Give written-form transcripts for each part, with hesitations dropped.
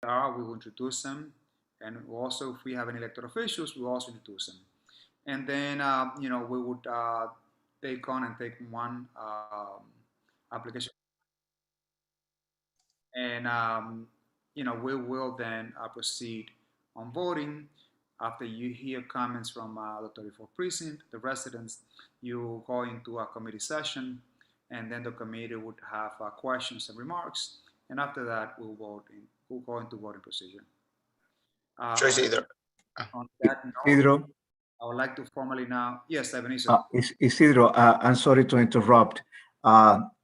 are, we will introduce them. And also, if we have any elected officials, we will also introduce them. And then, we would take on and take one application. And, we will then proceed on voting. After you hear comments from the 34th precinct, the residents, you go into a committee session, and then the committee would have questions and remarks. And after that, we'll go into voting procedure. Sure, either. On that note, Isidro, I would like to formally now, yes, Ebenezer. Isidro, I'm sorry to interrupt.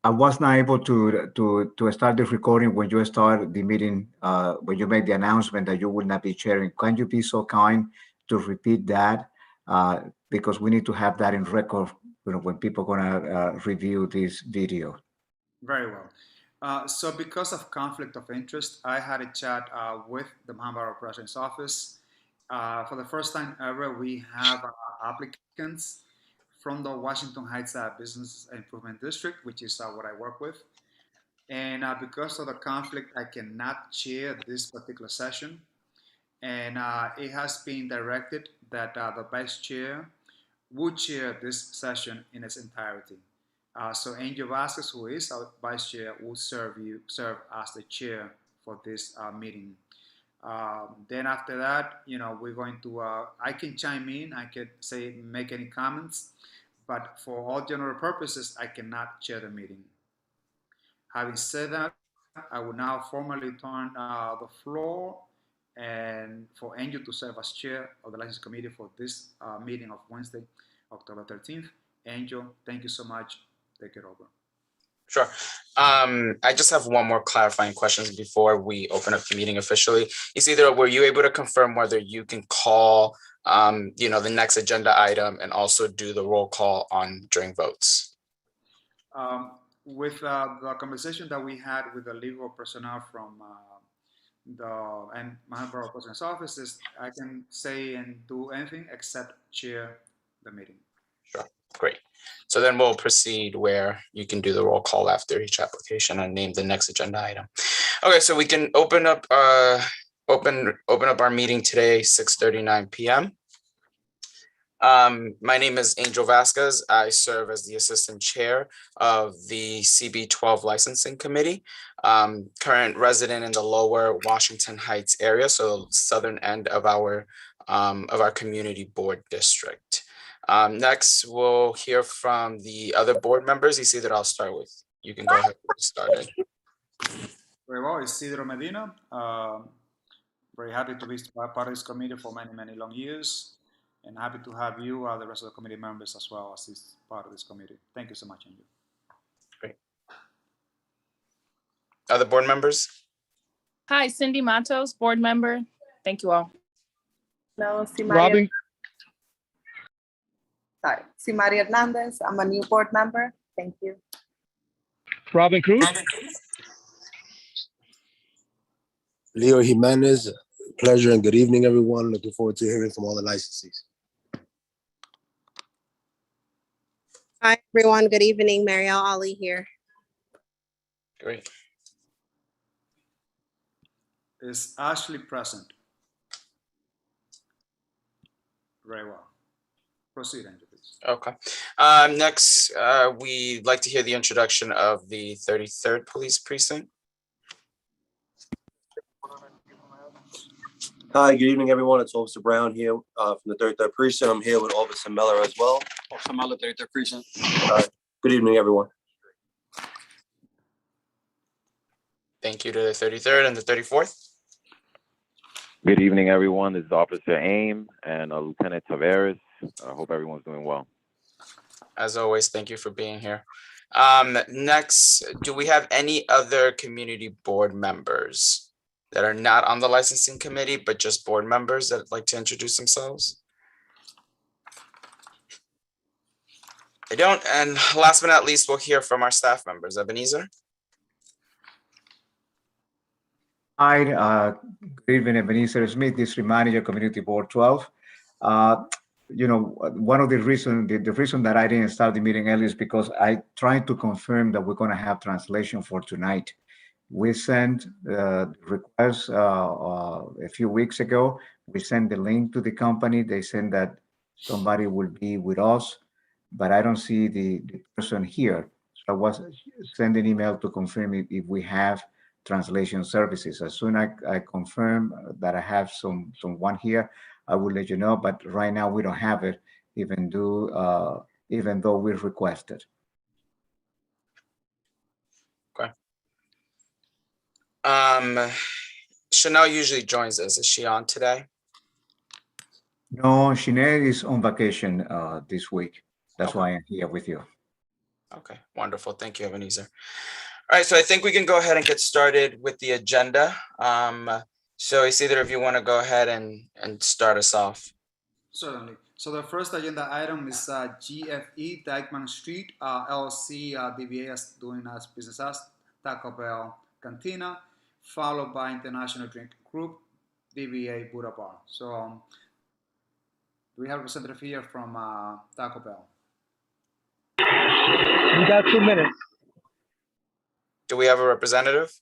I was not able to start the recording when you started the meeting, when you made the announcement that you would not be chairing. Can you be so kind to repeat that? Because we need to have that in record, when people are gonna review this video. Very well. So because of conflict of interest, I had a chat with the Manhattan Borough President's office. For the first time ever, we have applicants from the Washington Heights Business Improvement District, which is what I work with. And because of the conflict, I cannot chair this particular session. And it has been directed that the vice chair would chair this session in its entirety. So Angel Vasquez, who is our vice chair, will serve as the chair for this meeting. Then after that, we're going to, I can chime in, I could say, make any comments, but for all general purposes, I cannot chair the meeting. Having said that, I will now formally turn the floor and for Angel to serve as chair of the license committee for this meeting of Wednesday, October 13th. Angel, thank you so much. Take it over. Sure. I just have one more clarifying question before we open up the meeting officially. Isidro, were you able to confirm whether you can call, the next agenda item and also do the roll call during votes? With the conversation that we had with the legal personnel from and Manhattan Borough President's offices, I can say and do anything except chair the meeting. Sure, great. So then we'll proceed where you can do the roll call after each application and name the next agenda item. Okay, so we can open up our meeting today, 6:39 p.m. My name is Angel Vasquez. I serve as the assistant chair of the CB12 licensing committee, current resident in the lower Washington Heights area, so southern end of our community board district. Next, we'll hear from the other board members. You see that I'll start with. You can go ahead and get started. Very well, Isidro Medina. Very happy to be part of this committee for many, many long years, and happy to have you, the rest of the committee members as well as this part of this committee. Thank you so much, Angel. Great. Other board members? Hi, Cindy Matos, board member. Thank you all. Hello, Robin. Simari Hernandez. I'm a new board member. Thank you. Robin Cruz. Leo Jimenez. Pleasure and good evening, everyone. Looking forward to hearing from all the licensees. Hi, everyone. Good evening. Marielle Ali here. Great. Is Ashley present? Very well. Proceed, Angel, please. Okay. Next, we'd like to hear the introduction of the 33rd Police Precinct. Hi, good evening, everyone. It's Officer Brown here from the 33rd Precinct. I'm here with Officer Miller as well. Officer Miller, 33rd Precinct. Good evening, everyone. Thank you to the 33rd and the 34th. Good evening, everyone. This is Officer Aim and Lieutenant Tavares. I hope everyone's doing well. As always, thank you for being here. Next, do we have any other community board members that are not on the licensing committee, but just board members that would like to introduce themselves? I don't. And last but not least, we'll hear from our staff members. Ebenezer. Hi, good evening, Ebenezer Smith, District Manager, Community Board 12. One of the reason that I didn't start the meeting early is because I tried to confirm that we're going to have translation for tonight. We sent requests a few weeks ago. We sent the link to the company. They said that somebody will be with us, but I don't see the person here. So I was sending email to confirm if we have translation services. As soon as I confirm that I have someone here, I will let you know. But right now we don't have it, even though we requested. Okay. Chanel usually joins us. Is she on today? No, Sinead is on vacation this week. That's Okay. why I'm here with you. Okay, wonderful. Thank you, Ebenezer. All right, so I think we can go ahead and get started with the agenda. So is either of you want to go ahead and start us off? Certainly. So the first agenda item is GFE Dykeman Street LLC DBA as doing as business as Taco Bell Cantina, followed by International Drink Group DBA Buddha Bar. So do we have a representative here from Taco Bell? You got 2 minutes. Do we have a representative?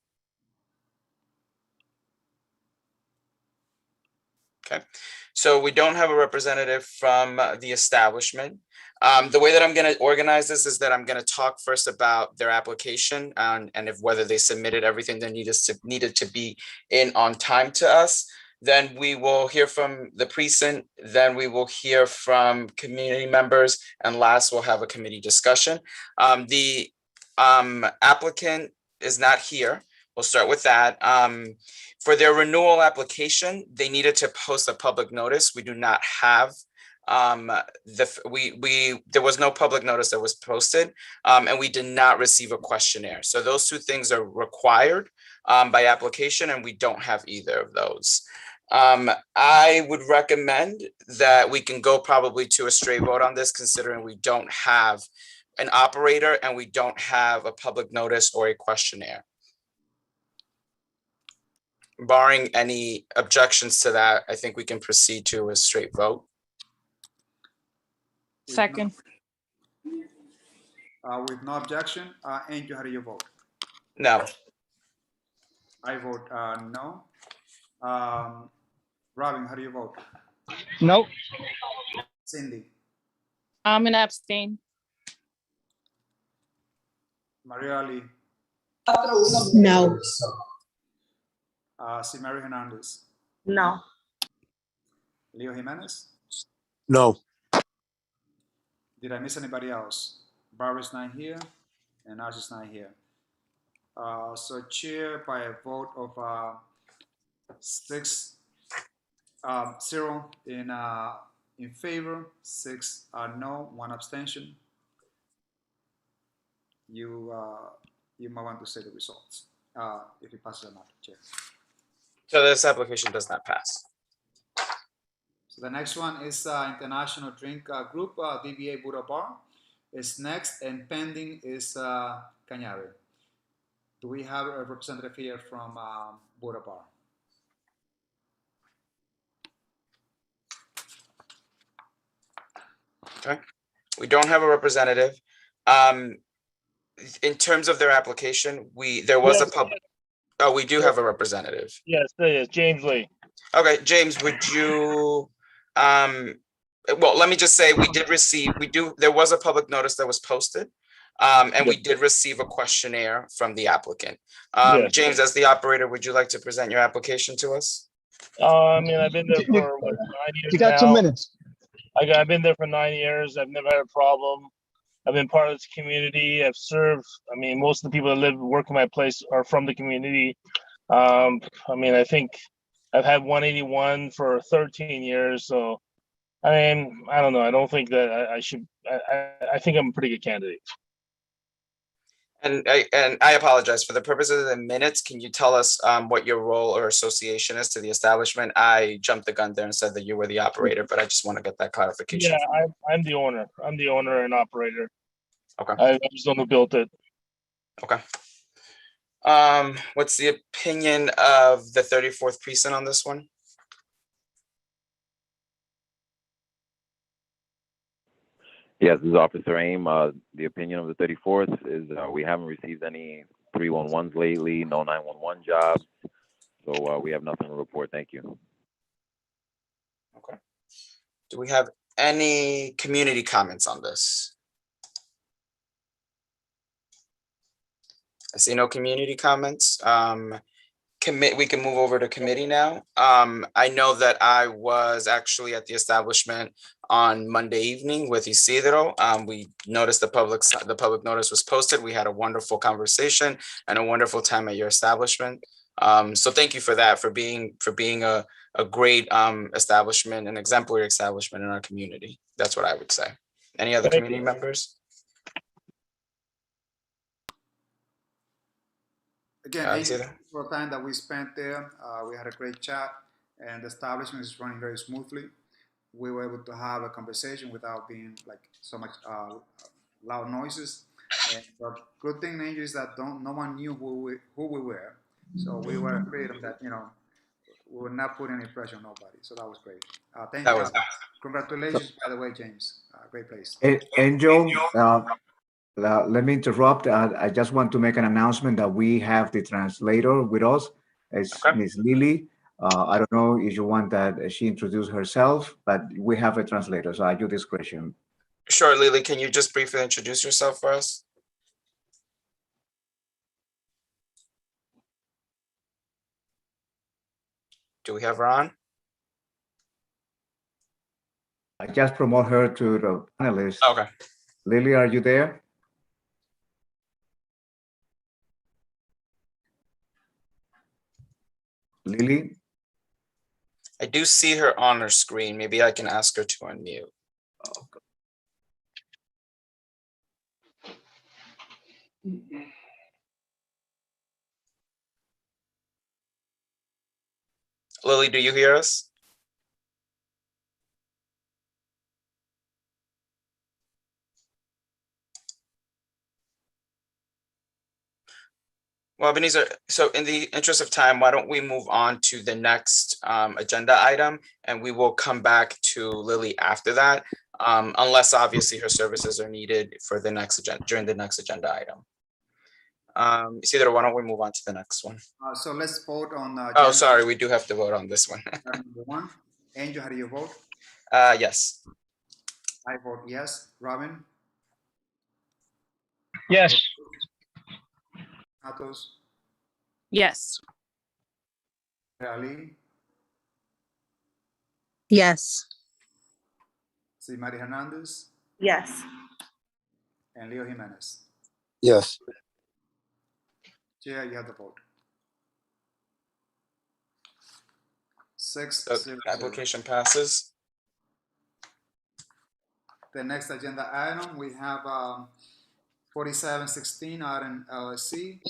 Okay, so we don't have a representative from the establishment. The way that I'm going to organize this is that I'm going to talk first about their application and if whether they submitted everything that needed to be in on time to us. Then we will hear from the precinct. Then we will hear from community members, and last we'll have a committee discussion. The applicant is not here. We'll start with that. For their renewal application, they needed to post a public notice. We do not have there was no public notice that was posted, and we did not receive a questionnaire. So those two things are required by application, and we don't have either of those. I would recommend that we can go probably to a straight vote on this, considering we don't have an operator and we don't have a public notice or a questionnaire. Barring any objections to that, I think we can proceed to a straight vote. Second. With no objection, Andrew, how do you vote? No. I vote no. Robin, how do you vote? Nope. Cindy? I'm an abstain. Maria Ali? No. Mary Hernandez? No. Leo Jimenez? No. Did I miss anybody else? Barbara's not here, and Ash is not here. So chair by a vote of 6-0 in favor, 6 no, 1 abstention. You might want to say the results if it passes or not, chair. So this application does not pass. So the next one is International Drink Group, DBA Buddha Bar is next, and pending is Cañare. Do we have a representative here from Buddha Bar? Okay, we don't have a representative. In terms of their application, there was a public. Oh, we do have a representative. Yes, there is. James Lee. Okay, James, would you, well, let me just say, there was a public notice that was posted, and we did receive a questionnaire from the applicant. Yes. James, as the operator, would you like to present your application to us? I mean, I've been there for what, 9 years You got now. 2 minutes. I've been there for 9 years. I've never had a problem. I've been part of this community. I've served. I mean, most of the people that live, work in my place are from the community. I mean, I think I've had 181 for 13 years. So, I mean, I don't know. I don't think that I should. I think I'm a pretty good candidate. And I apologize for the purposes of the minutes. Can you tell us what your role or association is to the establishment? I jumped the gun there and said that you were the operator, but I just want to get that clarification. Yeah, I'm the owner. I'm the owner and operator. Okay. I just don't know who built it. Okay. What's the opinion of the 34th precinct on this one? Yes, this is Officer Aim. The opinion of the 34th is we haven't received any 311s lately, no 911 jobs. So we have nothing to report. Thank you. Okay. Do we have any community comments on this? I see no community comments. We can move over to committee now. I know that I was actually at the establishment on Monday evening with Isidro. We noticed the public notice was posted. We had a wonderful conversation and a wonderful time at your establishment. So thank you for that, for being a great establishment, an exemplary establishment in our community. That's what I would say. Any other Thank community members? Again, I thank see you that. for the time that we spent there. We had a great chat, and the establishment is running very smoothly. We were able to have a conversation without being like so much loud noises. And the good thing, Angel, is that no one knew who we were, so we were freedom that we were not putting any pressure on nobody. So that was great. Thank That you. was Congratulations, by the way, James. Great place. Angel, let me interrupt. I just want to make an announcement that we have the translator with us. It's Okay. Miss Lily. I don't know if you want that she introduce herself, but we have a translator, so at your discretion. Sure, Lily, can you just briefly introduce yourself for us? Do we have her on? I just promote her to the panelist. Okay. Lily, are you there? Lily? I do see her on her screen. Maybe I can ask her to unmute. Lily, do you hear us? Well, Ebenezer, so in the interest of time, why don't we move on to the next agenda item, and we will come back to Lily after that, unless obviously her services are needed for the next agenda, during the next agenda item. Isidro, why don't we move on to the next one? So let's vote on. Oh, sorry, we do have to vote on this one. Number one. Angel, how do you vote? Yes. I vote yes. Robin? Yes. Matos? Yes. Ali? Yes. Mari Hernandez? Yes. And Leo Jimenez? Yes. Chair, you have the vote. 6-0. The application passes. The next agenda item, we have 4716 Arden LLC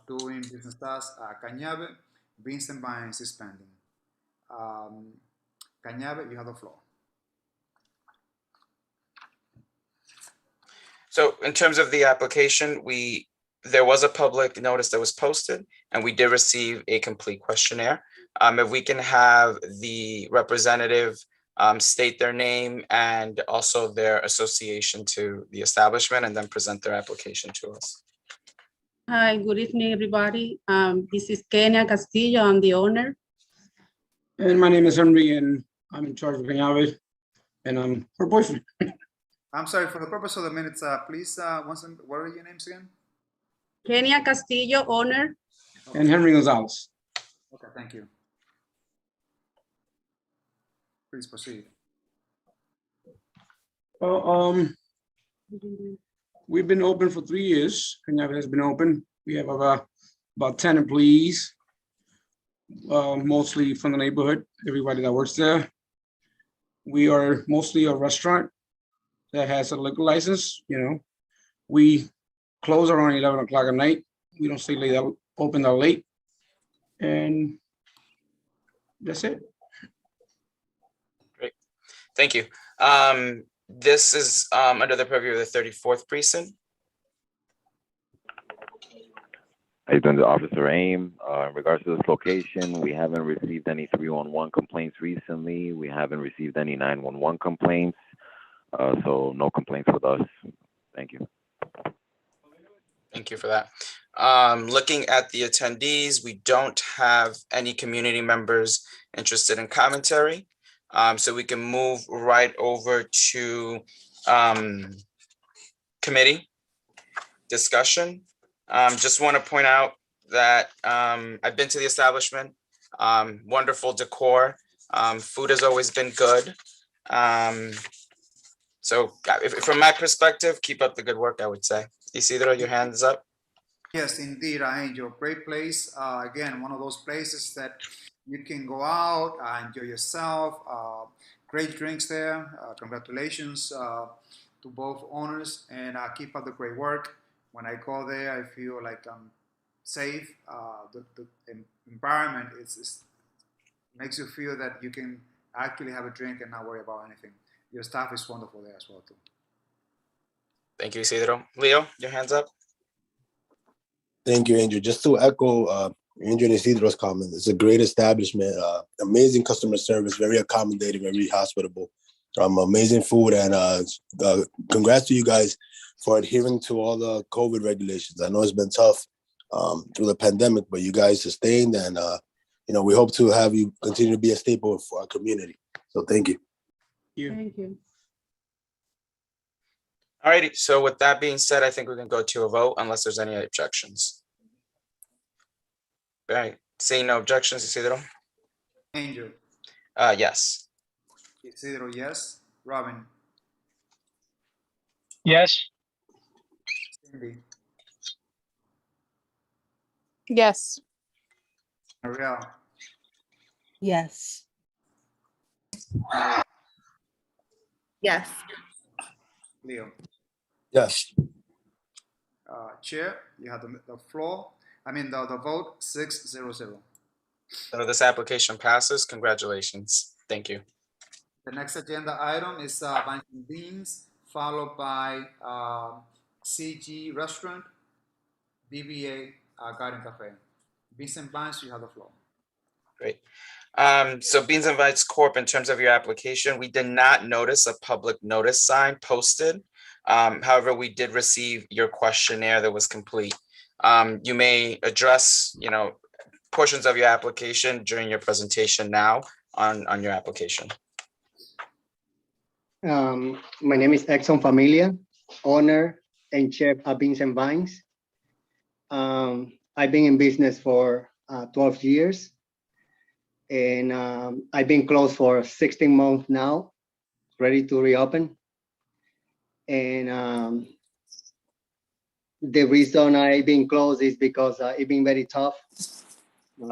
doing business as Cañabe, Vincent Vines is pending. Cañabe, you have the floor. So in terms of the application, there was a public notice that was posted, and we did receive a complete questionnaire. If we can have the representative state their name and also their association to the establishment, and then present their application to us. Hi, good evening, everybody. This is Kenia Castillo. I'm the owner. And my name is Henry, and I'm in charge of Cañabe, and I'm her boyfriend. I'm sorry, for the purpose of the minutes, please, what are your names again? Kenia Castillo, owner. And Henry Gonzalez. Okay, thank you. Please proceed. We've been open for 3 years. Cañabe has been open. We have about 10 employees, mostly from the neighborhood, everybody that works there. We are mostly a restaurant that has a liquor license. We close around 11 o'clock at night. We don't stay late, open that late. And that's it. Great, thank you. This is under the purview of the 34th precinct. How you doing, Officer AIM? In regards to this location, we haven't received any 311 complaints recently. We haven't received any 911 complaints. So no complaints with us. Thank you. Thank you for that. Looking at the attendees, we don't have any community members interested in commentary. So we can move right over to committee discussion. Just want to point out that I've been to the establishment. Wonderful decor. Food has always been good. So from my perspective, keep up the good work, I would say. Isidro, your hands up. Yes, indeed, I enjoy. Great place. Again, one of those places that you can go out, enjoy yourself. Great drinks there. Congratulations to both owners, and keep up the great work. When I go there, I feel like I'm safe. The environment makes you feel that you can actually have a drink and not worry about anything. Your staff is wonderful there as well too. Thank you, Isidro. Leo, your hands up. Thank you, Andrew. Just to echo Andrew and Isidro's comment, it's a great establishment, amazing customer service, very accommodating, very hospitable, amazing food, and congrats to you guys for adhering to all the COVID regulations. I know it's been tough through the pandemic, but you guys sustained, and we hope to have you continue to be a staple for our community. So thank you. Thank you. All righty. So with that being said, I think we can go to a vote unless there's any objections. All right. Seeing no objections, Isidro? Angel. Yes. Isidro, yes. Robin. Yes. Cindy. Yes. Mariel. Yes. Yes. Leo. Yes. Chair, you have the floor. I mean the vote 6-0-0. So this application passes. Congratulations. Thank you. The next agenda item is Vines and Beans, followed by CG Restaurant, BBA Garden Cafe. Beans and Vines, you have the floor. Great. So Beans and Bites Corp., in terms of your application, we did not notice a public notice sign posted. However, we did receive your questionnaire that was complete. You may address, portions of your application during your presentation now on your application. My name is Exxon Familia, owner and chef at Beans and Vines. I've been in business for 12 years. And I've been closed for 16 months now, ready to reopen. And the reason I've been closed is because it's been very tough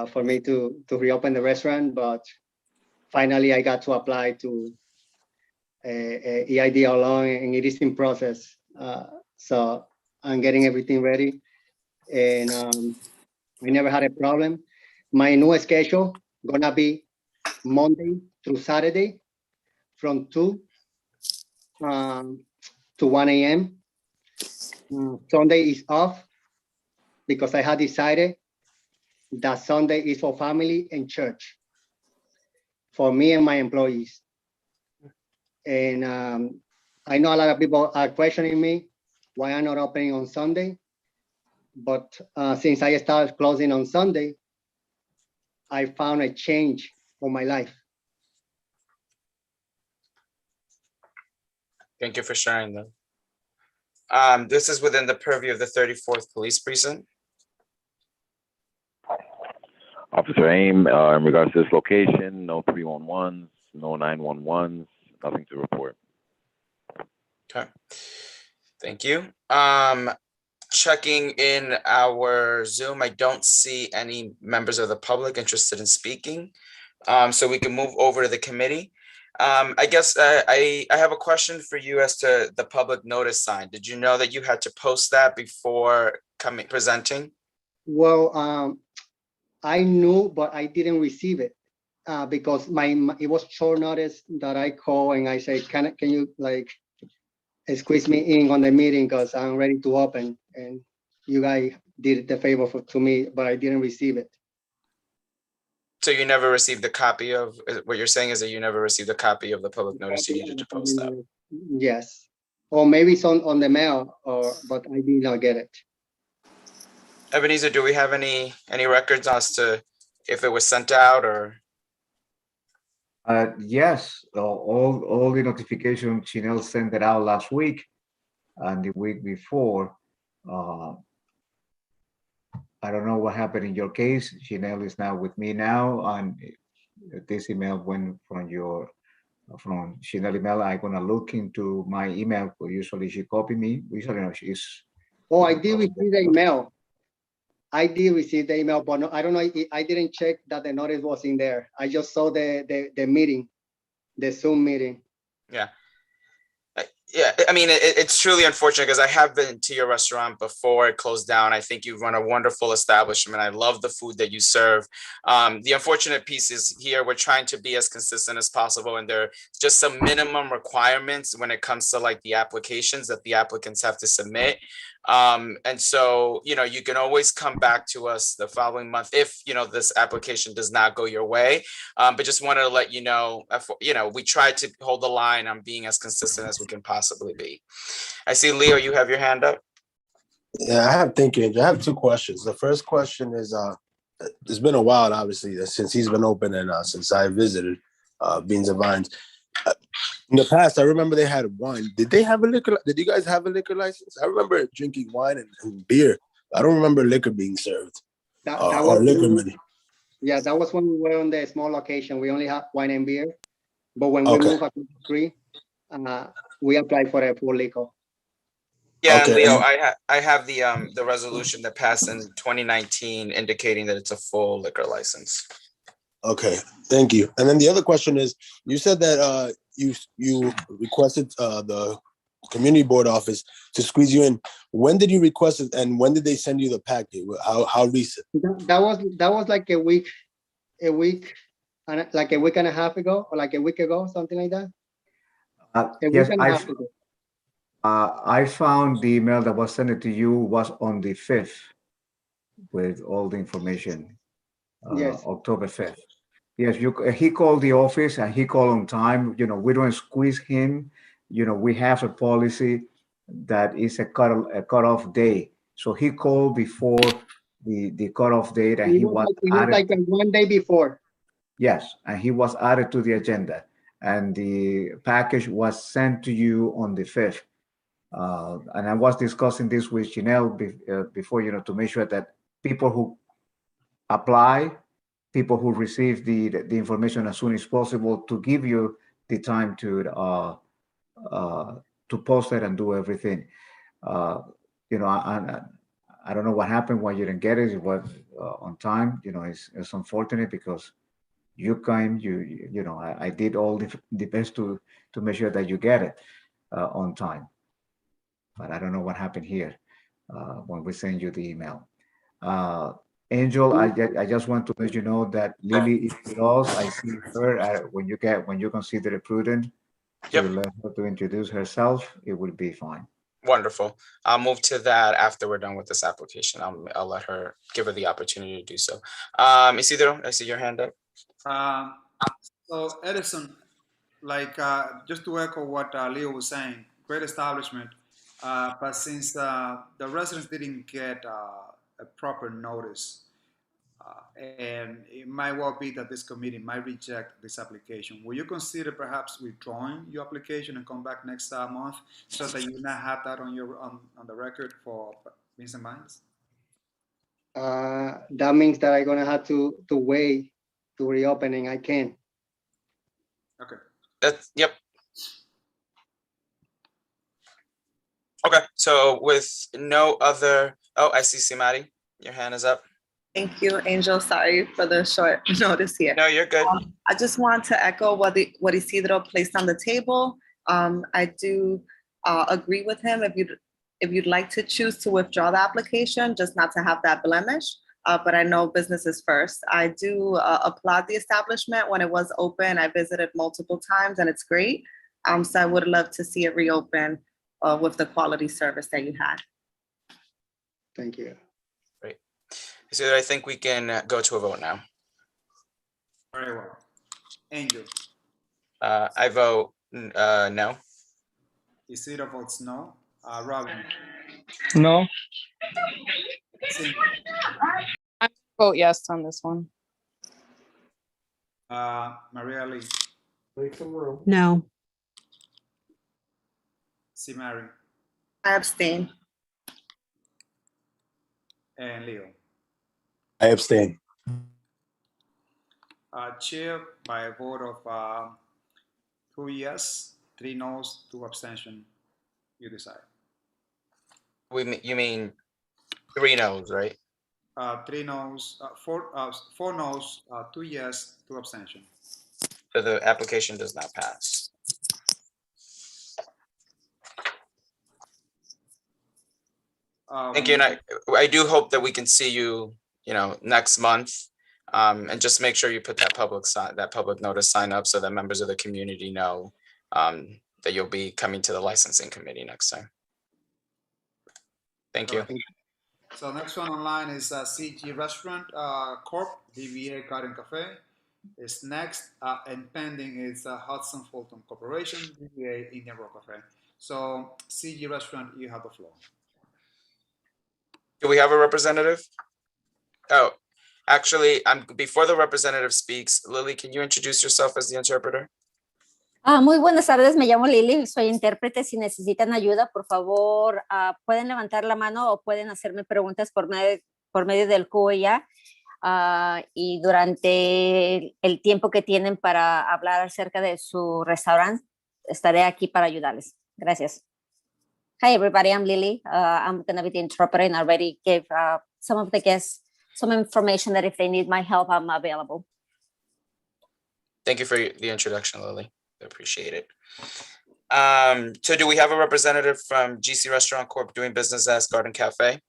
for me to reopen the restaurant. But finally, I got to apply to EIDL loan, and it is in process. So I'm getting everything ready, and we never had a problem. My new schedule gonna be Monday through Saturday from 2 to 1 a.m. Sunday is off because I had decided that Sunday is for family and church for me and my employees. And I know a lot of people are questioning me why I'm not opening on Sunday. But since I started closing on Sunday, I found a change for my life. Thank you for sharing that. This is within the purview of the 34th Police Precinct. Officer Aim, in regards to this location, no 311s, no 911s, nothing to report. Okay, thank you. Checking in our Zoom, I don't see any members of the public interested in speaking. So we can move over to the committee. I guess I have a question for you as to the public notice sign. Did you know that you had to post that before presenting? Well, I knew, but I didn't receive it because it was short notice that I called and I said, can you like squeeze me in on the meeting because I'm ready to open, and you guys did the favor to me, but I didn't receive it. So you never received a copy of, what you're saying is that you never received a copy of the public notice you needed to post that? Yes, or maybe it's on the mail, but I did not get it. Ebenezer, do we have any records as to if it was sent out or? Yes, all the notification, Chanel sent it out last week and the week before. I don't know what happened in your case. Chanel is not with me now, and this email went from Chanel email. I'm gonna look into my email. Usually she copy me. Usually no, she's. Oh, I did receive the email. I did receive the email, but no, I don't know. I didn't check that the notice was in there. I just saw the meeting, the Zoom meeting. Yeah. Yeah, I mean, it's truly unfortunate because I have been to your restaurant before it closed down. I think you run a wonderful establishment. I love the food that you serve. The unfortunate piece is here, we're trying to be as consistent as possible, and there are just some minimum requirements when it comes to like the applications that the applicants have to submit. And so, you know, you can always come back to us the following month if, you know, this application does not go your way. But just wanted to let you know, we try to hold the line on being as consistent as we can possibly be. I see, Leo, you have your hand up. Yeah, thank you, Andrew. I have two questions. The first question is, it's been a while, obviously, since he's been open and since I visited Beans and Vines. In the past, I remember they had wine. Did they have a liquor? Did you guys have a liquor license? I remember drinking wine and beer. I don't remember liquor being served or liquor money. Yeah, that was when we were on the small location. We only had wine and beer. But when we moved up to 3, we applied for a full liquor. Yeah, okay. Leo, I have the resolution that passed in 2019 indicating that it's a full liquor license. Okay, thank you. And then the other question is, you said that you requested the community board office to squeeze you in. When did you request it, and when did they send you the packet? How recent? That was like a week and like a week and a half ago, or like a week ago, something like that. Yes, I found the email that was sent to you was on the 5th with all the information. Yes. October 5th. Yes, he called the office and he called on time. You know, we don't squeeze him. You know, we have a policy that is a cutoff day. So he called before the cutoff date, and he was added, like 1 day before. Yes, and he was added to the agenda, and the package was sent to you on the 5th. And I was discussing this with Chanel before, you know, to make sure that people who apply, people who receive the information as soon as possible, to give you the time to post it and do everything. You know, I don't know what happened why you didn't get it. It was on time. You know, it's unfortunate because you came. You know, I did all the best to make sure that you get it on time. But I don't know what happened here when we send you the email. Angel, I just want to let you know that Lily is with us. I see her when you consider it prudent to let her to introduce herself, it will be fine. Wonderful. I'll move to that after we're done with this application. I'll let her, give her the opportunity to do so. Isidro, I see your hand up. So Edison, like just to echo what Leo was saying, great establishment, but since the residents didn't get a proper notice, and it might well be that this committee might reject this application. Will you consider perhaps withdrawing your application and come back next month so that you not have that on your on the record for Beans and Vines? That means that I'm gonna have to wait to reopening. I can't. Okay. Yep. Okay. So with no other, I see Simati, your hand is up. Thank you, Angel. Sorry for the short notice here. No, you're good. I just want to echo what Isidro placed on the table. I do agree with him. If you'd like to choose to withdraw the application, just not to have that blemish. But I know business is first. I do applaud the establishment. When it was open, I visited multiple times, and it's great. So I would love to see it reopen with the quality service that you had. Thank you. Great. So I think we can go to a vote now. Very well. Angel. I vote no. Isidro votes no. Robin, No. Cindy, Vote yes on this one. Maria Lee, No. C. Mary, I abstain. and Leo. I abstain. Chair by a vote of 2 yes, 3 noes, 2 abstention. You decide. You mean 3 no's, right? 3 noes, 4 noes, 2 yes, 2 abstention. So the application does not pass. Thank you, and I do hope that we can see you, next month. And just make sure you put that public notice sign up so that members of the community know that you'll be coming to the licensing committee next time. Thank you. So next one online is CG Restaurant Corp. DBA Garden Cafe is next, and pending is Hudson Fulton Corporation. DBA Indian Rock Cafe. So CG Restaurant, you have the floor. Do we have a representative? Oh, actually, before the representative speaks, Lily, can you introduce yourself as the interpreter? Muy buenas tardes, me llamo Lili, soy intérprete. Si necesitan ayuda, por favor, pueden levantar la mano o pueden hacerme preguntas por medio del QA. Y durante el tiempo que tienen para hablar acerca de su restaurante, estaré aquí para ayudarles. Gracias. Hi, everybody, I'm Lily. I'm going to be the interpreter and already gave some of the guests some information that if they need my help, I'm available. Thank you for the introduction, Lily. I appreciate it. So do we have a representative from GC Restaurant Corp. doing business as Garden Cafe?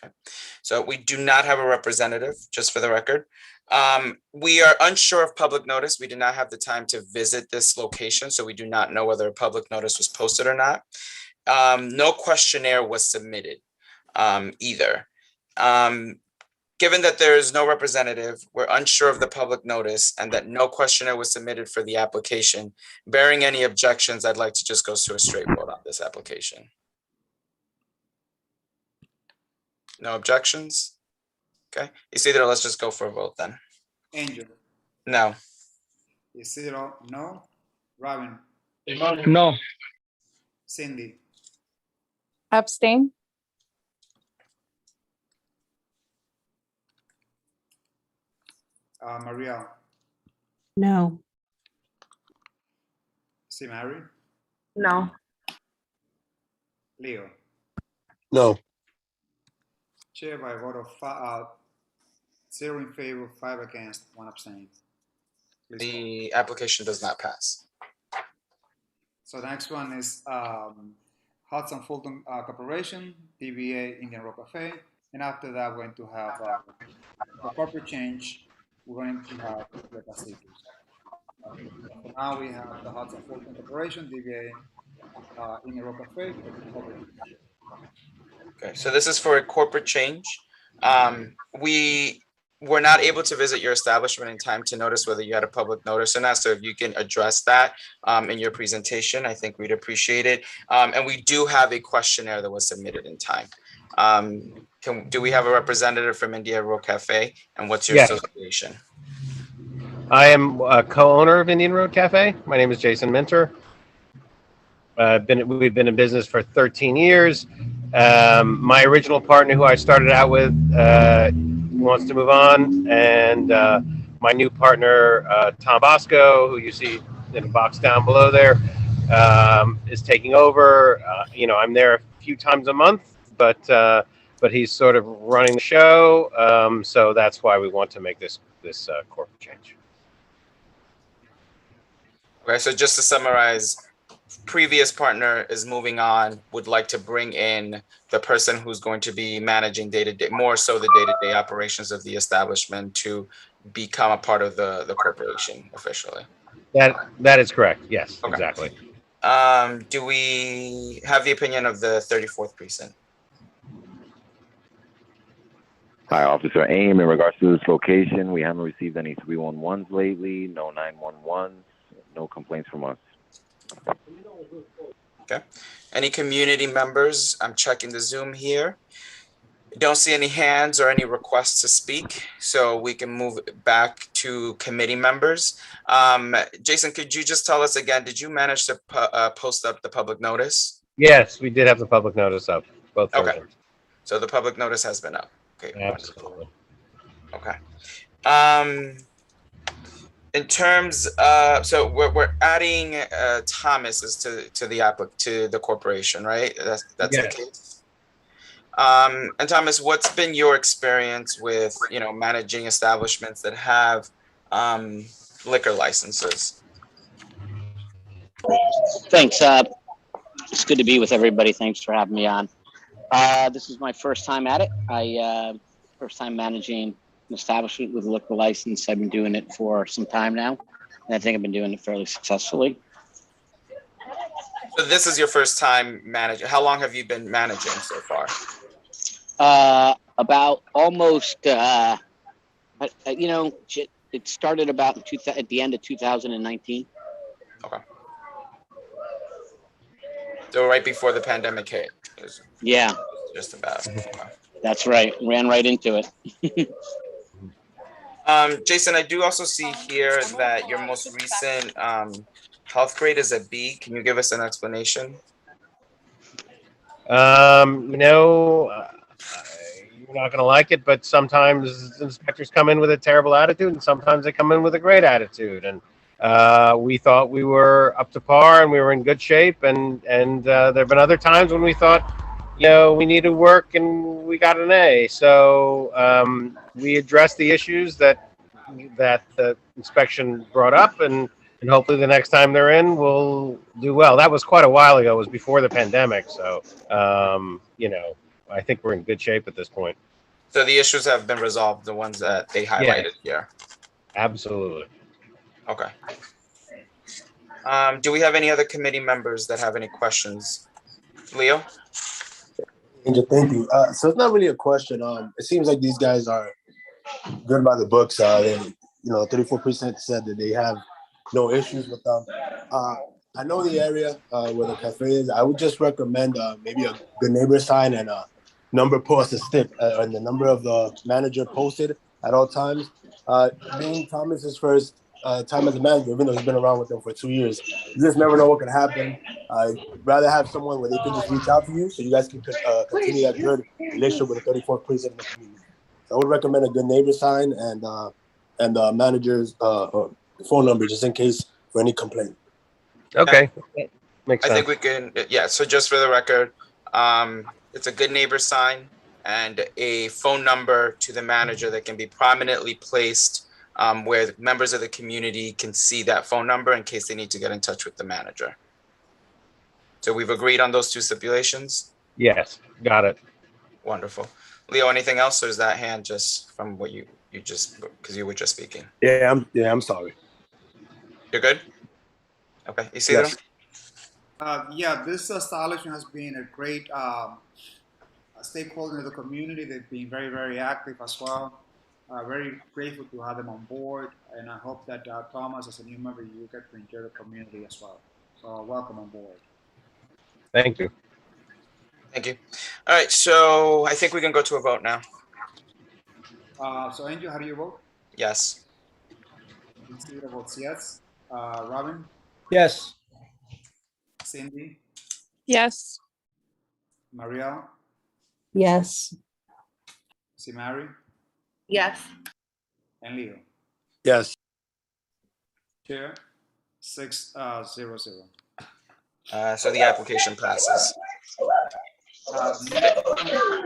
Okay. So we do not have a representative, just for the record. We are unsure of public notice. We did not have the time to visit this location, so we do not know whether a public notice was posted or not. No questionnaire was submitted either. Given that there is no representative, we're unsure of the public notice and that no questionnaire was submitted for the application. Bearing any objections, I'd like to just go to a straight vote on this application. No objections? Okay, Isidro, let's just go for a vote then. Angel. No. Isidro, no. Robin. No. Cindy. Abstain. Maria. No. C. Mary. No. Leo. No. Chair by a vote of 0 in favor, 5 against, 1 abstaining. The application does not pass. So the next one is Hudson Fulton Corporation, DBA Indian Rock Cafe. And after that, we're going to have a corporate change. We're going to have the Castillos. So now we have the Hudson Fulton Corporation, DBA Indian Rock Cafe. Okay, so this is for a corporate change. We were not able to visit your establishment in time to notice whether you had a public notice or not. So if you can address that in your presentation, I think we'd appreciate it. And we do have a questionnaire that was submitted in time. Do we have a representative from India Row Cafe? And what's your association? I am a co-owner of Indian Road Cafe. My name is Jason Minter. We've been in business for 13 years. My original partner, who I started out with, wants to move on, and my new partner, Tom Bosco, who you see in the box down below there, is taking over. I'm there a few times a month, but he's sort of running the show, so that's why we want to make this corporate change. Okay, so just to summarize, previous partner is moving on, would like to bring in the person who's going to be managing day-to-day, more so the day-to-day operations of the establishment, to become a part of the corporation officially. That is correct. Yes, okay. Exactly. Do we have the opinion of the 34th precinct? Hi, Officer Aim. In regards to this location, we haven't received any 311s lately, no 911s, no complaints from us. Okay. Any community members? I'm checking the Zoom here. Don't see any hands or any requests to speak, so we can move back to committee members. Jason, could you just tell us again, did you manage to post up the public notice? Yes, we did have the public notice up, both Okay. versions. So the public notice has been up. Okay. Absolutely. Okay. In terms, so we're adding Thomas to the corporation, right? That's Yes. the case. And Thomas, what's been your experience with managing establishments that have liquor licenses? Thanks. It's good to be with everybody. Thanks for having me on. This is my first time at it. First time managing an establishment with a liquor license. I've been doing it for some time now, and I think I've been doing it fairly successfully. So this is your first time managing. How long have you been managing so far? About almost, it started about at the end of 2019. Okay. So right before the pandemic hit. Yeah. Just about. Okay. That's right. Ran right into it. Jason, I do also see here that your most recent health grade is a B. Can you give us an explanation? You're not going to like it, but sometimes inspectors come in with a terrible attitude, and sometimes they come in with a great attitude. And we thought we were up to par and we were in good shape. And there have been other times when we thought, we needed work and we got an A. So we addressed the issues that the inspection brought up, and hopefully the next time they're in, we'll do well. That was quite a while ago. It was before the pandemic. So, I think we're in good shape at this point. So the issues have been resolved, the ones that they highlighted here. Absolutely. Okay. Do we have any other committee members that have any questions? Leo? Angel, thank you. So it's not really a question. It seems like these guys are good by the books. 34% said that they have no issues with them. I know the area where the cafe is. I would just recommend maybe a good neighbor sign and a number posted stick and the number of the manager posted at all times. Being Thomas's first time as a manager, even though he's been around with them for 2 years, you just never know what can happen. I'd rather have someone where they can just reach out to you so you guys can continue that good relationship with the 34th precinct of the community. So I would recommend a good neighbor sign and the manager's phone number just in case for any complaint. Okay. Makes sense. I think we can, so just for the record, it's a good neighbor sign and a phone number to the manager that can be prominently placed where members of the community can see that phone number in case they need to get in touch with the manager. So we've agreed on those two stipulations? Yes, got it. Wonderful. Leo, anything else, or is that hand just from what you just, because you were just speaking? I'm sorry. You're good? Okay, Isidro? Yes. This establishment has been a great stakeholder in the community. They've been very, very active as well. Very grateful to have them on board, and I hope that Thomas, as a new member, you get to enjoy the community as well. So welcome on board. Thank you. Thank you. All right, so I think we can go to a vote now. So Angel, how do you vote? Yes. Isidro votes yes. Robin? Yes. Cindy? Yes. Marielle? Yes. Simari? Yes. And Leo? Yes. Chair, 6-0-0. So the application passes.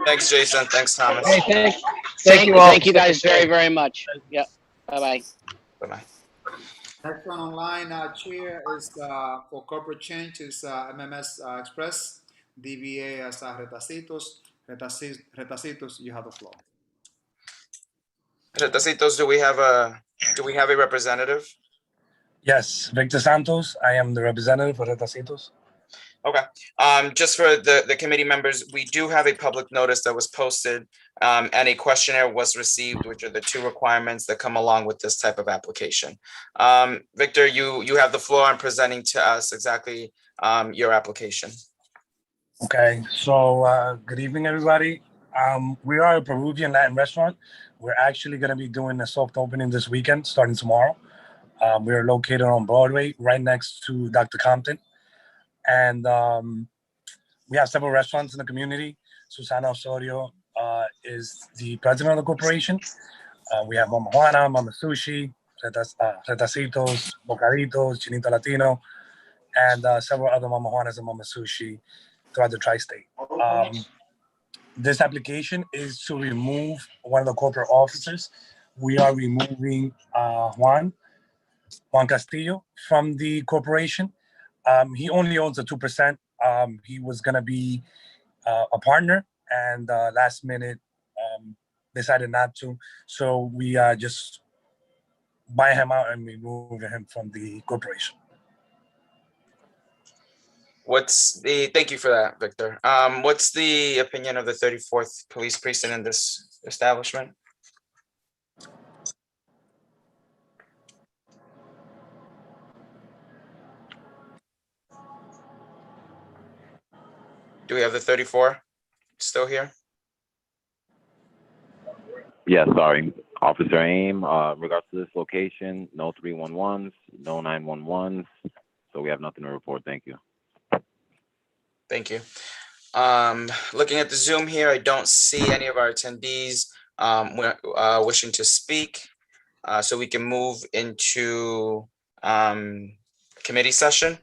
Thanks, Jason. Thanks, Thomas. Hey, thank you all. Thank you guys very, very much. Yep. Bye-bye. Bye-bye. Next one online, chair is for corporate change is MMS Express. DBA is Retacitos. Retacitos, you have the floor. Retacitos, do we have a representative? Yes, Victor Santos. I am the representative for Retacitos. Okay, just for the committee members, we do have a public notice that was posted, and a questionnaire was received, which are the two requirements that come along with this type of application. Victor, you have the floor and presenting to us exactly your application. Okay, so good evening, everybody. We are a Peruvian Latin restaurant. We're actually going to be doing a soft opening this weekend, starting tomorrow. We are located on Broadway, right next to Dr. Compton. And we have several restaurants in the community. Susana Osorio is the president of the corporation. We have Mama Juana, Mama Sushi, Retacitos, Bocaditos, Chinito Latino, and several other Mama Juanas and Mama Sushi throughout the tri-state. This application is to remove one of the corporate officers. We are removing Juan Castillo from the corporation. He only owns a 2%. He was gonna be a partner, and last minute decided not to. So we just buy him out and remove him from the corporation. Thank you for that, Victor. What's the opinion of the 34th Police Precinct in this establishment? Do we have the 34 still here? Yeah, sorry. Officer Aim, in regards to this location, no 311s, no 911s. So we have nothing to report. Thank you. Thank you. Looking at the Zoom here, I don't see any of our attendees wishing to speak. So we can move into committee session.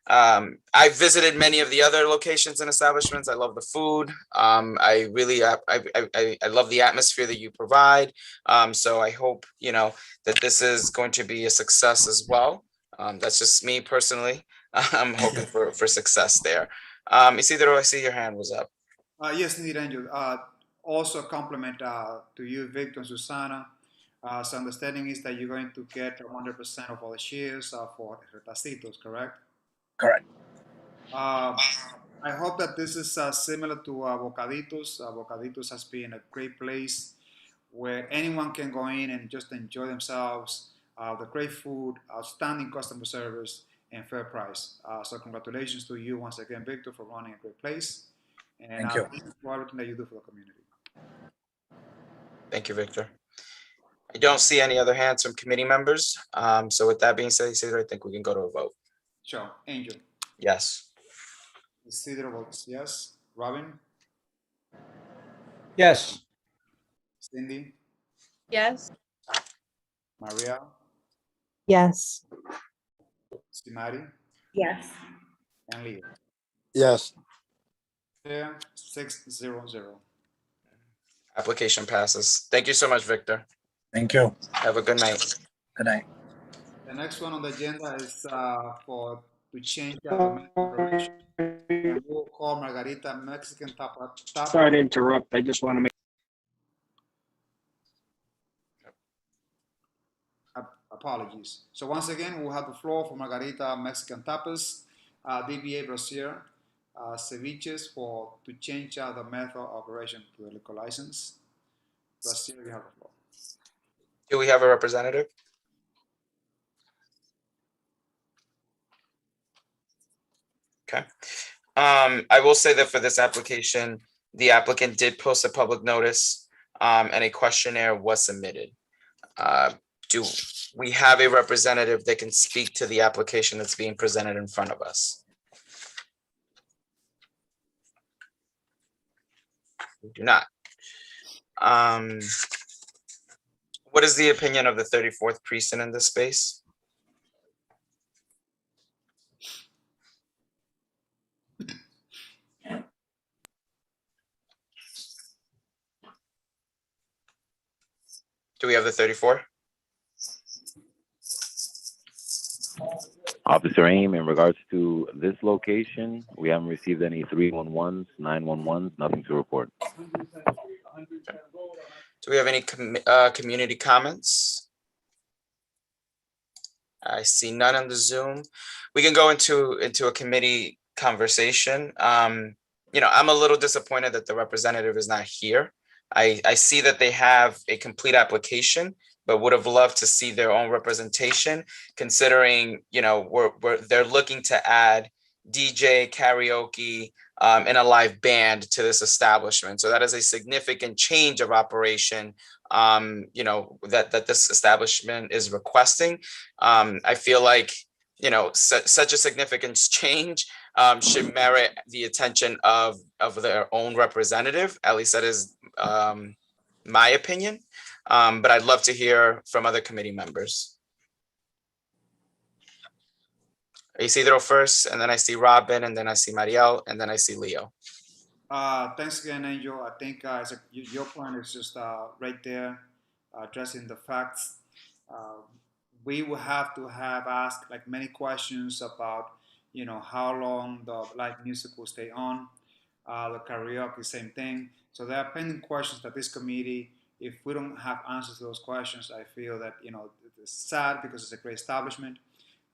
I visited many of the other locations and establishments. I love the food. I really, I love the atmosphere that you provide. So I hope, that this is going to be a success as well. That's just me personally. I'm hoping for success there. Isidro, I see your hand was up. Yes, indeed, Angel. Also a compliment to you, Victor and Susana. So understanding is that you're going to get 100% of all the shares for Retacitos, correct? Correct. I hope that this is similar to Bocaditos. Bocaditos has been a great place where anyone can go in and just enjoy themselves, the great food, outstanding customer service, and fair price. So congratulations to you once again, Victor, for running a great place. And Thank you. for everything that you do for the community. Thank you, Victor. I don't see any other hands from committee members. So with that being said, Isidro, I think we can go to a vote. Sure. Angel. Yes. Isidro votes yes. Robin? Yes. Cindy? Yes. Maria? Yes. Simari? Yes. And Leo? Yes. Yeah, 6-0-0. Application passes. Thank you so much, Victor. Thank you. Have a good night. Good night. The next one on the agenda is to change the information. And we'll call Margarita Mexican Tapa. Sorry to interrupt. I just want to make. Apologies. So once again, we'll have the floor for Margarita Mexican Tapas, DBA Brasier, ceviches to change out the method of operation to the liquor license. Brasier, you have the floor. Do we have a representative? Okay. I will say that for this application, the applicant did post a public notice and a questionnaire was submitted. Do we have a representative that can speak to the application that's being presented in front of us? We do not. What is the opinion of the 34th precinct in this space? Do we have the 34? Officer Aim, in regards to this location, we haven't received any 311s, 911s, nothing to report. Do we have any community comments? I see none on the Zoom. We can go into a committee conversation. You know, I'm a little disappointed that the representative is not here. I see that they have a complete application, but would have loved to see their own representation, considering, you know, they're looking to add DJ, karaoke, and a live band to this establishment. So that is a significant change of operation, you know, that this establishment is requesting. I feel like, you know, such a significant change should merit the attention of their own representative. At least that is my opinion. But I'd love to hear from other committee members. Isidro first, and then I see Robin, and then I see Mariel, and then I see Leo. Thanks again, Angel. I think your point is just right there, addressing the facts. We will have to have asked like many questions about, you know, how long the live music will stay on, the karaoke, same thing. So there are pending questions that this committee, if we don't have answers to those questions, I feel that, you know, it's sad because it's a great establishment.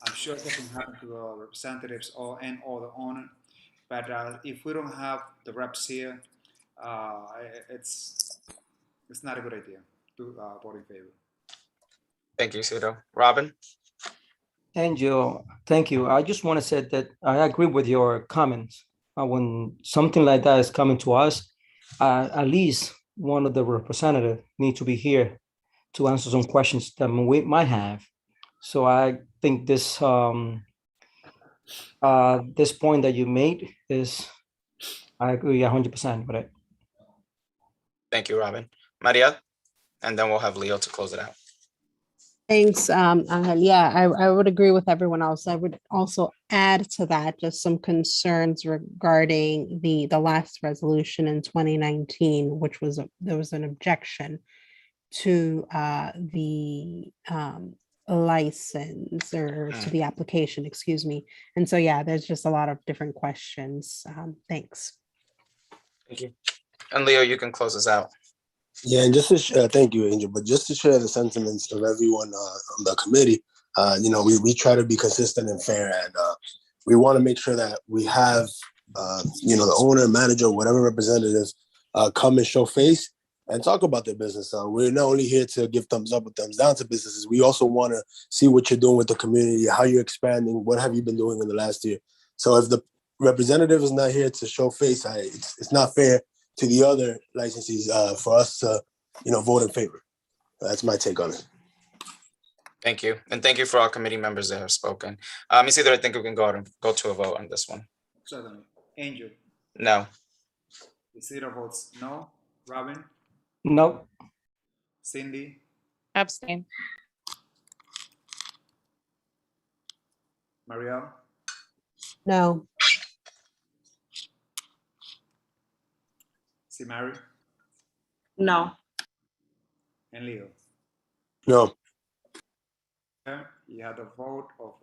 I'm sure it doesn't happen to the representatives or the owner, but if we don't have the reps here, it's not a good idea to vote in favor. Thank you, Isidro. Robin? Angel, thank you. I just want to say that I agree with your comments. When something like that is coming to us, at least one of the representatives need to be here to answer some questions that we might have. So I think this this point that you made is, I agree 100% with it. Thank you, Robin. Mariel, and then we'll have Leo to close it out. Thanks, Angel. Yeah, I would agree with everyone else. I would also add to that just some concerns regarding the last resolution in 2019, which was there was an objection to the license or to the application, excuse me. And so, yeah, there's just a lot of different questions. Thanks. Thank you. And Leo, you can close us out. Yeah, and just to thank you, Angel, but just to share the sentiments of everyone on the committee, you know, we try to be consistent and fair, and we want to make sure that we have, you know, the owner, manager, whatever representative come and show face and talk about their business. We're not only here to give thumbs up or thumbs down to businesses, we also want to see what you're doing with the community, how you're expanding, what have you been doing in the last year. So if the representative is not here to show face, it's not fair to the other licensees for us to, you know, vote in favor. That's my take on it. Thank you. And thank you for all committee members that have spoken. Isidro, I think we can go to a vote on this one. Certainly. Angel? No. Isidro votes no. Robin? No. Cindy? Abstain. Mariel? No. Mary? No. And Leo? No. You had a vote of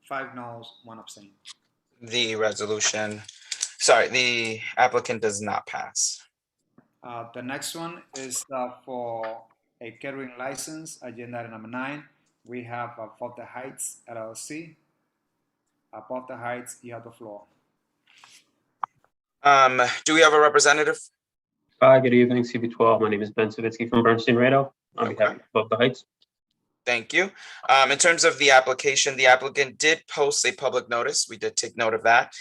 5 noes, 1 abstain. The applicant does not pass. The next one is for a catering license, agenda item number 9. We have Above the Heights LLC. Above the Heights, you have the floor. Do we have a representative? Hi, good evening, CB12. My name is Ben Savitsky from Bernstein Rado on behalf of Above the Heights. Thank you. In terms of the application, the applicant did post a public notice. We did take note of that.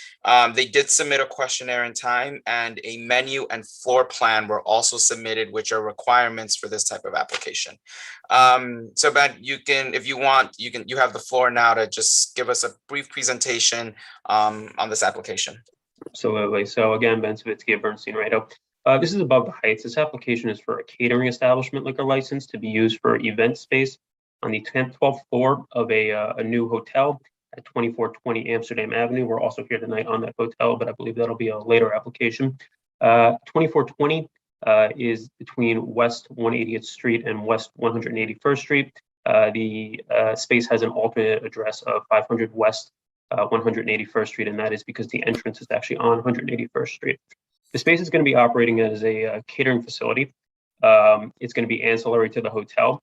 They did submit a questionnaire in time, and a menu and floor plan were also submitted, which are requirements for this type of application. So Ben, you can, if you want, you have the floor now to just give us a brief presentation on this application. Absolutely. So again, Ben Savitsky at Bernstein Rado. This is Above the Heights. This application is for a catering establishment liquor license to be used for event space on the 12th floor of a new hotel at 2420 Amsterdam Avenue. We're also here tonight on that hotel, but I believe that'll be a later application. 2420 is between West 180th Street and West 181st Street. The space has an alternate address of 500 West 181st Street, and that is because the entrance is actually on 181st Street. The space is going to be operating as a catering facility. It's going to be ancillary to the hotel.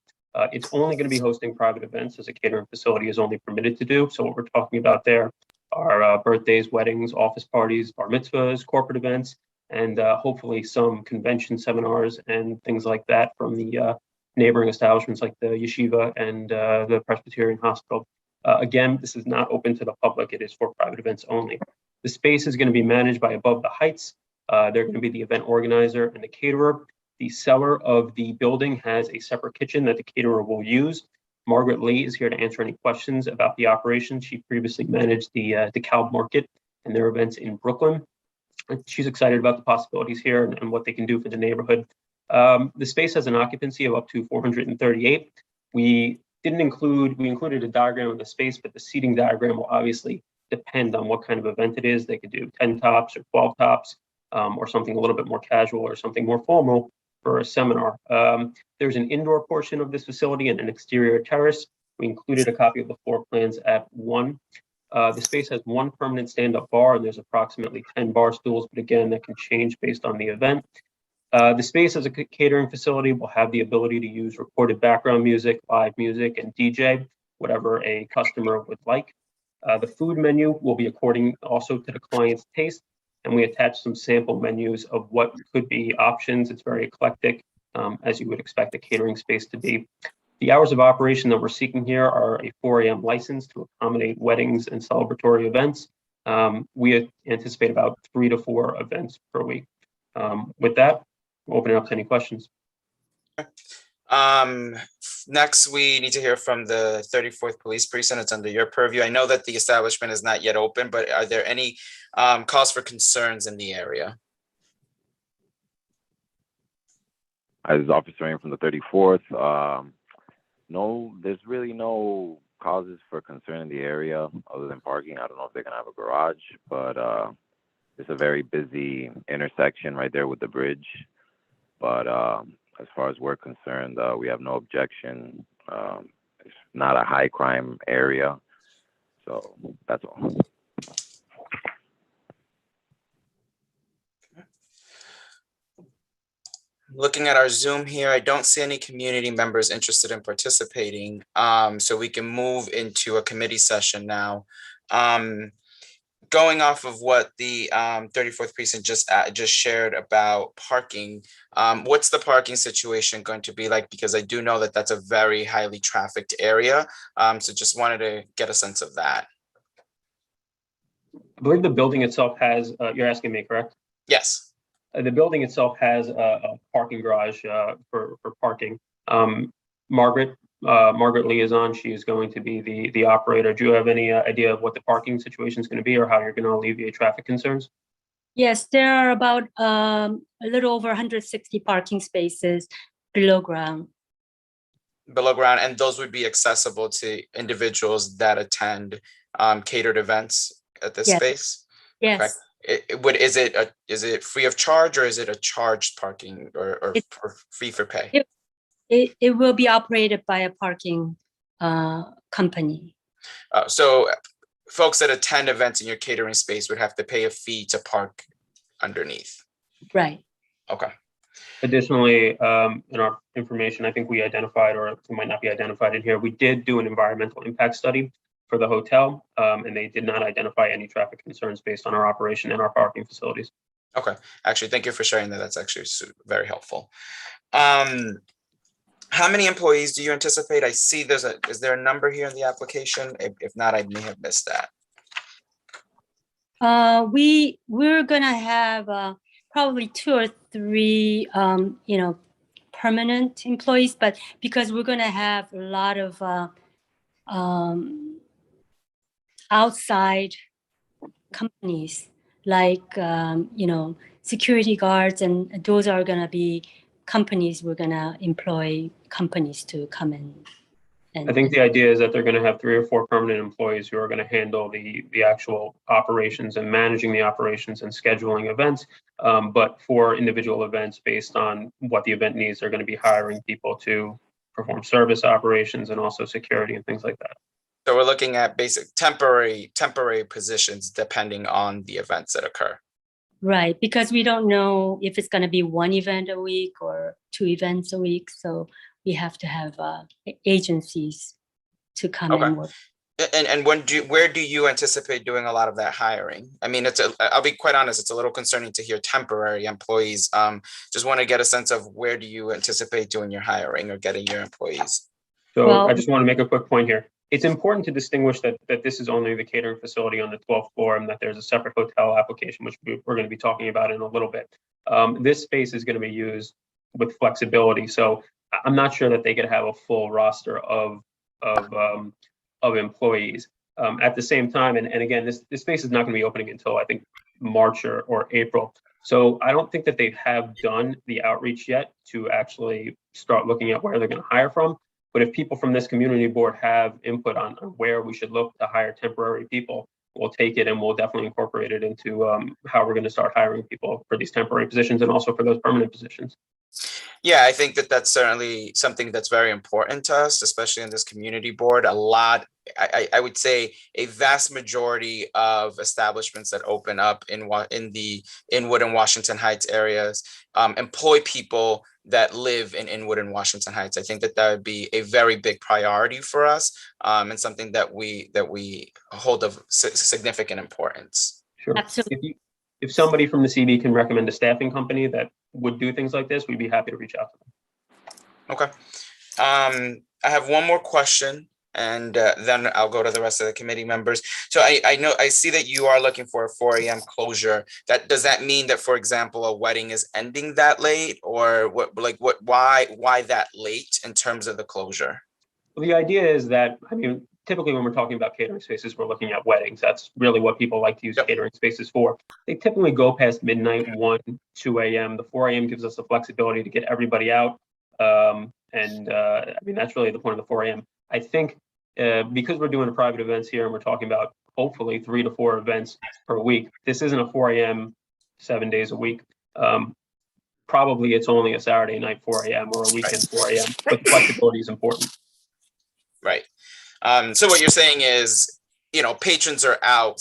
It's only going to be hosting private events, as a catering facility is only permitted to do. So what we're talking about there our birthdays, weddings, office parties, bar mitzvahs, corporate events, and hopefully some convention seminars and things like that from the neighboring establishments like the yeshiva and the Presbyterian Hospital. Again, this is not open to the public. It is for private events only. The space is going to be managed by Above the Heights. They're going to be the event organizer and the caterer. The seller of the building has a separate kitchen that the caterer will use. Margaret Lee is here to answer any questions about the operation. She previously managed the DeKalb Market and their events in Brooklyn. She's excited about the possibilities here and what they can do for the neighborhood. The space has an occupancy of up to 438. We included a diagram of the space, but the seating diagram will obviously depend on what kind of event it is. They could do 10 tops or 12 tops, or something a little bit more casual or something more formal for a seminar. There's an indoor portion of this facility and an exterior terrace. We included a copy of the floor plans at 1. The space has 1 permanent stand-up bar, and there's approximately 10 bar stools, but again, that can change based on the event. The space as a catering facility will have the ability to use recorded background music, live music, and DJ, whatever a customer would like. The food menu will be according also to the client's taste, and we attach some sample menus of what could be options. It's very eclectic, as you would expect a catering space to be. The hours of operation that we're seeking here are a 4 a.m. license to accommodate weddings and celebratory events. We anticipate about 3 to 4 events per week. With that, we'll open it up to any questions. Next, we need to hear from the 34th Police Precinct. It's under your purview. I know that the establishment is not yet open, but are there any cause for concerns in the area? As Officer Aim from the 34th, no, there's really no causes for concern in the area other than parking. I don't know if they're gonna have a garage, but it's a very busy intersection right there with the bridge. But as far as we're concerned, we have no objection. It's not a high crime area, so that's all. Looking at our Zoom here, I don't see any community members interested in participating. So we can move into a committee session now. Going off of what the 34th Precinct just shared about parking, what's the parking situation going to be like? Because I do know that that's a very highly trafficked area. So just wanted to get a sense of that. I believe the building itself has, you're asking me, correct? Yes. The building itself has a parking garage for parking. Margaret Lee is on. She is going to be the operator. Do you have any idea of what the parking situation is going to be or how you're going to alleviate traffic concerns? Yes, there are about a little over 160 parking spaces below ground. Below ground, and those would be accessible to individuals that attend catered events at this space? Yes. Okay. Is it free of charge or is it a charged parking or fee for pay? It will be operated by a parking company. So folks that attend events in your catering space would have to pay a fee to park underneath. Right. Okay. Additionally, in our information, I think we identified, or it might not be identified in here, we did do an environmental impact study for the hotel, and they did not identify any traffic concerns based on our operation and our parking facilities. Okay, actually, thank you for sharing that. That's actually very helpful. How many employees do you anticipate? I see is there a number here in the application? If not, I may have missed that. We're gonna have probably 2 or 3, permanent employees, but because we're gonna have a lot of outside companies like security guards, and those are gonna be companies we're gonna employ companies to come in. I think the idea is that they're going to have 3 or 4 permanent employees who are going to handle the actual operations and managing the operations and scheduling events. But for individual events based on what the event needs, they're going to be hiring people to perform service operations and also security and things like that. So we're looking at basic temporary positions depending on the events that occur. Right, because we don't know if it's going to be 1 event a week or 2 events a week. So we have to have agencies to come and work. And where do you anticipate doing a lot of that hiring? I mean, I'll be quite honest, it's a little concerning to hear temporary employees. Just want to get a sense of where do you anticipate doing your hiring or getting your employees? So Well- I just want to make a quick point here. It's important to distinguish that this is only the catering facility on the 12th floor and that there's a separate hotel application, which we're going to be talking about in a little bit. This space is going to be used with flexibility. So I'm not sure that they could have a full roster of employees. At the same time, and again, this space is not going to be opening until I think March or April. So I don't think that they have done the outreach yet to actually start looking at where they're going to hire from. But if people from this community board have input on where we should look to hire temporary people, we'll take it and we'll definitely incorporate it into how we're going to start hiring people for these temporary positions and also for those permanent positions. Yeah, I think that that's certainly something that's very important to us, especially in this community board. I would say a vast majority of establishments that open up in the Inwood and Washington Heights areas employ people that live in Inwood and Washington Heights. I think that would be a very big priority for us, and something that we hold of significant importance. Sure. Absolutely. If somebody from the CB can recommend a staffing company that would do things like this, we'd be happy to reach out to them. Okay. I have one more question, and then I'll go to the rest of the committee members. So I see that you are looking for a 4 a.m. closure. Does that mean that, for example, a wedding is ending that late, or why that late in terms of the closure? Well, the idea is that, I mean, typically when we're talking about catering spaces, we're looking at weddings. That's really what people like to use catering spaces for. They typically go past midnight, 1, 2 a.m. The 4 a.m. gives us the flexibility to get everybody out. I mean, that's really the point of the 4 a.m. I think because we're doing private events here and we're talking about hopefully 3 to 4 events per week, this isn't a 4 a.m. 7 days a week. Probably it's only a Saturday night 4 a.m. or a weekend 4 a.m. But the flexibility is important. Right. So what you're saying is, patrons are out,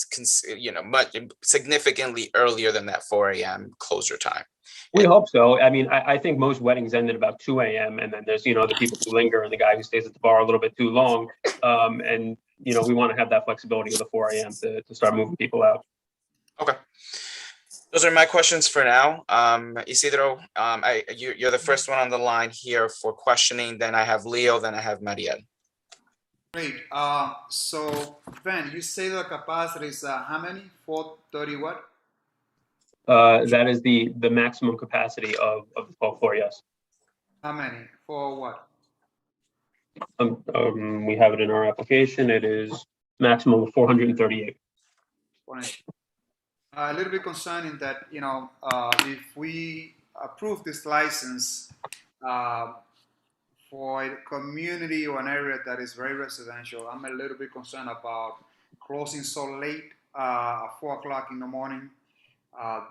much significantly earlier than that 4 a.m. closure time. We hope so. I mean, I think most weddings end at about 2 a.m. and then there's, the people who linger and the guy who stays at the bar a little bit too long. We want to have that flexibility of the 4 a.m. to start moving people out. Okay. Those are my questions for now. Isidro, you're the first one on the line here for questioning. Then I have Leo, then I have Mariel. Great. So Ben, you say the capacity is how many? 430 what? That is the maximum capacity of the 12th floor, yes. How many? For what? We have it in our application. It is maximum of 438. A little bit concerning that, if we approve this license for a community or an area that is very residential, I'm a little bit concerned about closing so late, 4 o'clock in the morning.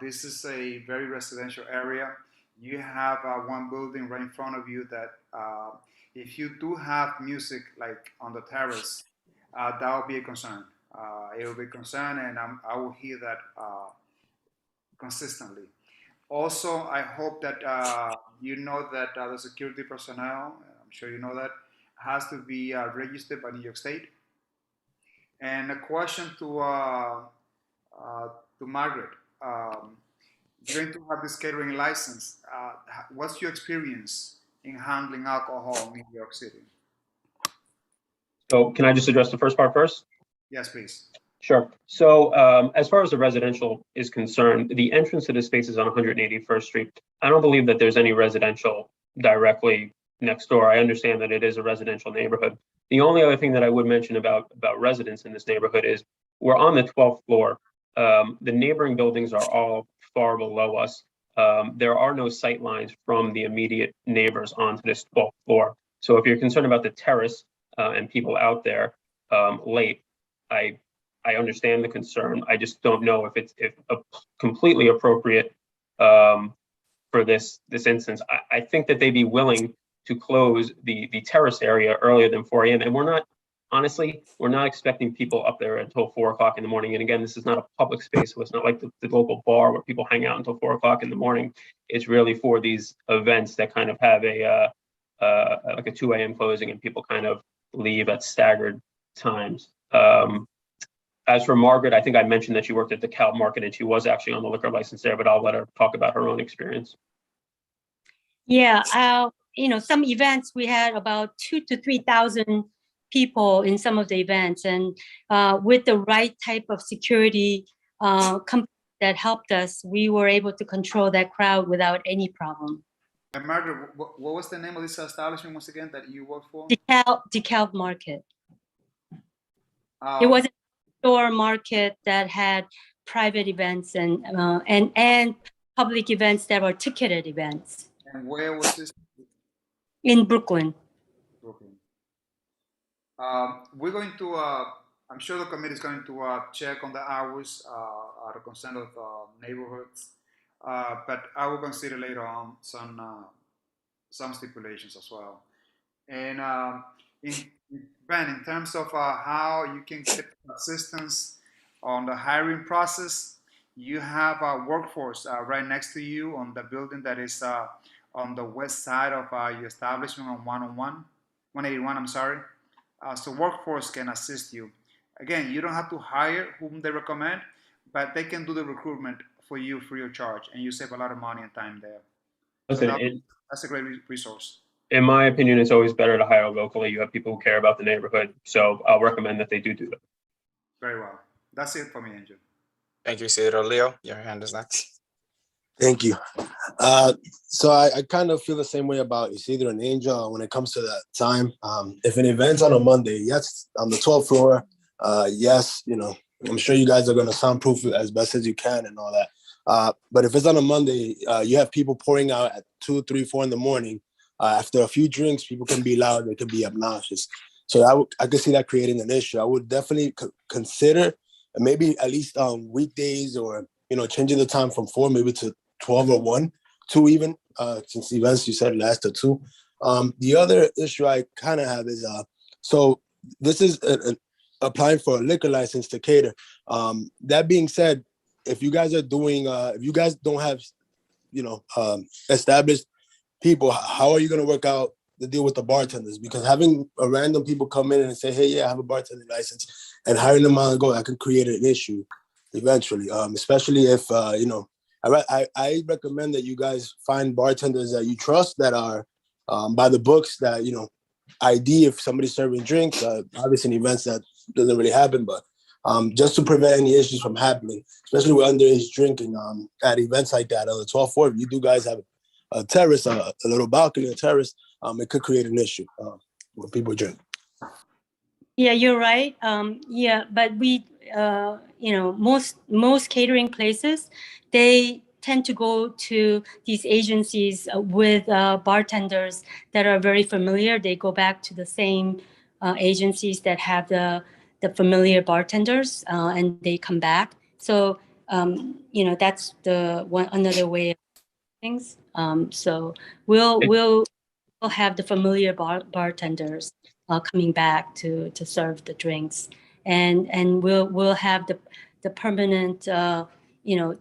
This is a very residential area. You have one building right in front of you that if you do have music like on the terrace, that will be a concern. It will be a concern, and I will hear that consistently. Also, I hope that you know that the security personnel, I'm sure you know that, has to be registered by New York State. And a question to Margaret. You're going to have this catering license. What's your experience in handling alcohol in New York City? So can I just address the first part first? Yes, please. Sure. So as far as the residential is concerned, the entrance to this space is on 181st Street. I don't believe that there's any residential directly next door. I understand that it is a residential neighborhood. The only other thing that I would mention about residents in this neighborhood is we're on the 12th floor. The neighboring buildings are all far below us. There are no sight lines from the immediate neighbors onto this 12th floor. So if you're concerned about the terrace and people out there late, I understand the concern. I just don't know if it's completely appropriate for this instance. I think that they'd be willing to close the terrace area earlier than 4 a.m. And we're not expecting people up there until 4 o'clock in the morning. And again, this is not a public space, so it's not like the local bar where people hang out until 4 o'clock in the morning. It's really for these events that kind of have like a 2 a.m. closing and people kind of leave at staggered times. As for Margaret, I think I mentioned that she worked at the Cal Market and she was actually on the liquor license there, but I'll let her talk about her own experience. Yeah, some events we had about 2,000 to 3,000 people in some of the events, and with the right type of security company that helped us, we were able to control that crowd without any problem. And Margaret, what was the name of this establishment once again that you worked for? DeKalb Market. It was a store market that had private events and public events that were ticketed events. And where was this? In Brooklyn. Brooklyn. We're going to, I'm sure the committee is going to check on the hours out of consent of neighborhoods, but I will consider later on some stipulations as well. And Ben, in terms of how you can get assistance on the hiring process, you have a workforce right next to you on the building that is on the west side of your establishment on 181, I'm sorry. So workforce can assist you. Again, you don't have to hire whom they recommend, but they can do the recruitment for you free of charge, and you save a lot of money and time there. Listen, That's a great resource. in my opinion, it's always better to hire locally. You have people who care about the neighborhood. So I'll recommend that they do that. Very well. That's it for me, Angel. Thank you, Isidro. Leo, your hand is next. Thank you. So I kind of feel the same way about Isidro and Angel when it comes to that time. If an event's on a Monday, yes, on the 12th floor, yes, I'm sure you guys are going to soundproof it as best as you can and all that. But if it's on a Monday, you have people pouring out at 2, 3, 4 in the morning. After a few drinks, people can be loud, they can be obnoxious. So I could see that creating an issue. I would definitely consider maybe at least weekdays or, changing the time from 4 maybe to 12 or 1, 2 even, since events you said last to 2. The other issue I kind of have is, so this is applying for a liquor license to cater. That being said, if you guys are doing, if you guys don't have, established people, how are you going to work out the deal with the bartenders? Because having a random people come in and say, hey, yeah, I have a bartending license, and hiring them on the go, that could create an issue eventually, especially if, I recommend that you guys find bartenders that you trust that are by the books, that, ID if somebody's serving drinks, obviously in events that doesn't really happen, but just to prevent any issues from happening, especially with underage drinking at events like that on the 12th floor. If you do guys have a terrace, a little balcony, a terrace, it could create an issue when people drink. Yeah, you're right. Yeah, but we, most catering places, they tend to go to these agencies with bartenders that are very familiar. They go back to the same agencies that have the familiar bartenders, and they come back. So, that's another way of things. So we'll have the familiar bartenders coming back to serve the drinks, and we'll have the permanent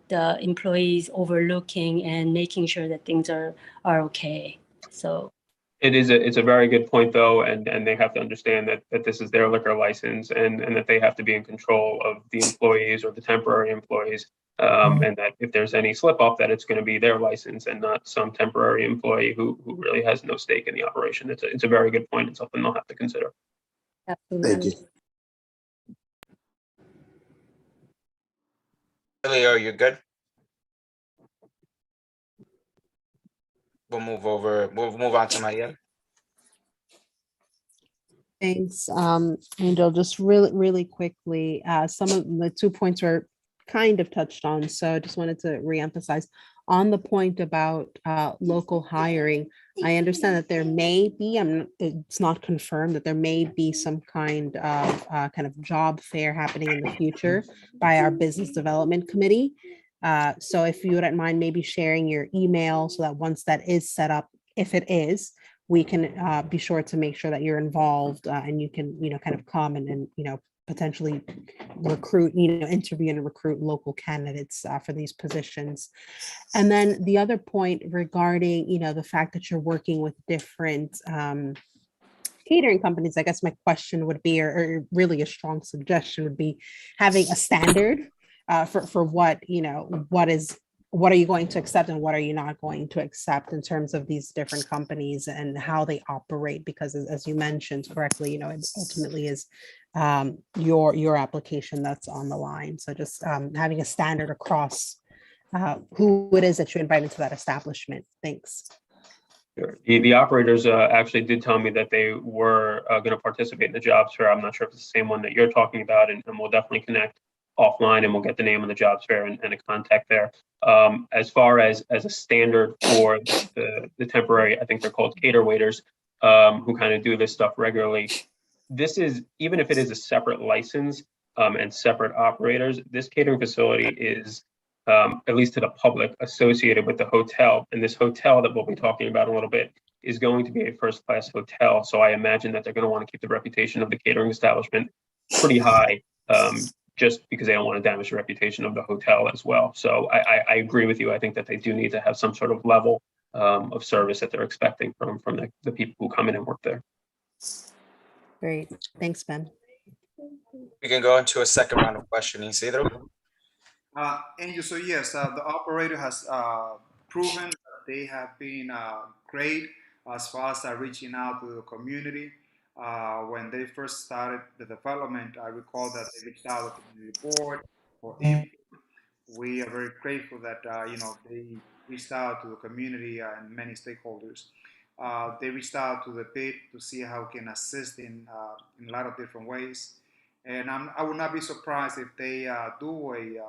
the employees overlooking and making sure that things are okay. So It's a very good point though, and they have to understand that this is their liquor license and that they have to be in control of the employees or the temporary employees, and that if there's any slip up, that it's going to be their license and not some temporary employee who really has no stake in the operation. It's a very good point and something they'll have to consider. Absolutely. Thank you. Leo, you good? We'll move on to Mariel. Thanks, Angel. Just really quickly, some of the 2 points were kind of touched on, so I just wanted to reemphasize on the point about local hiring. I understand that there may be, it's not confirmed, that there may be some kind of job fair happening in the future by our business development committee. So if you wouldn't mind maybe sharing your email so that once that is set up, if it is, we can be sure to make sure that you're involved and you can, kind of come and potentially recruit, interview and recruit local candidates for these positions. And then the other point regarding, the fact that you're working with different catering companies, I guess my question would be, or really a strong suggestion would be having a standard for what, what are you going to accept and what are you not going to accept in terms of these different companies and how they operate? Because as you mentioned correctly, it ultimately is your application that's on the line. So just having a standard across who it is that you invite into that establishment. Thanks. Sure. The operators actually did tell me that they were going to participate in the jobs fair. I'm not sure if it's the same one that you're talking about, and we'll definitely connect offline and we'll get the name of the jobs fair and a contact there. As far as a standard for the temporary, I think they're called cater waiters, who kind of do this stuff regularly. This is, even if it is a separate license and separate operators, this catering facility is, at least to the public, associated with the hotel. And this hotel that we'll be talking about in a little bit is going to be a first-class hotel. So I imagine that they're going to want to keep the reputation of the catering establishment pretty high, just because they don't want to damage the reputation of the hotel as well. So I agree with you. I think that they do need to have some sort of level of service that they're expecting from the people who come in and work there. Great. Thanks, Ben. We can go into a second round of questioning. Isidro? Angel, so yes, the operator has proven that they have been great as far as reaching out to the community. When they first started the development, I recall that they reached out to the community board for input. We are very grateful that they reached out to the community and many stakeholders. They reached out to the PID to see how we can assist in a lot of different ways. And I would not be surprised if they do a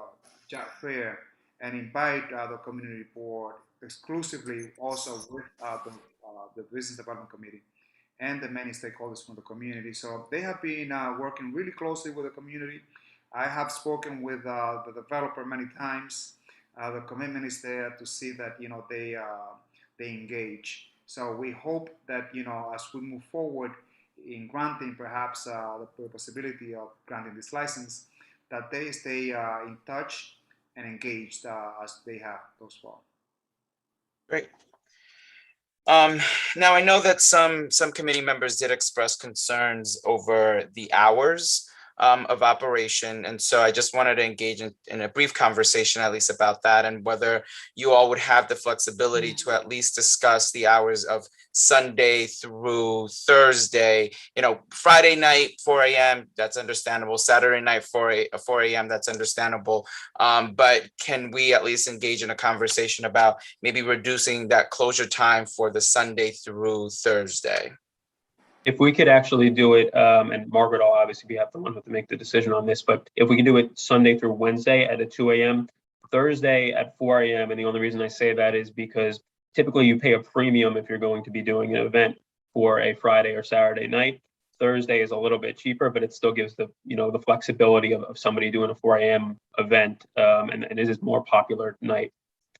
job fair and invite the community board exclusively, also with the business development committee and the many stakeholders from the community. So they have been working really closely with the community. I have spoken with the developer many times. The commitment is there to see that they engage. So we hope that as we move forward in granting perhaps the possibility of granting this license, that they stay in touch and engaged as they have thus far. Great. Now I know that some committee members did express concerns over the hours of operation, and so I just wanted to engage in a brief conversation at least about that, and whether you all would have the flexibility to at least discuss the hours of Sunday through Thursday. Friday night 4 a.m. that's understandable. Saturday night 4 a.m. that's understandable. But can we at least engage in a conversation about maybe reducing that closure time for the Sunday through Thursday? If we could actually do it, and Margaret will obviously be the one who have to make the decision on this, but if we can do it Sunday through Wednesday at a 2 a.m., Thursday at 4 a.m., and the only reason I say that is because typically you pay a premium if you're going to be doing an event for a Friday or Saturday night. Thursday is a little bit cheaper, but it still gives the flexibility of somebody doing a 4 a.m. event, and it is a more popular night.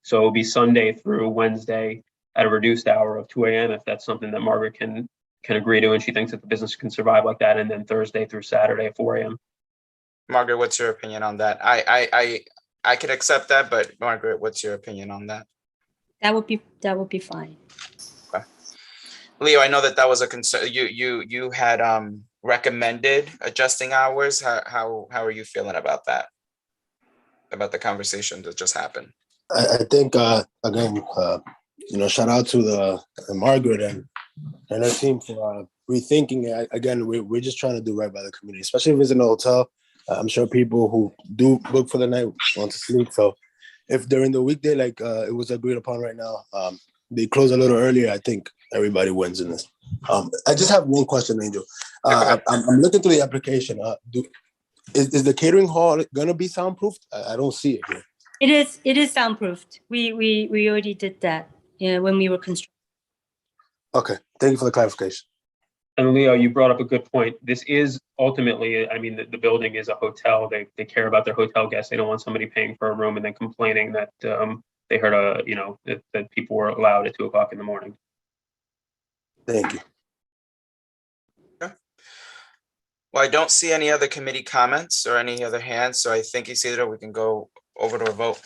So it'll be Sunday through Wednesday at a reduced hour of 2 a.m. if that's something that Margaret can agree to, and she thinks that the business can survive like that, and then Thursday through Saturday at 4 a.m. Margaret, what's your opinion on that? I could accept that, but Margaret, what's your opinion on that? That would be fine. Okay. Leo, I know that was a concern. You had recommended adjusting hours. How are you feeling about that? About the conversation that just happened? I think again, shout out to the Margaret and her team for rethinking it. Again, we're just trying to do right by the community, especially if it's in a hotel. I'm sure people who do book for the night want to sleep. So if during the weekday, like it was agreed upon right now, they close a little earlier, I think everybody wins in this. I just have one question, Angel. I'm looking through the application. Is the catering hall gonna be soundproofed? I don't see it here. It is soundproofed. We already did that when we were constructing. Okay, thank you for the clarification. And Leo, you brought up a good point. This is ultimately, the building is a hotel. They care about their hotel guests. They don't want somebody paying for a room and then complaining that they heard that people were allowed at 2 o'clock in the morning. Thank you. Okay. Well, I don't see any other committee comments or any other hands, so I think, Isidro, we can go over to a vote.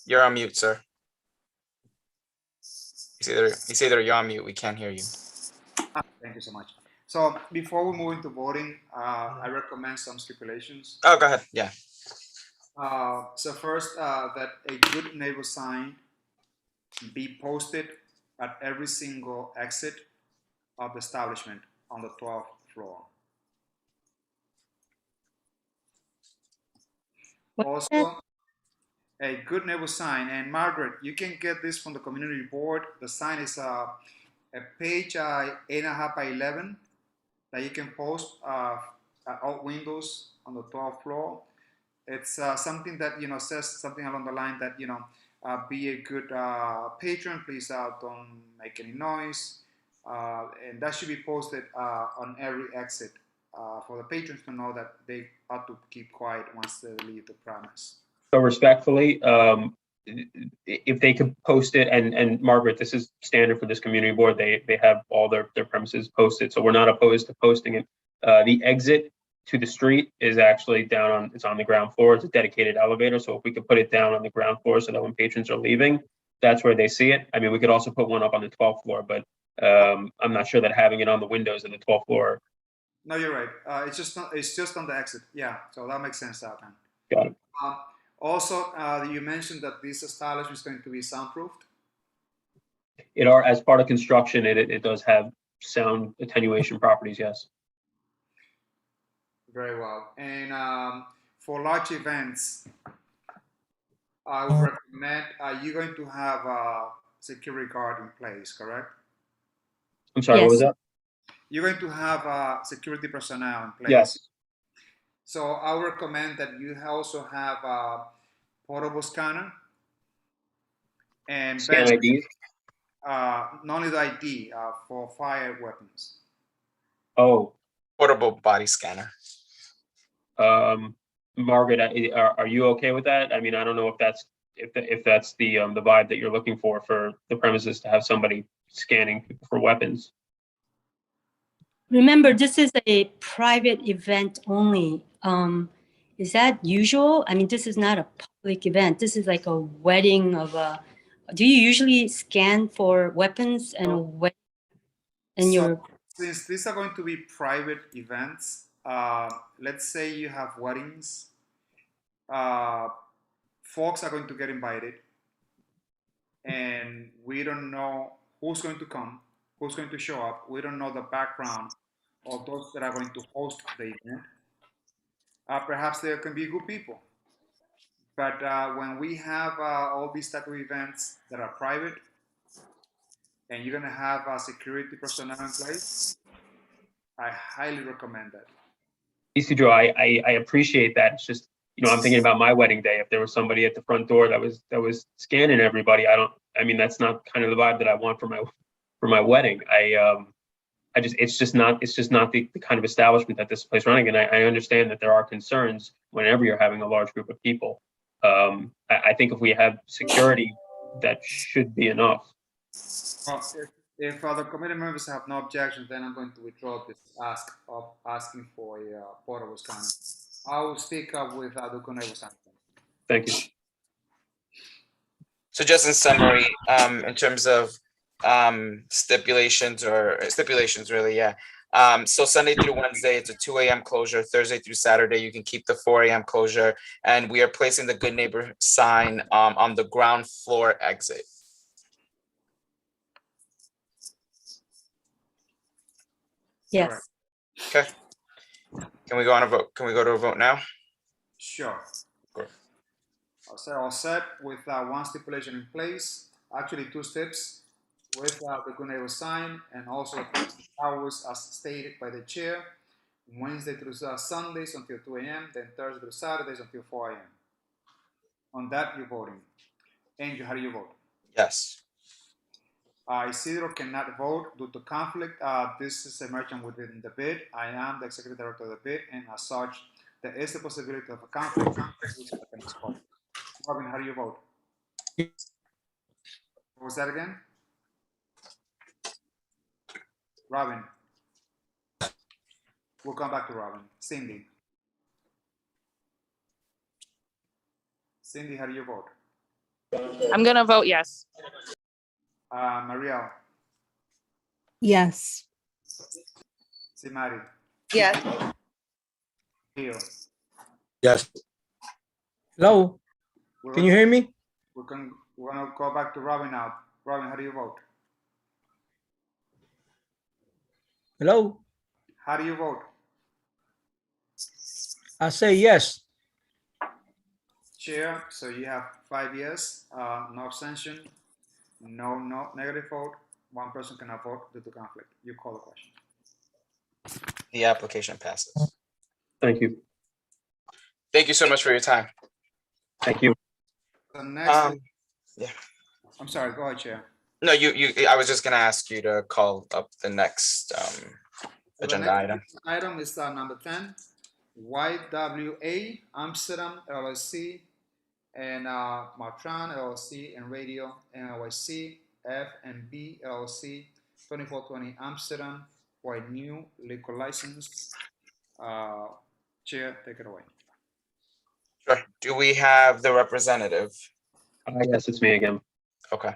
You're on mute, sir. Isidro, you're on mute. We can't hear you. Thank you so much. So before we move into voting, I recommend some stipulations. Oh, go ahead. Yeah. So first, that a good neighbor sign be posted at every single exit of the establishment on the 12th floor. Also, a good neighbor sign, and Margaret, you can get this from the community board. The sign is a page 8.5 by 11 that you can post at all windows on the 12th floor. It's something that says something along the line that be a good patron, please don't make any noise, and that should be posted on every exit for the patrons to know that they ought to keep quiet once they leave the premise. So respectfully, if they could post it, and Margaret, this is standard for this community board, they have all their premises posted, so we're not opposed to posting it. The exit to the street is actually it's on the ground floor. It's a dedicated elevator, so if we could put it down on the ground floor so that when patrons are leaving, that's where they see it. I mean, we could also put one up on the 12th floor, but I'm not sure that having it on the windows of the 12th floor. No, you're right. It's just on the exit. Yeah, so that makes sense out then. Got it. Also, you mentioned that this establishment is going to be soundproofed. As part of construction, it does have sound attenuation properties, yes. Very well. And for large events, I would recommend you're going to have a security guard in place, correct? I'm sorry, what was that? You're going to have security personnel in place. Yes. So I would recommend that you also have a portable scanner and Scan IDs? not only the ID for fire weapons. Oh. Portable body scanner. Margaret, are you okay with that? I mean, I don't know if that's the vibe that you're looking for the premises, to have somebody scanning people for weapons. Remember, this is a private event only. Is that usual? I mean, this is not a public event. This is like a wedding of a. Do you usually scan for weapons and Since these are going to be private events, let's say you have weddings, folks are going to get invited, and we don't know who's going to come, who's going to show up. We don't know the background of those that are going to host the event. Perhaps there can be good people. But when we have all these type of events that are private, and you're going to have security personnel in place, I highly recommend that. Isidro, I appreciate that. It's just, I'm thinking about my wedding day. If there was somebody at the front door that was scanning everybody, that's not kind of the vibe that I want for my wedding. It's just not the kind of establishment that this place running. And I understand that there are concerns whenever you're having a large group of people. I think if we have security, that should be enough. Well, if the committee members have no objections, then I'm going to withdraw this asking for a portable scanner. I will speak up with Duconevo Santos. Thank you. So just in summary, in terms of stipulations really, yeah. So Sunday through Wednesday, it's a 2 a.m. closure. Thursday through Saturday, you can keep the 4 a.m. closure. And we are placing the Good Neighbor sign on the ground floor exit. Yes. Okay. Can we go on a vote? Can we go to a vote now? Sure. Good. I'll say all set with one stipulation in place. Actually, two steps with the Good Neighbor sign, and also hours as stated by the chair. Wednesday through Sundays until 2 a.m., then Thursday through Saturdays until 4 a.m. On that, you're voting. Angel, how do you vote? Yes. Isidro cannot vote due to conflict. This is a merchant within the bid. I am the executive director of the bid, and as such, there is the possibility of a conflict. Robin, how do you vote? What was that again? Robin. We'll come back to Robin. Cindy. Cindy, how do you vote? I'm going to vote yes. Marielle. Yes. Simari, Yes. Leo. Yes. Hello, We're can you hear me? We're gonna go back to Robin now. Robin, how do you vote? Hello, How do you vote? I say yes. Chair, so you have 5 yes, no abstention, no negative vote. One person cannot vote due to conflict. You call the question. The application passes. Thank you. Thank you so much for your time. Thank you. The next, Yeah. I'm sorry, go ahead, Chair. No, I was just gonna ask you to call up the next So the agenda next item. item is number 10, YWA Amsterdam LLC and Martran LLC and Radio NYC F&B LLC 2420 Amsterdam for a new liquor license. Chair, take it away. Sure. Do we have the representative? Yes, it's me again. Okay.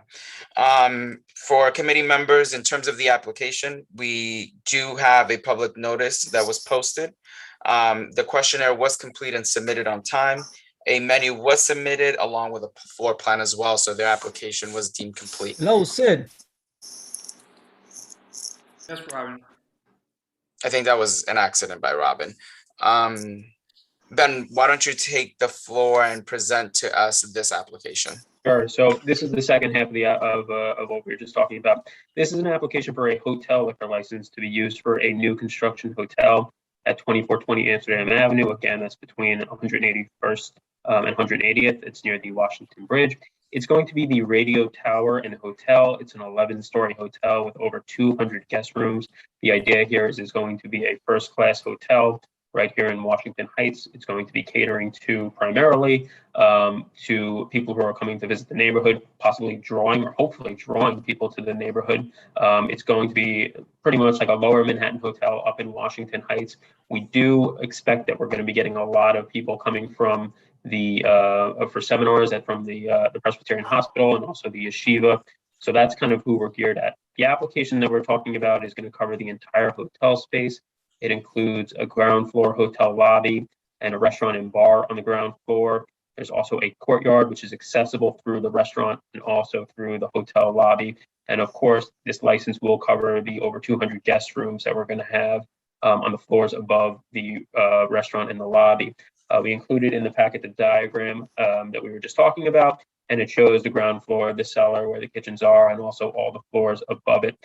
For committee members, in terms of the application, we do have a public notice that was posted. The questionnaire was complete and submitted on time. A menu was submitted along with a floor plan as well, so their application was deemed complete. Hello, Sid. Yes, Robin. I think that was an accident by Robin. Ben, why don't you take the floor and present to us this application? Sure. So this is the second half of what we were just talking about. This is an application for a hotel liquor license to be used for a new construction hotel at 2420 Amsterdam Avenue. Again, that's between 181st and 180th. It's near the Washington Bridge. It's going to be the Radio Tower and Hotel. It's an 11-story hotel with over 200 guest rooms. The idea here is it's going to be a first-class hotel right here in Washington Heights. It's going to be catering to primarily to people who are coming to visit the neighborhood, possibly drawing or hopefully drawing people to the neighborhood. It's going to be pretty much like a lower Manhattan hotel up in Washington Heights. We do expect that we're going to be getting a lot of people coming from the for seminars from the Presbyterian Hospital and also the Yeshiva. So that's kind of who we're geared at. The application that we're talking about is going to cover the entire hotel space. It includes a ground floor hotel lobby and a restaurant and bar on the ground floor. There's also a courtyard, which is accessible through the restaurant and also through the hotel lobby. And of course, this license will cover the over 200 guest rooms that we're going to have on the floors above the restaurant and the lobby. We included in the packet the diagram that we were just talking about, and it shows the ground floor, the cellar where the kitchens are, and also all the floors above it.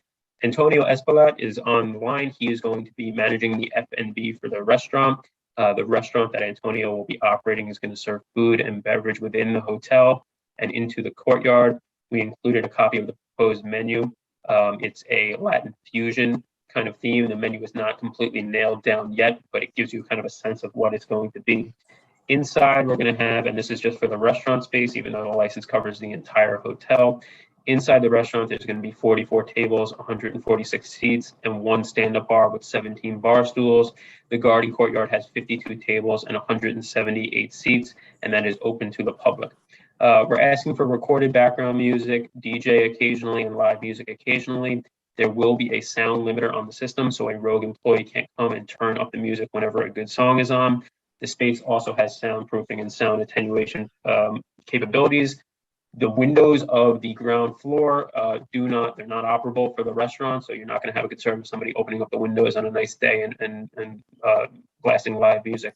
Antonio Espaillat is on the line. He is going to be managing the F&B for the restaurant. The restaurant that Antonio will be operating is going to serve food and beverage within the hotel and into the courtyard. We included a copy of the proposed menu. It's a Latin fusion kind of theme. The menu is not completely nailed down yet, but it gives you kind of a sense of what it's going to be. Inside, we're going to have, and this is just for the restaurant space, even though the license covers the entire hotel. Inside the restaurant, there's going to be 44 tables, 146 seats, and one stand-up bar with 17 bar stools. The garden courtyard has 52 tables and 178 seats, and that is open to the public. We're asking for recorded background music, DJ occasionally, and live music occasionally. There will be a sound limiter on the system, so a rogue employee can't come and turn up the music whenever a good song is on. The space also has soundproofing and sound attenuation capabilities. The windows of the ground floor they're not operable for the restaurant, so you're not going to have a concern with somebody opening up the windows on a nice day and blasting live music.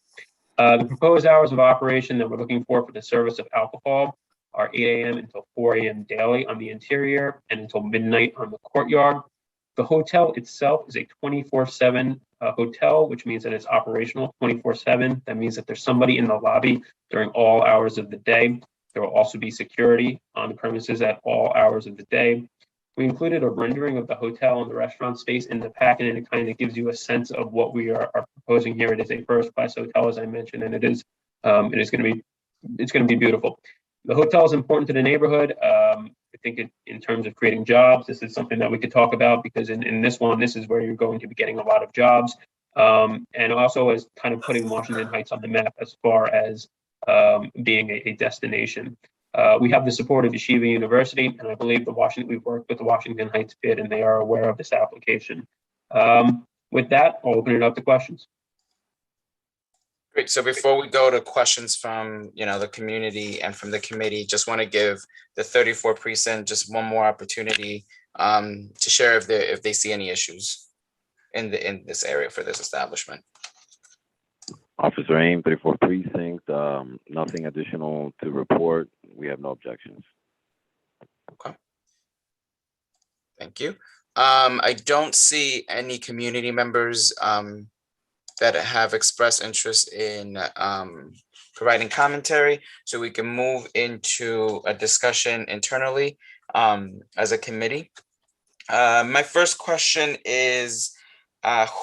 The proposed hours of operation that we're looking for the service of alcohol are 8 a.m. until 4 a.m. daily on the interior and until midnight on the courtyard. The hotel itself is a 24/7 hotel, which means that it's operational 24/7. That means that there's somebody in the lobby during all hours of the day. There will also be security on the premises at all hours of the day. We included a rendering of the hotel and the restaurant space in the packet, and it kind of gives you a sense of what we are proposing here. It is a first-class hotel, as I mentioned, and it's going to be beautiful. The hotel is important to the neighborhood. I think in terms of creating jobs, this is something that we could talk about because in this one, this is where you're going to be getting a lot of jobs, and also as kind of putting Washington Heights on the map as far as being a destination. We have the support of Yeshiva University, and I believe we've worked with the Washington Heights bid, and they are aware of this application. With that, I'll open it up to questions. Great. So before we go to questions from, the community and from the committee, just want to give the 34 precinct just one more opportunity to share if they see any issues in this area for this establishment. Officer Aim, 34th Precinct, nothing additional to report. We have no objections. Okay. Thank you. I don't see any community members that have expressed interest in providing commentary, so we can move into a discussion internally as a committee. My first question is,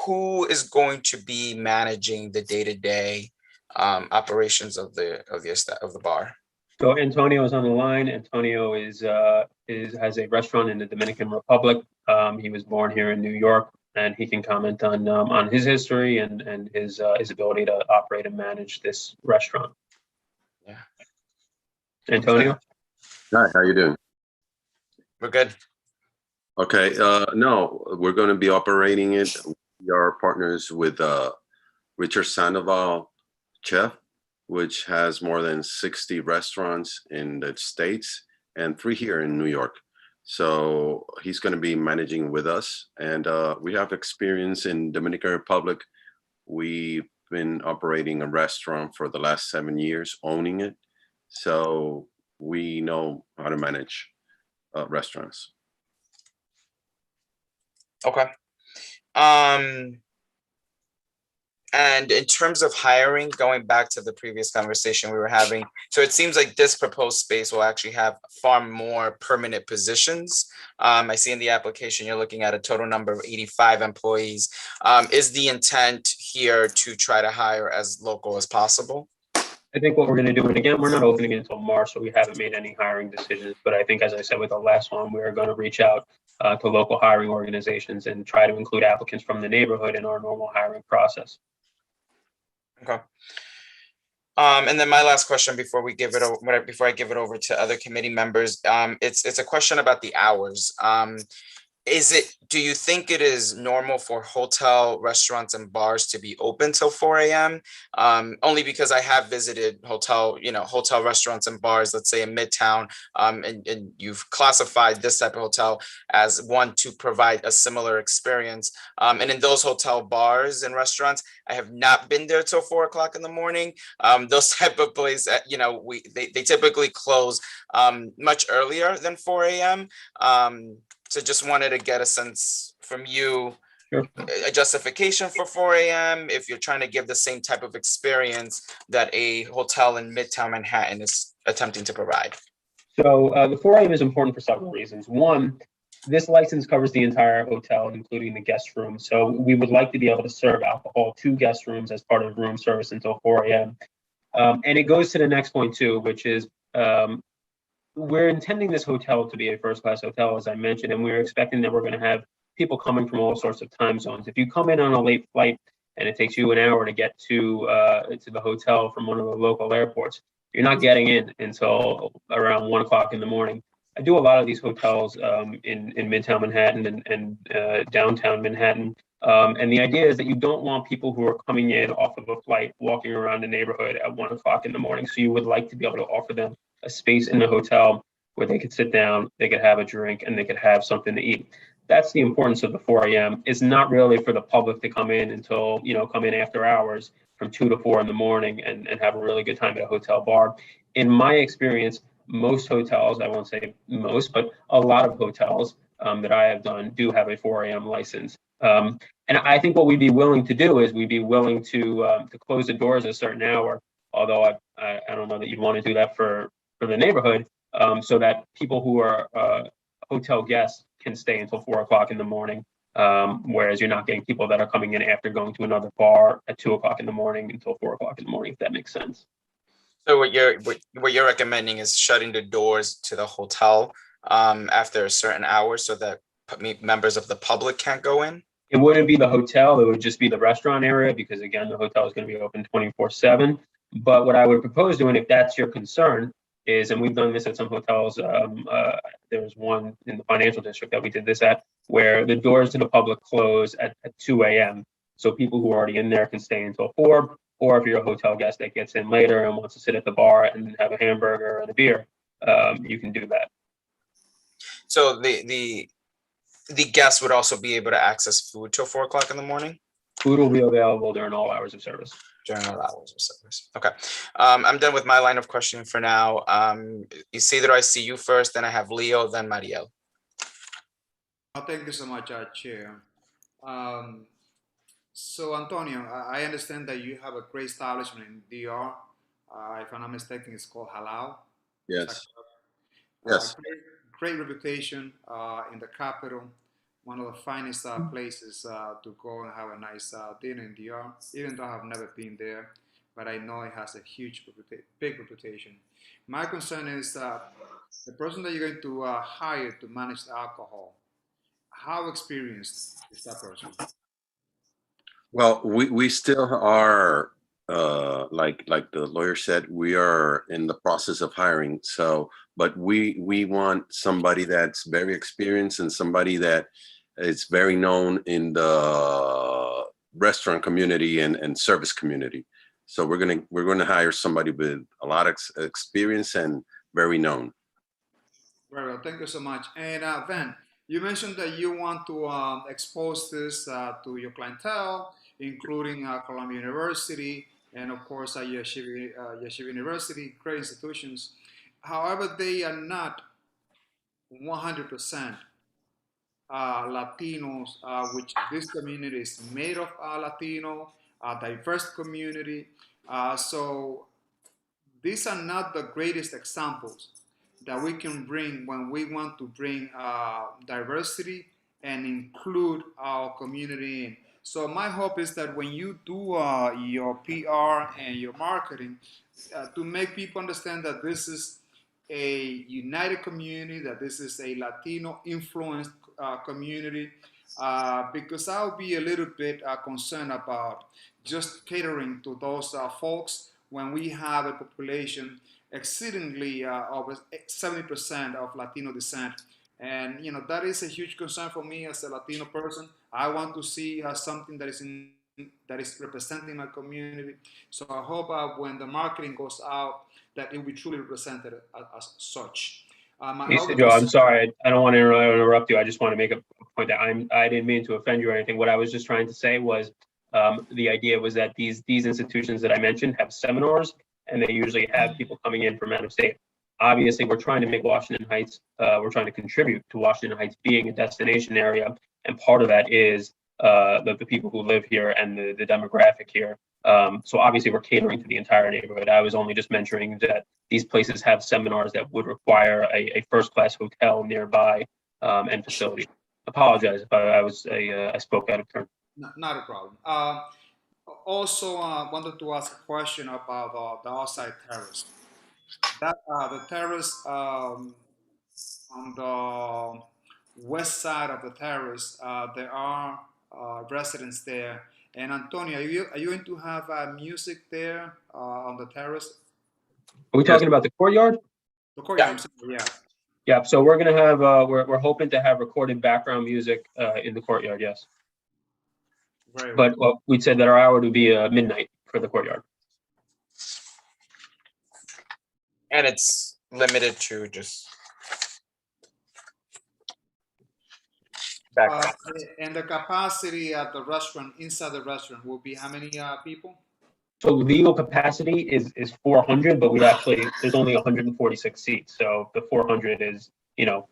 who is going to be managing the day-to-day operations of the bar? So Antonio is on the line. Antonio has a restaurant in the Dominican Republic. He was born here in New York, and he can comment on his history and his ability to operate and manage this restaurant. Yeah. Antonio? Hi, how you doing? We're good. Okay, no, we're going to be operating it. We are partners with Richard Sandoval Chef, which has more than 60 restaurants in the States and 3 here in New York. So he's going to be managing with us, and we have experience in Dominican Republic. We've been operating a restaurant for the last 7 years, owning it. So we know how to manage restaurants. Okay. And in terms of hiring, going back to the previous conversation we were having, so it seems like this proposed space will actually have far more permanent positions. I see in the application, you're looking at a total number of 85 employees. Is the intent here to try to hire as local as possible? I think what we're going to do, and again, we're not opening it until March, so we haven't made any hiring decisions. But I think, as I said with the last one, we're going to reach out to local hiring organizations and try to include applicants from the neighborhood in our normal hiring process. Okay. And then my last question before I give it over to other committee members, it's a question about the hours. Do you think it is normal for hotel, restaurants, and bars to be open till 4 a.m.? Only because I have visited hotel restaurants and bars, let's say in Midtown, and you've classified this type of hotel as one to provide a similar experience. And in those hotel bars and restaurants, I have not been there till 4 o'clock in the morning. Those type of places, they typically close much earlier than 4 a.m. So just wanted to get a sense from you, Sure. A justification for 4 a.m. if you're trying to give the same type of experience that a hotel in Midtown Manhattan is attempting to provide. So the 4 a.m. is important for several reasons. One, this license covers the entire hotel, including the guest room. So we would like to be able to serve alcohol to guest rooms as part of room service until 4 a.m. And it goes to the next point too, which is we're intending this hotel to be a first-class hotel, as I mentioned, and we're expecting that we're going to have people coming from all sorts of time zones. If you come in on a late flight and it takes you an hour to get to the hotel from one of the local airports, you're not getting in until around 1 o'clock in the morning. I do a lot of these hotels in Midtown Manhattan and downtown Manhattan. And the idea is that you don't want people who are coming in off of a flight walking around the neighborhood at 1 o'clock in the morning. So you would like to be able to offer them a space in the hotel where they could sit down, they could have a drink, and they could have something to eat. That's the importance of the 4 a.m. It's not really for the public to come in until, come in after hours from 2 to 4 in the morning and have a really good time at a hotel bar. In my experience, most hotels, I won't say most, but a lot of hotels that I have done do have a 4 a.m. license. And I think what we'd be willing to do is we'd be willing to close the doors at a certain hour, although I don't know that you'd want to do that for the neighborhood, so that people who are hotel guests can stay until 4 o'clock in the morning, whereas you're not getting people that are coming in after going to another bar at 2 o'clock in the morning until 4 o'clock in the morning, if that makes sense. So what you're recommending is shutting the doors to the hotel after a certain hour so that members of the public can't go in? It wouldn't be the hotel, it would just be the restaurant area, because again, the hotel is going to be open 24/7. But what I would propose doing, if that's your concern, is, and we've done this at some hotels, there was one in the financial district that we did this at, where the doors to the public close at 2 a.m. So people who are already in there can stay until 4, or if you're a hotel guest that gets in later and wants to sit at the bar and have a hamburger and a beer, you can do that. So the guests would also be able to access food till 4 o'clock in the morning? Food will be available during all hours of service. During all hours of service. Okay. I'm done with my line of questioning for now. Isidro, I see you first, then I have Leo, then Mariel. Thank you so much, Chair. So Antonio, I understand that you have a great establishment in DR. If I'm not mistaken, it's called Halal. Yes. Yes. Great reputation in the capital. One of the finest places to go and have a nice dinner in DR. Even though I've never been there, but I know it has a huge, big reputation. My concern is the person that you're going to hire to manage the alcohol. How experienced is that person? Well, we still are, like the lawyer said, we are in the process of hiring. So, but we want somebody that's very experienced and somebody that is very known in the restaurant community and service community. So we're gonna hire somebody with a lot of experience and very known. Very well, thank you so much. And Van, you mentioned that you want to expose this to your clientele, including Columbia University and of course Yeshiva University, great institutions. However, they are not 100% Latinos, which this community is made of Latino, diverse community. So these are not the greatest examples that we can bring when we want to bring diversity and include our community in. So my hope is that when you do your PR and your marketing, to make people understand that this is a united community, that this is a Latino influenced community, because I'll be a little bit concerned about just catering to those folks when we have a population exceedingly over 70% of Latino descent. And, you know, that is a huge concern for me as a Latino person. I want to see something that is representing my community. So I hope when the marketing goes out, that it will be truly represented as such. Joe, I'm sorry, I don't want to interrupt you. I just want to make a point that I didn't mean to offend you or anything. What I was just trying to say was the idea was that these institutions that I mentioned have seminars, and they usually have people coming in from out of state. Obviously, we're trying to make Washington Heights, we're trying to contribute to Washington Heights being a destination area. And part of that is the people who live here and the demographic here. So obviously we're catering to the entire neighborhood. I was only just mentioning that these places have seminars that would require a first-class hotel nearby and facility. Apologize if I spoke out of turn. Not a problem. Also, wanted to ask a question about the outside terrace. That the terrace on the west side of the terrace, there are residents there. And Antonio, are you going to have music there on the terrace? Are we talking about the courtyard? The courtyard, yeah. Yeah. So we're gonna have we're hoping to have recorded background music in the courtyard. Yes. Right. But we said that our hour would be midnight for the courtyard. And it's limited to just and the capacity at the restaurant, inside the restaurant, will be how many people? So legal capacity is 400, but there's only 146 seats. So the 400 is, you know,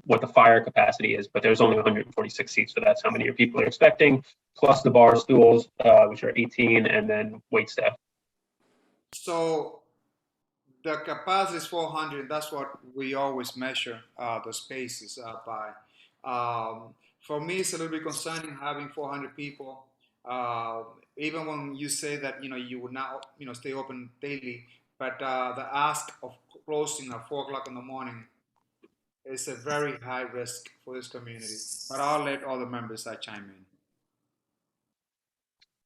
what the fire capacity is, but there's only 146 seats. So that's how many people are expecting, plus the bar stools, which are 18, and then wait staff. So the capacity is 400. That's what we always measure the spaces by. For me, it's a little bit concerning having 400 people. Even when you say that you would not stay open daily, but the ask of closing at 4 o'clock in the morning is a very high risk for this community. But I'll let all the members chime in.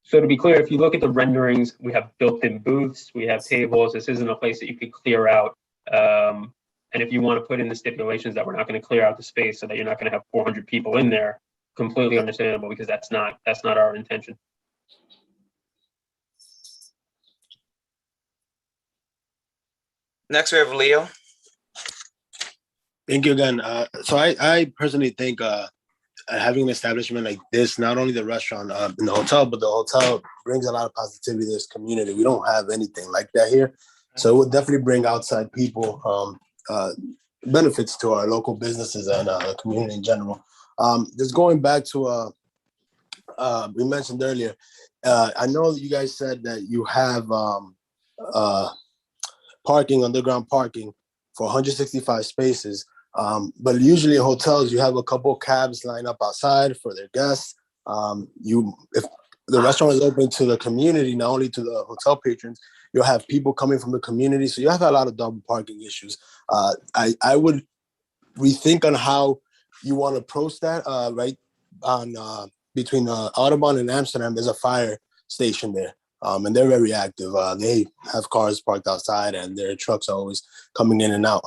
So to be clear, if you look at the renderings, we have built-in booths, we have tables. This isn't a place that you could clear out And if you want to put in the stipulations that we're not going to clear out the space so that you're not going to have 400 people in there, completely understandable, because that's not our intention. Next, we have Leo. Thank you again. So I personally think having an establishment like this, not only the restaurant in the hotel, but the hotel brings a lot of positivity to this community. We don't have anything like that here. So it would definitely bring outside people benefits to our local businesses and the community in general. Just going back to we mentioned earlier, I know that you guys said that you have parking, underground parking for 165 spaces. But usually in hotels, you have a couple of cabs line up outside for their guests. If the restaurant is open to the community, not only to the hotel patrons, you'll have people coming from the community. So you have a lot of double parking issues. I would rethink on how you want to approach that. Right on between Audubon and Amsterdam, there's a fire station there. And they're very active. They have cars parked outside and their trucks are always coming in and out.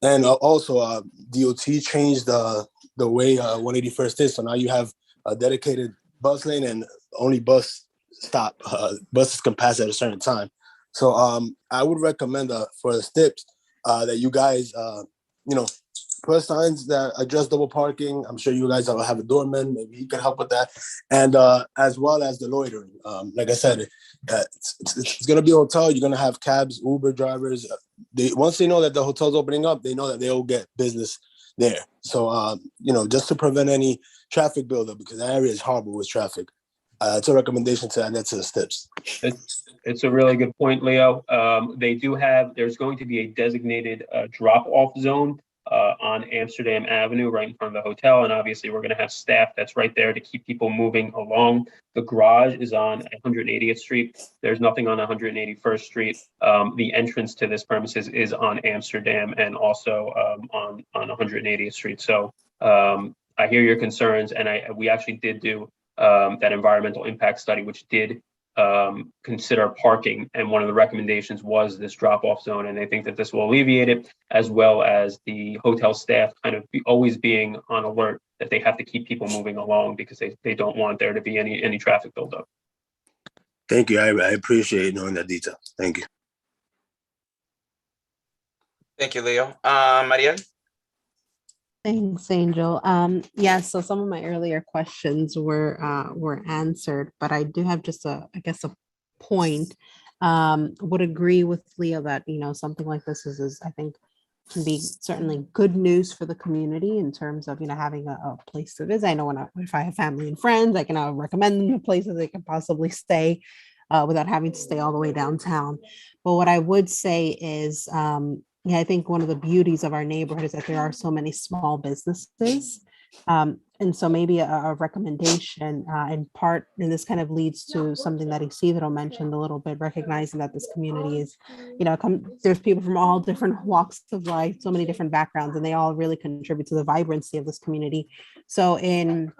And also DOT changed the way 181st is. So now you have a dedicated bus lane and only buses can pass at a certain time. So I would recommend for the STIPs that you guys, put signs that address double parking. I'm sure you guys will have a doorman. Maybe he can help with that. And as well as the loitering. Like I said, it's going to be a hotel. You're going to have cabs, Uber drivers. Once they know that the hotel's opening up, they know that they'll get business there. So, just to prevent any traffic buildup, because that area is horrible with traffic. It's a recommendation to add that to the STIPs. It's a really good point, Leo. There's going to be a designated drop-off zone on Amsterdam Avenue, right in front of the hotel. And obviously we're going to have staff that's right there to keep people moving along. The garage is on 180th Street. There's nothing on 181st Street. The entrance to this premises is on Amsterdam and also on 180th Street. So I hear your concerns, and we actually did do that environmental impact study, which did consider parking, and one of the recommendations was this drop-off zone, and they think that this will alleviate it, as well as the hotel staff kind of always being on alert that they have to keep people moving along because they don't want there to be any traffic buildup. Thank you. I appreciate knowing that detail. Thank you. Thank you, Leo. Mariel? Thanks, Angel. Yeah, so some of my earlier questions were answered, but I do have just a point. Would agree with Leo that, something like this is I think can be certainly good news for the community in terms of, having a place to visit. I know if I have family and friends, I can recommend them the places they can possibly stay without having to stay all the way downtown. But what I would say is, I think one of the beauties of our neighborhood is that there are so many small businesses. And so maybe a recommendation in part, and this kind of leads to something that Isidro mentioned a little bit, recognizing that this community is, there's people from all different walks of life, so many different backgrounds, and they all really contribute to the vibrancy of this community. So again,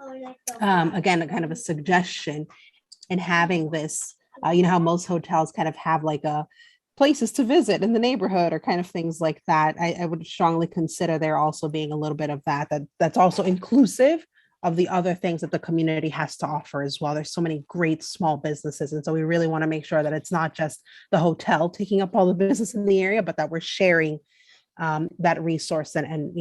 a kind of a suggestion in having this, how most hotels kind of have like places to visit in the neighborhood or kind of things like that. I would strongly consider there also being a little bit of that's also inclusive of the other things that the community has to offer as well. There's so many great small businesses. And so we really want to make sure that it's not just the hotel taking up all the business in the area, but that we're sharing that resource and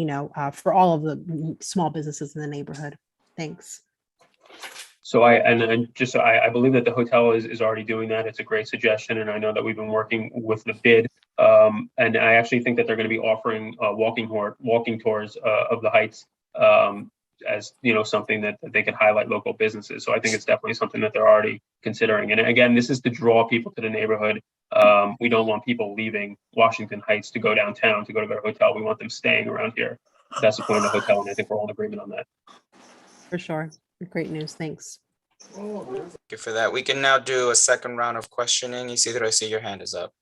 for all of the small businesses in the neighborhood. Thanks. So I believe that the hotel is already doing that. It's a great suggestion, and I know that we've been working with the bid. And I actually think that they're going to be offering walking tours of the Heights as something that they could highlight local businesses. So I think it's definitely something that they're already considering. And again, this is to draw people to the neighborhood. We don't want people leaving Washington Heights to go downtown to go to their hotel. We want them staying around here. That's the point of the hotel, and I think we're all in agreement on that. For sure. Great news. Thanks. Thank you for that. We can now do a second round of questioning. Isidro, I see your hand is up.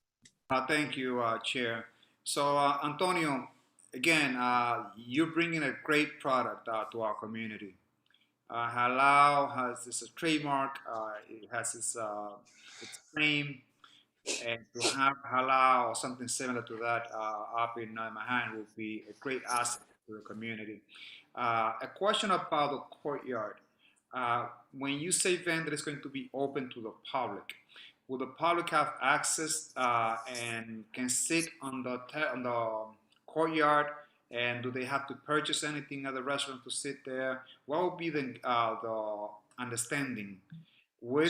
Thank you, Chair. So, Antonio, again, you're bringing a great product to our community. Halal has this trademark. It has its name. and to have halal or something similar to that up in my hand would be a great asset to the community. A question about the courtyard. When you say vendor is going to be open to the public, will the public have access and can sit on the courtyard? And do they have to purchase anything at the restaurant to sit there? What would be the understanding?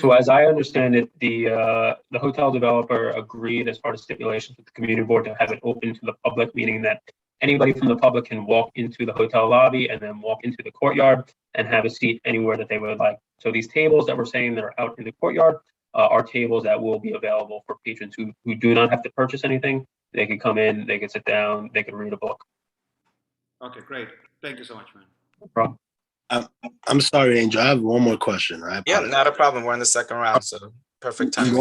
So as I understand it, the hotel developer agreed as part of stipulations with the community board to have it open to the public, meaning that anybody from the public can walk into the hotel lobby and then walk into the courtyard and have a seat anywhere that they would like. So these tables that we're saying that are out in the courtyard are tables that will be available for patrons who do not have to purchase anything. They could come in, they could sit down, they could read a book. Okay, great. Thank you so much, man. No problem. I'm sorry, Angel. I have one more question. Yeah, not a problem. We're in the second round, so perfect time.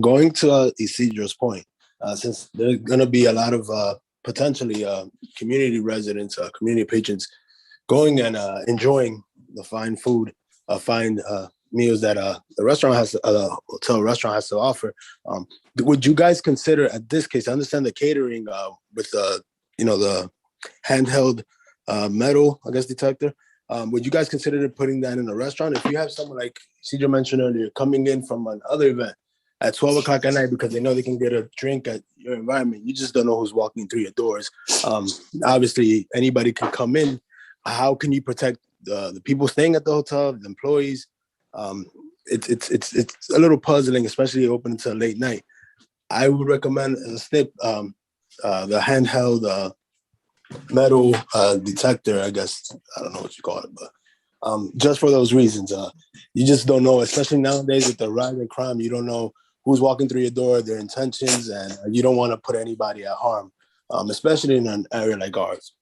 Going to Isidro's point, since there's going to be a lot of potentially community residents, community patrons going and enjoying the fine food, fine meals that the restaurant has, hotel restaurant has to offer. Would you guys consider, at this case, I understand the catering with the handheld metal, I guess, detector. Would you guys consider putting that in a restaurant? If you have someone like Cedro mentioned earlier, coming in from another event at 12 o'clock at night because they know they can get a drink at your environment, you just don't know who's walking through your doors. Obviously, anybody can come in. How can you protect the people staying at the hotel, the employees? It's a little puzzling, especially open until late night. I would recommend a snip, the handheld metal detector, I guess. I don't know what you call it, but just for those reasons, you just don't know, especially nowadays with the rise in crime, you don't know who's walking through your door, their intentions, and you don't want to put anybody at harm, especially in an area like ours.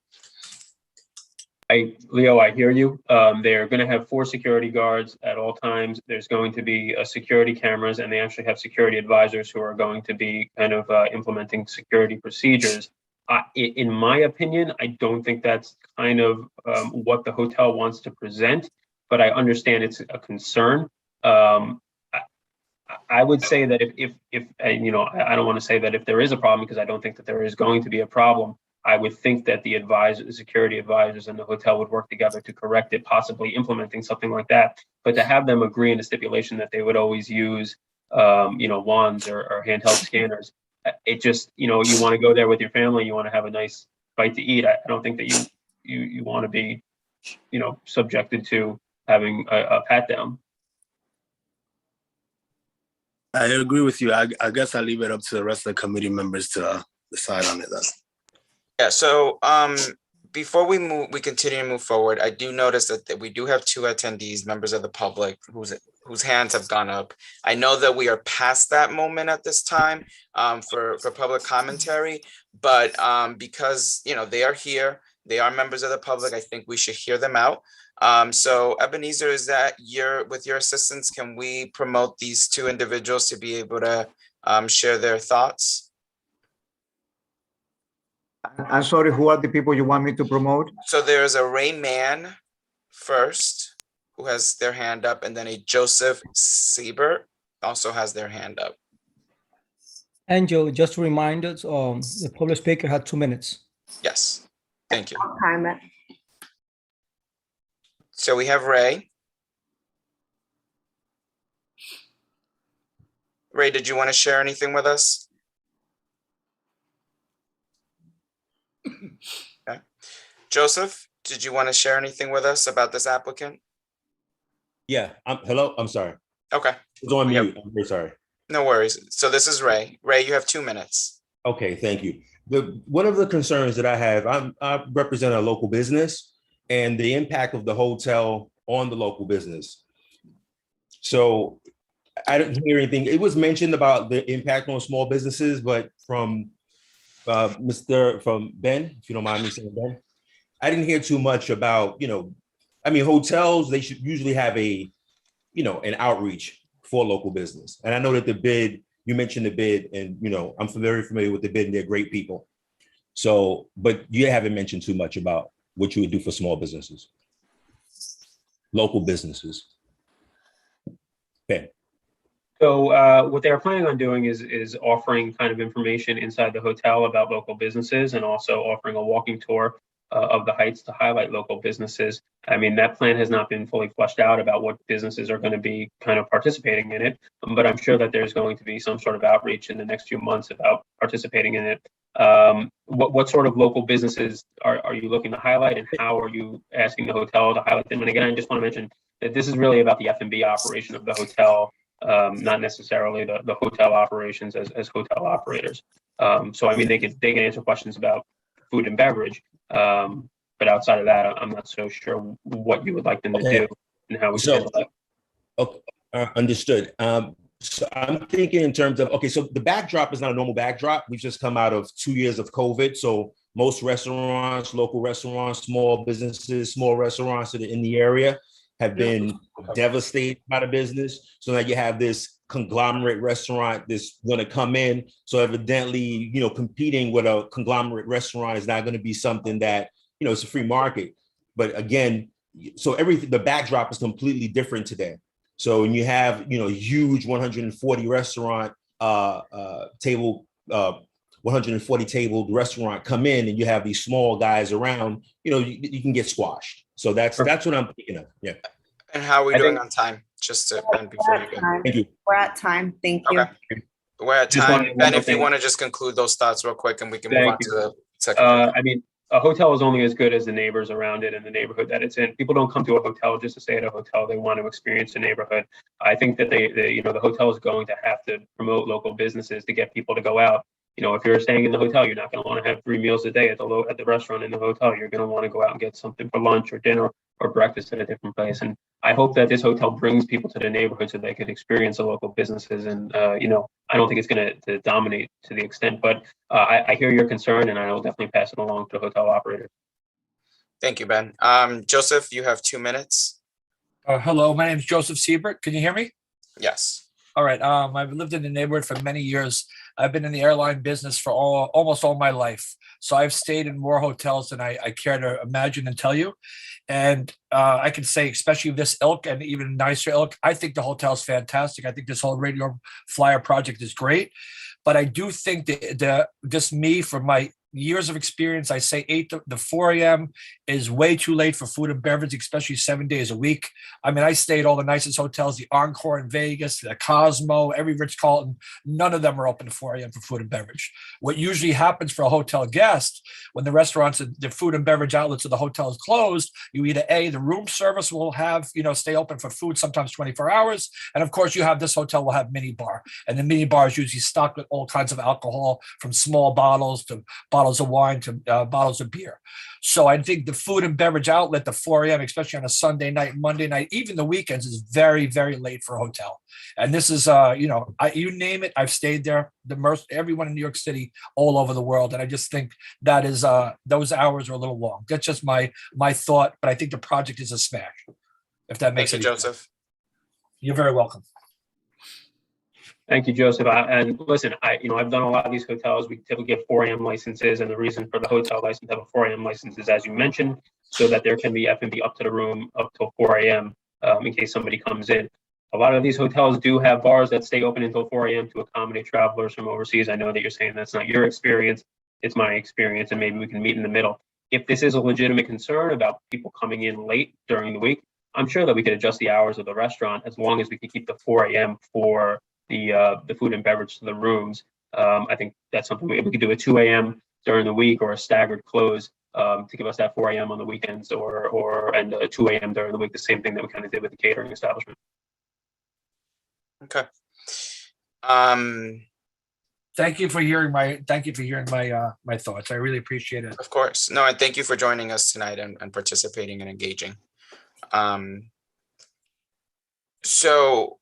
Leo, I hear you. They're going to have 4 security guards at all times. There's going to be security cameras, and they actually have security advisors who are going to be kind of implementing security procedures. In my opinion, I don't think that's kind of what the hotel wants to present, but I understand it's a concern. I would say that if I don't want to say that if there is a problem, because I don't think that there is going to be a problem. I would think that the security advisors in the hotel would work together to correct it, possibly implementing something like that. But to have them agree in a stipulation that they would always use, wands or handheld scanners, it just, you want to go there with your family, you want to have a nice bite to eat. I don't think that you want to be, subjected to having a pat down. I agree with you. I guess I'll leave it up to the rest of the committee members to decide on it then. Yeah, so before we continue to move forward, I do notice that we do have 2 attendees, members of the public, whose hands have gone up. I know that we are past that moment at this time for public commentary, but because they are here, they are members of the public, I think we should hear them out. So Ebenezer, is that with your assistance, can we promote these 2 individuals to be able to share their thoughts? I'm sorry, who are the people you want me to promote? So there's a Ray Mann first, who has their hand up, and then a Joseph Siebert also has their hand up. Angel, just to remind us, the public speaker had 2 minutes. Yes, thank you. I'll time it. So we have Ray. Ray, did you want to share anything with us? Okay. Joseph, did you want to share anything with us about this applicant? Yeah, hello, I'm sorry. Okay. It's on mute, I'm very sorry. No worries. So this is Ray. Ray, you have 2 minutes. Okay, thank you. One of the concerns that I have, I represent a local business and the impact of the hotel on the local business. So I didn't hear anything. It was mentioned about the impact on small businesses, but from Ben, if you don't mind me saying Ben, I didn't hear too much about, hotels, they should usually have an outreach for local business. And I know that the bid, you mentioned the bid, and, I'm very familiar with the bid and they're great people. So, but you haven't mentioned too much about what you would do for small businesses, local businesses. Ben. So what they're planning on doing is offering kind of information inside the hotel about local businesses and also offering a walking tour of the Heights to highlight local businesses. I mean, that plan has not been fully fleshed out about what businesses are going to be kind of participating in it, but I'm sure that there's going to be some sort of outreach in the next few months about participating in it. What sort of local businesses are you looking to highlight, and how are you asking the hotel to highlight them? And again, I just want to mention that this is really about the F&B operation of the hotel, not necessarily the hotel operations as hotel operators. So I mean, they can answer questions about food and beverage, but outside of that, I'm not so sure what you would like them to do and how we So- schedule that. Okay, understood. So I'm thinking in terms of, okay, so the backdrop is not a normal backdrop. We've just come out of 2 years of COVID. So most restaurants, local restaurants, small businesses, small restaurants that are in the area have been devastated by the business. So now you have this conglomerate restaurant that's going to come in. So evidently, you know, competing with a conglomerate restaurant is not going to be something that, you know, it's a free market. But again, so everything, the backdrop is completely different today. So when you have, you know, huge 140 restaurant table, 140 tabled restaurant come in, and you have these small guys around, you know, you can get squashed. So that's what I'm thinking of. Yeah. And how are we doing on time? Just to, Ben, before you go. Thank you. We're at time. Thank you. Okay. We're at Just wanted time. one Ben, more if you thing. want to just conclude those thoughts real quick, and we can move Thank on you. to the second. I mean, a hotel is only as good as the neighbors around it and the neighborhood that it's in. People don't come to a hotel just to stay at a hotel. They want to experience the neighborhood. I think that the hotel is going to have to promote local businesses to get people to go out. You know, if you're staying in the hotel, you're not going to want to have 3 meals a day at the restaurant in the hotel. You're going to want to go out and get something for lunch or dinner or breakfast at a different place. And I hope that this hotel brings people to the neighborhood so they could experience the local businesses. And you know, I don't think it's going to dominate to the extent, but I hear your concern, and I will definitely pass it along to the hotel operator. Thank you, Ben. Joseph, you have 2 minutes. Hello, my name is Joseph Siebert. Can you hear me? Yes. All right. I've lived in the neighborhood for many years. I've been in the airline business for almost all my life. So I've stayed in more hotels than I care to imagine and tell you. And I can say, especially this ilk and even nicer ilk, I think the hotel is fantastic. I think this whole radio flyer project is great. But I do think that just me, from my years of experience, I say 8 to 4 a.m. is way too late for food and beverage, especially 7 days a week. I mean, I stayed at all the nicest hotels, the Encore in Vegas, the Cosmo, every Ritz-Carlton. None of them are open to 4 a.m. for food and beverage. What usually happens for a hotel guest, when the restaurants and the food and beverage outlets of the hotel is closed, you either the room service will have, stay open for food, sometimes 24 hours. And of course, you have this hotel will have mini bar. And the mini bar is usually stocked with all kinds of alcohol, from small bottles to bottles of wine to bottles of beer. So I think the food and beverage outlet, the 4 a.m., especially on a Sunday night, Monday night, even the weekends, is very, very late for a hotel. And this is, you name it, I've stayed there. Everyone in New York City, all over the world. And I just think that is, those hours are a little long. That's just my thought. But I think the project is a smash. If that makes sense. Thank you, Joseph. You're very welcome. Thank you, Joseph. And listen, I've done a lot of these hotels. We typically get 4 a.m. licenses, and the reason for the hotel license to have a 4 a.m. license is, as you mentioned, so that there can be F&B up to the room up till 4 a.m. In case somebody comes in. A lot of these hotels do have bars that stay open until 4 a.m. to accommodate travelers from overseas. I know that you're saying that's not your experience. It's my experience, and maybe we can meet in the middle. If this is a legitimate concern about people coming in late during the week, I'm sure that we could adjust the hours of the restaurant as long as we can keep the 4 a.m. for the food and beverage to the rooms. I think that's something we could do at 2 a.m. during the week, or a staggered close to give us that 4 a.m. on the weekends, and 2 a.m. during the week. The same thing that we kind of did with the catering establishment. Okay. Thank you for hearing my my thoughts. I really appreciate it. Of course. No, and thank you for joining us tonight and participating and engaging. So,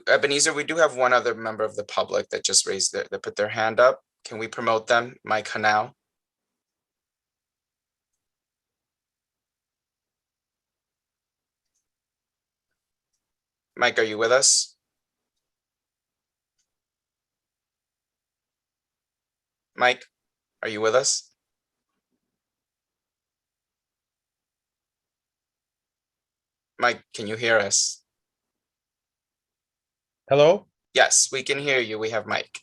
Ebenezer, we do have one other member of the public that just that put their hand up. Can we promote them? Mike Hanau. Mike, are you with us? Mike, are you with us? Mike, can you hear us? Hello? Yes, we can hear you. We have Mike.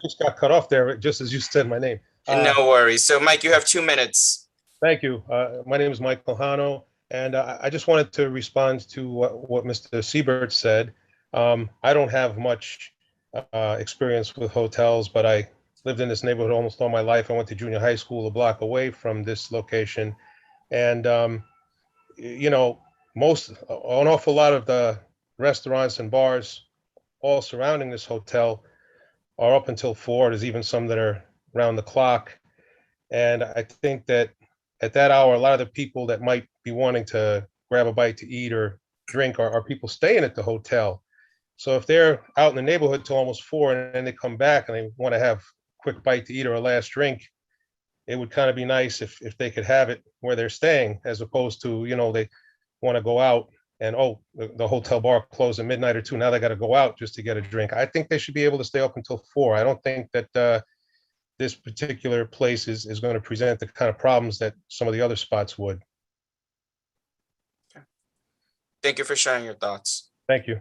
Just got cut off there, just as you said my name. No worries. So Mike, you have 2 minutes. Thank you. My name is Mike Kohano, and I just wanted to respond to what Mr. Siebert said. I don't have much experience with hotels, but I lived in this neighborhood almost all my life. I went to junior high school a block away from this location. And, you know, an awful lot of the restaurants and bars all surrounding this hotel are up until 4. There's even some that are around the clock. And I think that at that hour, a lot of the people that might be wanting to grab a bite to eat or drink are people staying at the hotel. So if they're out in the neighborhood till almost 4 and then they come back and they want to have a quick bite to eat or a last drink, it would kind of be nice if they could have it where they're staying, as opposed to, you know, they want to go out and, oh, the hotel bar closed at midnight or 2. Now they got to go out just to get a drink. I think they should be able to stay up until 4. I don't think that this particular place is going to present the kind of problems that some of the other spots would. Thank you for sharing your thoughts. Thank you.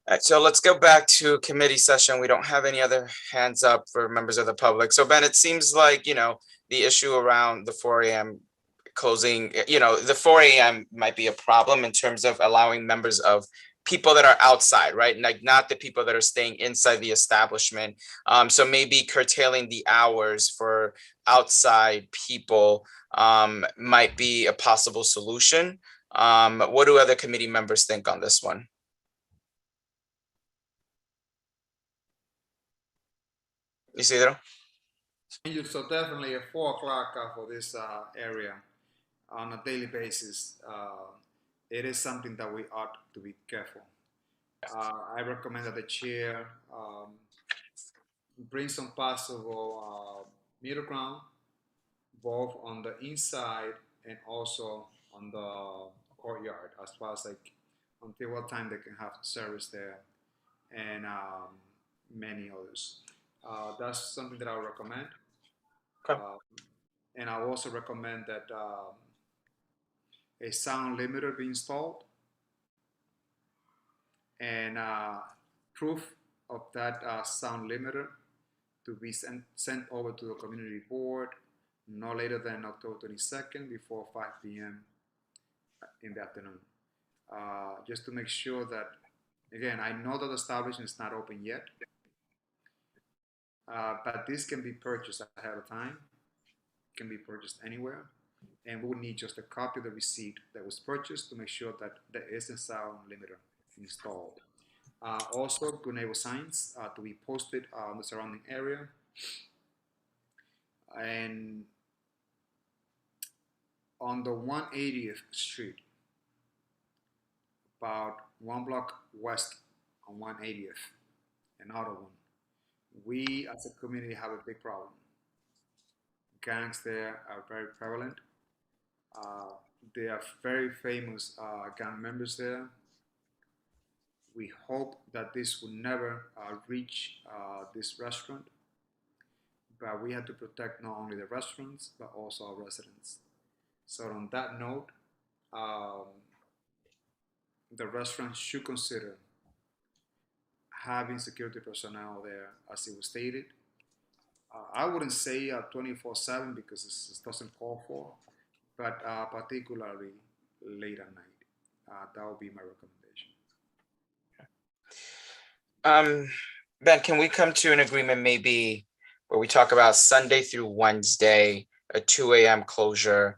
All right, so let's go back to committee session. We don't have any other hands up for members of the public. So Ben, it seems like, you know, the issue around the 4 a.m. closing, you know, the 4 a.m. might be a problem in terms of allowing members of people that are outside, right? Like not the people that are staying inside the establishment. So maybe curtailing the hours for outside people might be a possible solution. What do other committee members think on this one? Isidro? So definitely at 4 o'clock for this area on a daily basis, it is something that we ought to be careful. I recommend that the chair bring some possible middle ground, both on the inside and also on the courtyard, as far as like until what time they can have service there, and many others. That's something that I would recommend. Okay. And I also recommend that a sound limiter be installed, and proof of that sound limiter to be sent over to the community board no later than October 22nd before 5 p.m. in the afternoon. Just to make sure that, again, I know that the establishment is not open yet, but this can be purchased ahead of time. It can be purchased anywhere. And we will need just a copy of the receipt that was purchased to make sure that there is a sound limiter installed. Also, good neighbor signs to be posted on the surrounding area. And on the 180th Street, about 1 block west on 180th, another one, we as a community have a big problem. Gangs there are very prevalent. There are very famous gang members there. We hope that this will never reach this restaurant, but we have to protect not only the restaurants, but also our residents. So on that note, the restaurant should consider having security personnel there, as it was stated. I wouldn't say 24/7 because this doesn't call for, but particularly late at night. That would be my recommendation. Ben, can we come to an agreement maybe where we talk about Sunday through Wednesday, a 2 a.m. closure,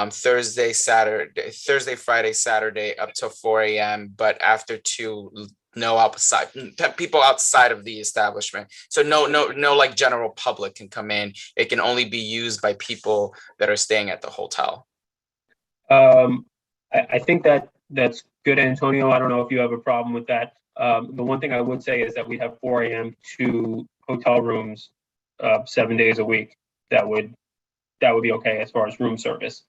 Thursday, Friday, Saturday up to 4 a.m., but after 2, no outside people outside of the establishment. So no like general public can come in. It can only be used by people that are staying at the hotel. I think that's good, Antonio. I don't know if you have a problem with that. The one thing I would say is that we have 4 a.m. to hotel rooms 7 days a week. That would be okay as far as room service.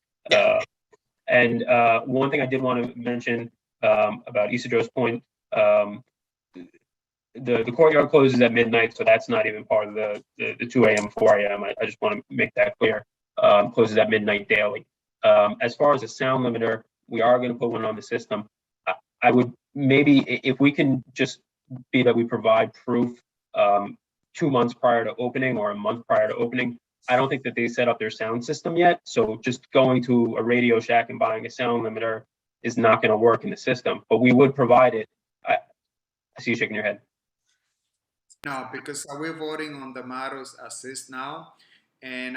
And one thing I did want to mention about Isidro's point, the courtyard closes at midnight, so that's not even part of the 2 a.m. 4 a.m. I just want to make that clear. Closes at midnight daily. As far as a sound limiter, we are going to put one on the system. I would maybe, if we can just be that we provide proof 2 months prior to opening or a month prior to opening. I don't think that they set up their sound system yet. So just going to a Radio Shack and buying a sound limiter is not going to work in the system, but we would provide it. I see you shaking your head. No, because we're voting on the Matters Assist now, and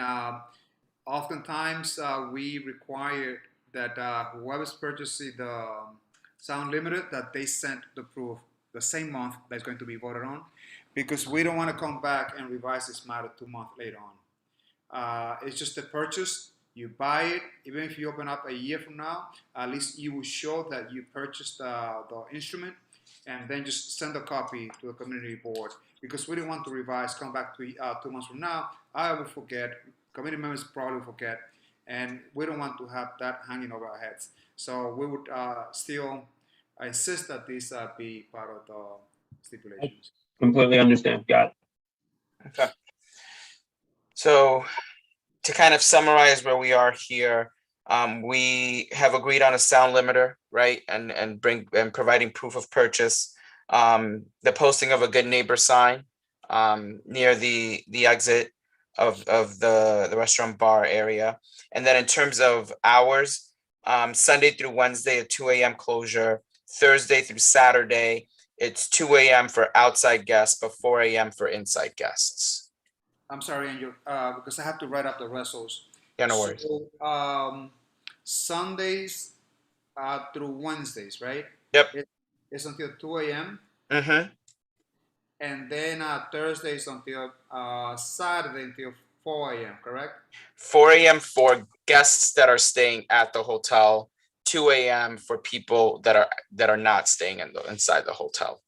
oftentimes we require that whoever's purchasing the sound limiter, that they send the proof the same month that's going to be voted on, because we don't want to come back and revise this matter 2 months later on. It's just a purchase. You buy it, even if you open up a year from now, at least you will show that you purchased the instrument, and then just send a copy to the community board, because we don't want to revise, come back to 2 months from now. I will forget, committee members probably forget, and we don't want to have that hanging over our heads. So we would still insist that this be part of the stipulations. Completely understand. Got it. Okay. So to kind of summarize where we are here, we have agreed on a sound limiter, right? And providing proof of purchase, the posting of a good neighbor sign near the exit of the restaurant bar area. And then in terms of hours, Sunday through Wednesday at 2 a.m. closure, Thursday through Saturday, it's 2 a.m. for outside guests, but 4 a.m. for inside guests. I'm sorry, Andrew, because I have to write up the results. Yeah, no worries. So, Sundays through Wednesdays, right? Yep. It's until 2 a.m. Mm-hmm. And then Thursdays until Saturday until 4 a.m., correct? 4 a.m. for guests that are staying at the hotel, 2 a.m. for people that are not staying inside the hotel.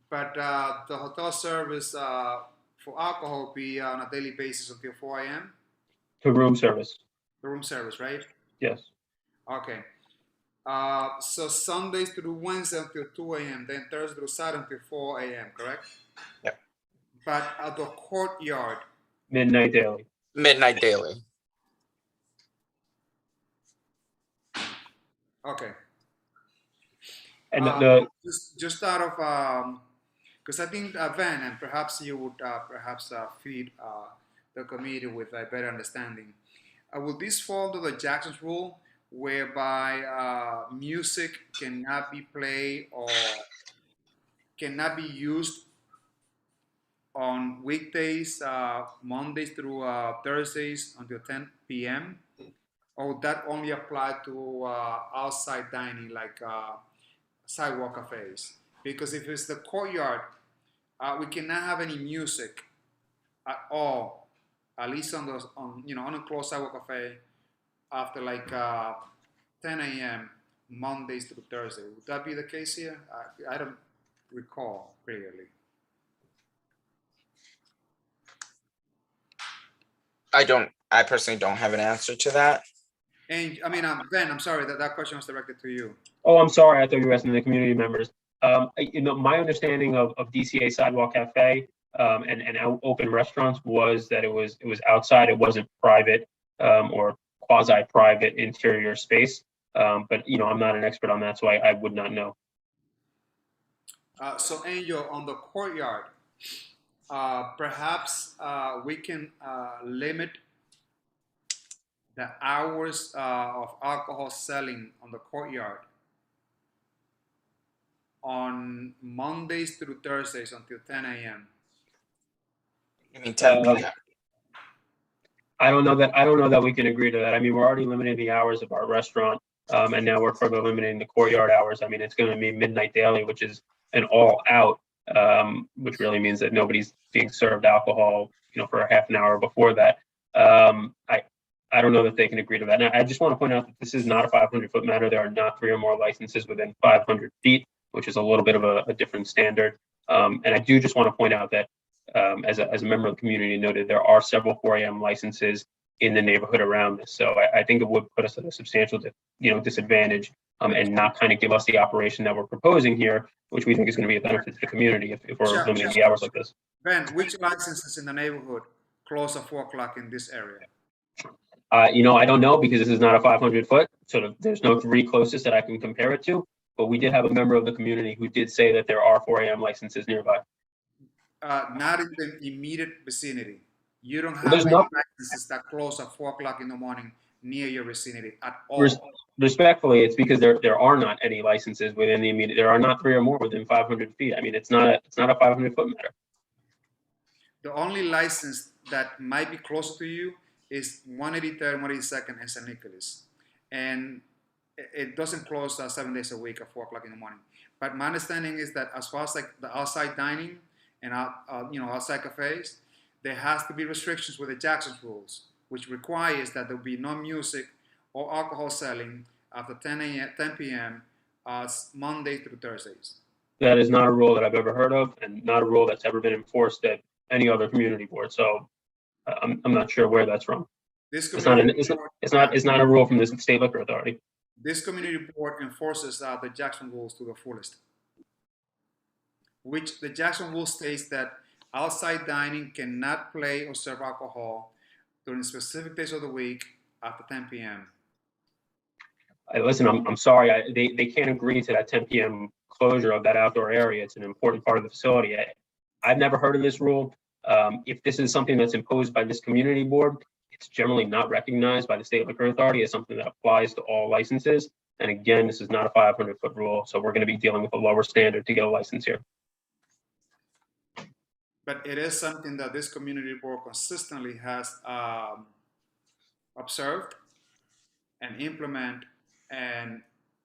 But the hotel service for alcohol will be on a daily basis until 4 a.m.? To room service. The room service, right? Yes. Okay. So Sundays through Wednesday until 2 a.m., then Thursday through Saturday until 4 a.m., correct? Yep. But at the courtyard. Midnight daily. Midnight daily. Okay. And just out of because I think Van, and perhaps you would feed the committee with a better understanding. Will this fall to the Jackson's rule, whereby music cannot be played or cannot be used on weekdays, Mondays through Thursdays until 10 p.m.? Or would that only apply to outside dining, like sidewalk cafes? Because if it's the courtyard, we cannot have any music at all, at least on a closed sidewalk cafe after like 10 a.m. Mondays through Thursday. Would that be the case here? I don't recall clearly. I personally don't have an answer to that. And I mean, Ben, I'm sorry that question was directed to you. Oh, I'm sorry. I thought you were asking the community members. My understanding of DCA Sidewalk Cafe and open restaurants was that it was outside. It wasn't private or quasi-private interior space. But I'm not an expert on that, so I would not know. So Angel, on the courtyard, perhaps we can limit the hours of alcohol selling on the courtyard on Mondays through Thursdays until 10 a.m. You mean 10 p.m.? I don't know that we can agree to that. I mean, we're already limiting the hours of our restaurant, and now we're further limiting the courtyard hours. I mean, it's going to be midnight daily, which is an all out, which really means that nobody's being served alcohol, for a half an hour before that. I don't know that they can agree to that. Now, I just want to point out that this is not a 500-foot matter. There are not 3 or more licenses within 500 feet, which is a little bit of a different standard. And I do just want to point out that as a member of the community noted, there are several 4 a.m. licenses in the neighborhood around us. So I think it would put us at a substantial disadvantage and not kind of give us the operation that we're proposing here, which we think is going to be a benefit to the community if we're limiting the hours like this. Ben, which licenses in the neighborhood close at 4 o'clock in this area? I don't know, because this is not a 500 foot, so there's no 3 closest that I can compare it to. but we did have a member of the community who did say that there are 4 a.m. licenses nearby. Not in the immediate vicinity. You don't Well, have there's any not, licenses that close at 4 o'clock in the morning near your vicinity at all. respectfully, it's because there are not any licenses within the immediate, there are not 3 or more within 500 feet. I mean, it's not a 500-foot matter. The only license that might be closer to you is 183rd and 182nd in St. Nicholas. And it doesn't close 7 days a week at 4 o'clock in the morning. But my understanding is that as far as like the outside dining and outside cafes, there has to be restrictions with the Jackson rules, which requires that there be no music or alcohol selling after 10 p.m. Monday through Thursdays. That is not a rule that I've ever heard of, and not a rule that's ever been enforced at any other community board. So I'm not sure where that's from. This It's not a rule from the State Liquor Authority. This community board enforces the Jackson rules to the fullest, which the Jackson rule states that outside dining cannot play or serve alcohol during specific days of the week after 10 p.m. Listen, I'm sorry, they can't agree to that 10 p.m. closure of that outdoor area. It's an important part of the facility. I've never heard of this rule. If this is something that's imposed by this community board, it's generally not recognized by the State Liquor Authority as something that applies to all licenses. And again, this is not a 500-foot rule, so we're going to be dealing with a lower standard to get a license here. But it is something that this community board consistently has observed and implement. And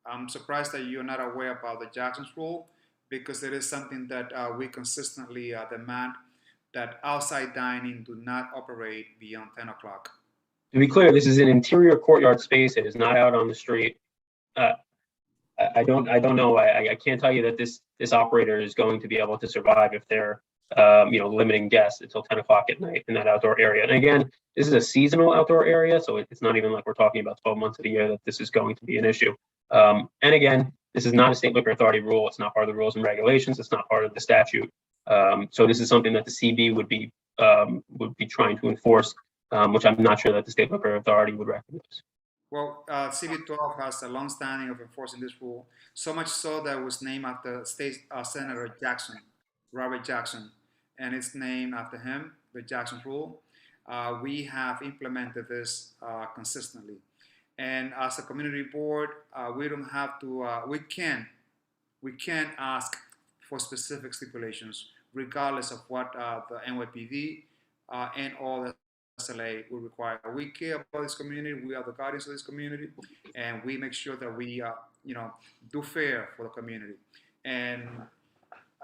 I'm surprised that you're not aware about the Jackson's rule, because it is something that we consistently demand, that outside dining do not operate beyond 10 o'clock. To be clear, this is an interior courtyard space. It is not out on the street. I don't know. I can't tell you that this operator is going to be able to survive if they're limiting guests until 10 o'clock at night in that outdoor area. And again, this is a seasonal outdoor area, so it's not even like we're talking about 12 months of the year that this is going to be an issue. And again, this is not a State Liquor Authority rule. It's not part of the rules and regulations. It's not part of the statute. So this is something that the CB would be trying to enforce, which I'm not sure that the State Liquor Authority would recognize. Well, CB12 has a long standing of enforcing this rule, so much so that it was named after State Senator Jackson, Robert Jackson, and it's named after him, the Jackson rule. We have implemented this consistently. And as a community board, we don't have to, we can ask for specific stipulations, regardless of what the NYPD and all the SLA will require. We care about this community. We are the guardians of this community, and we make sure that we, do fair for the community. And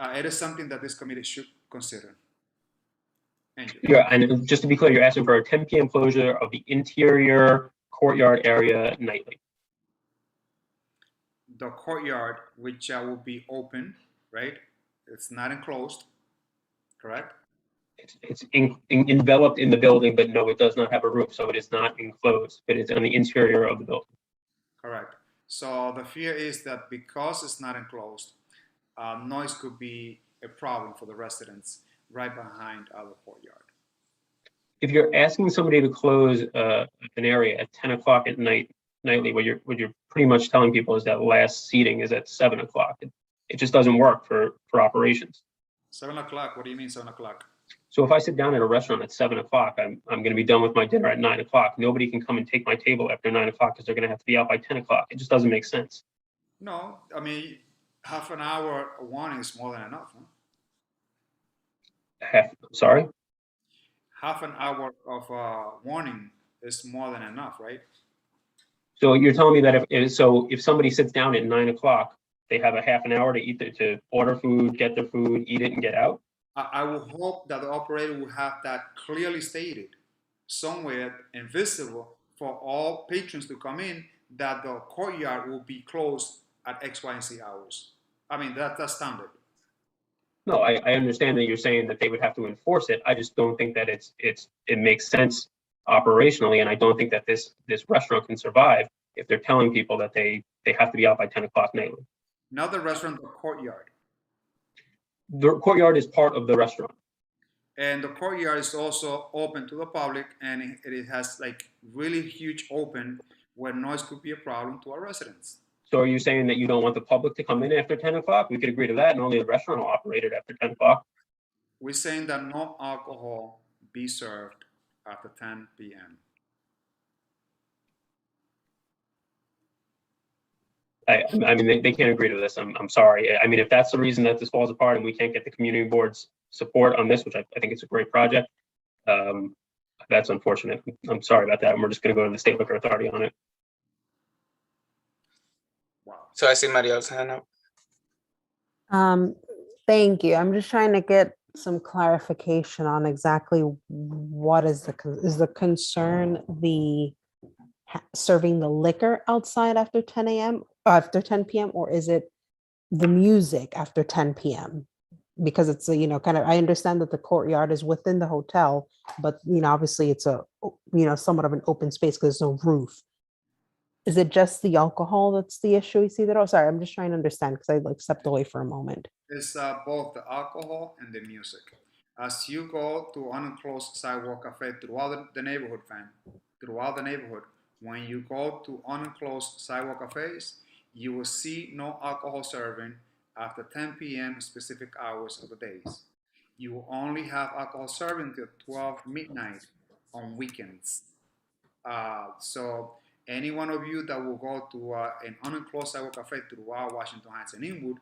it is something that this committee should consider. Yeah, and just to be clear, you're asking for a 10 p.m. closure of the interior courtyard area nightly. The courtyard, which will be open, right? It's not enclosed, correct? It's enveloped in the building, but no, it does not have a roof, so it is not enclosed, but it's on the interior of the building. Correct. So the fear is that because it's not enclosed, noise could be a problem for the residents right behind the courtyard. If you're asking somebody to close an area at 10 o'clock at night, nightly, what you're pretty much telling people is that last seating is at 7 o'clock. It just doesn't work for operations. 7 o'clock, what do you mean 7 o'clock? So if I sit down at a restaurant at 7 o'clock, I'm going to be done with my dinner at 9 o'clock. Nobody can come and take my table after 9 o'clock because they're going to have to be out by 10 o'clock. It just doesn't make sense. No, I mean, half an hour warning is more than enough. Huh? Sorry? Half an hour of warning is more than enough, right? So you're telling me that if somebody sits down at 9 o'clock, they have a half an hour to order food, get their food, eat it, and get out? I will hope that the operator will have that clearly stated somewhere and visible for all patrons to come in, that the courtyard will be closed at X, Y, and Z hours. I mean, that's standard. No, I understand that you're saying that they would have to enforce it. I just don't think that it makes sense operationally, and I don't think that this restaurant can survive if they're telling people that they have to be out by 10 o'clock nightly. Not the restaurant, the courtyard. The courtyard is part of the restaurant. And the courtyard is also open to the public, and it has like really huge open where noise could be a problem to our residents. So are you saying that you don't want the public to come in after 10 o'clock? We could agree to that, and only the restaurant will operate it after 10 o'clock. We're saying that no alcohol be served after 10 p.m. I mean, they can't agree to this. I'm sorry. I mean, if that's the reason that this falls apart and we can't get the community board's support on this, which I think it's a great project, that's unfortunate. I'm sorry about that. And we're just going to go to the State Liquor Authority on it. So I see Mariel's hand up. Thank you. I'm just trying to get some clarification on exactly what is the concern, serving the liquor outside after 10 a.m. After 10 p.m. or is it the music after 10 p.m.? Because it's a, kind of, I understand that the courtyard is within the hotel, but obviously it's a, somewhat of an open space because there's no roof. Is it just the alcohol that's the issue, Isidro? Sorry, I'm just trying to understand because I stepped away for a moment. It's both the alcohol and the music. As you go to unenclosed sidewalk cafe throughout the neighborhood, when you go to unenclosed sidewalk cafes, you will see no alcohol serving after 10 p.m. specific hours of the days. You will only have alcohol serving till 12 midnight on weekends. So any one of you that will go to an unenclosed sidewalk cafe throughout Washington Heights and Inwood,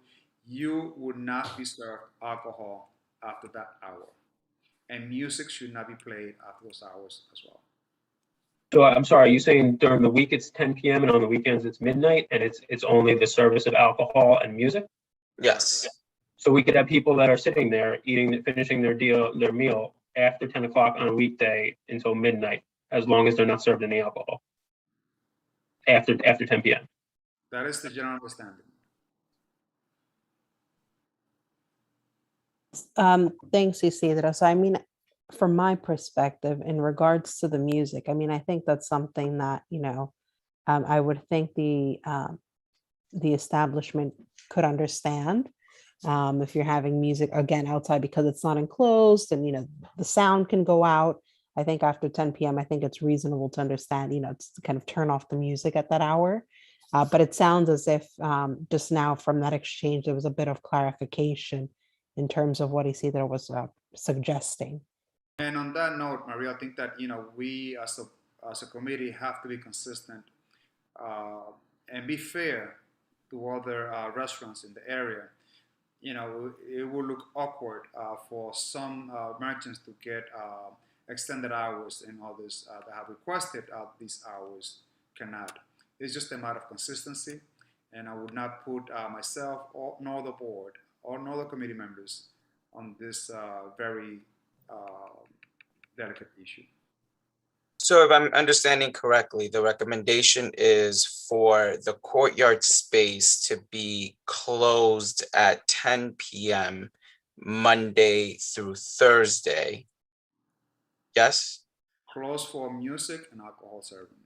you would not be served alcohol after that hour. And music should not be played after those hours as well. So I'm sorry, are you saying during the week it's 10 p.m. and on the weekends it's midnight and it's only the service of alcohol and music? Yes. So we could have people that are sitting there finishing their meal after 10 o'clock on a weekday until midnight, as long as they're not served any alcohol after 10 p.m. That is the general understanding. Thanks, Isidro. So, I mean, from my perspective, in regards to the music, I mean, I think that's something that, I would think the establishment could understand. If you're having music, again, outside because it's not enclosed and, the sound can go out. I think after 10 p.m., I think it's reasonable to understand, to kind of turn off the music at that hour. But it sounds as if just now from that exchange, there was a bit of clarification in terms of what Isidro was suggesting. And on that note, Maria, I think that we as a committee have to be consistent and be fair to other restaurants in the area. It will look awkward for some merchants to get extended hours, and others that have requested these hours cannot. It's just a matter of consistency, and I would not put myself nor the board or nor the committee members on this very delicate issue. So if I'm understanding correctly, the recommendation is for the courtyard space to be closed at 10 p.m. Monday through Thursday. Yes? Closed for music and alcohol serving.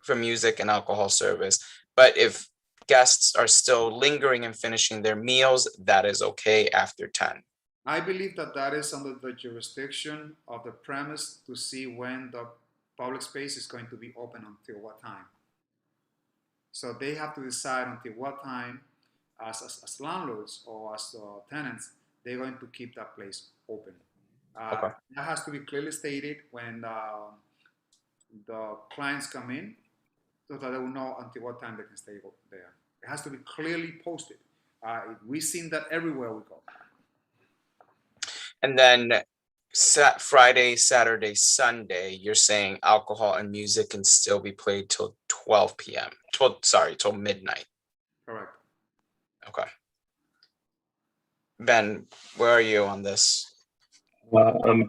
For music and alcohol service. But if guests are still lingering and finishing their meals, that is okay after 10. I believe that is under the jurisdiction of the premise to see when the public space is going to be open until what time. So they have to decide until what time, as landlords or as tenants, they're going to keep that place open. Okay. That has to be clearly stated when the clients come in, so that they will know until what time they can stay there. It has to be clearly posted. We've seen that everywhere we go. And then Friday, Saturday, Sunday, you're saying alcohol and music can still be played till 12 p.m. Till midnight. Correct. Okay. Ben, where are you on this? I'm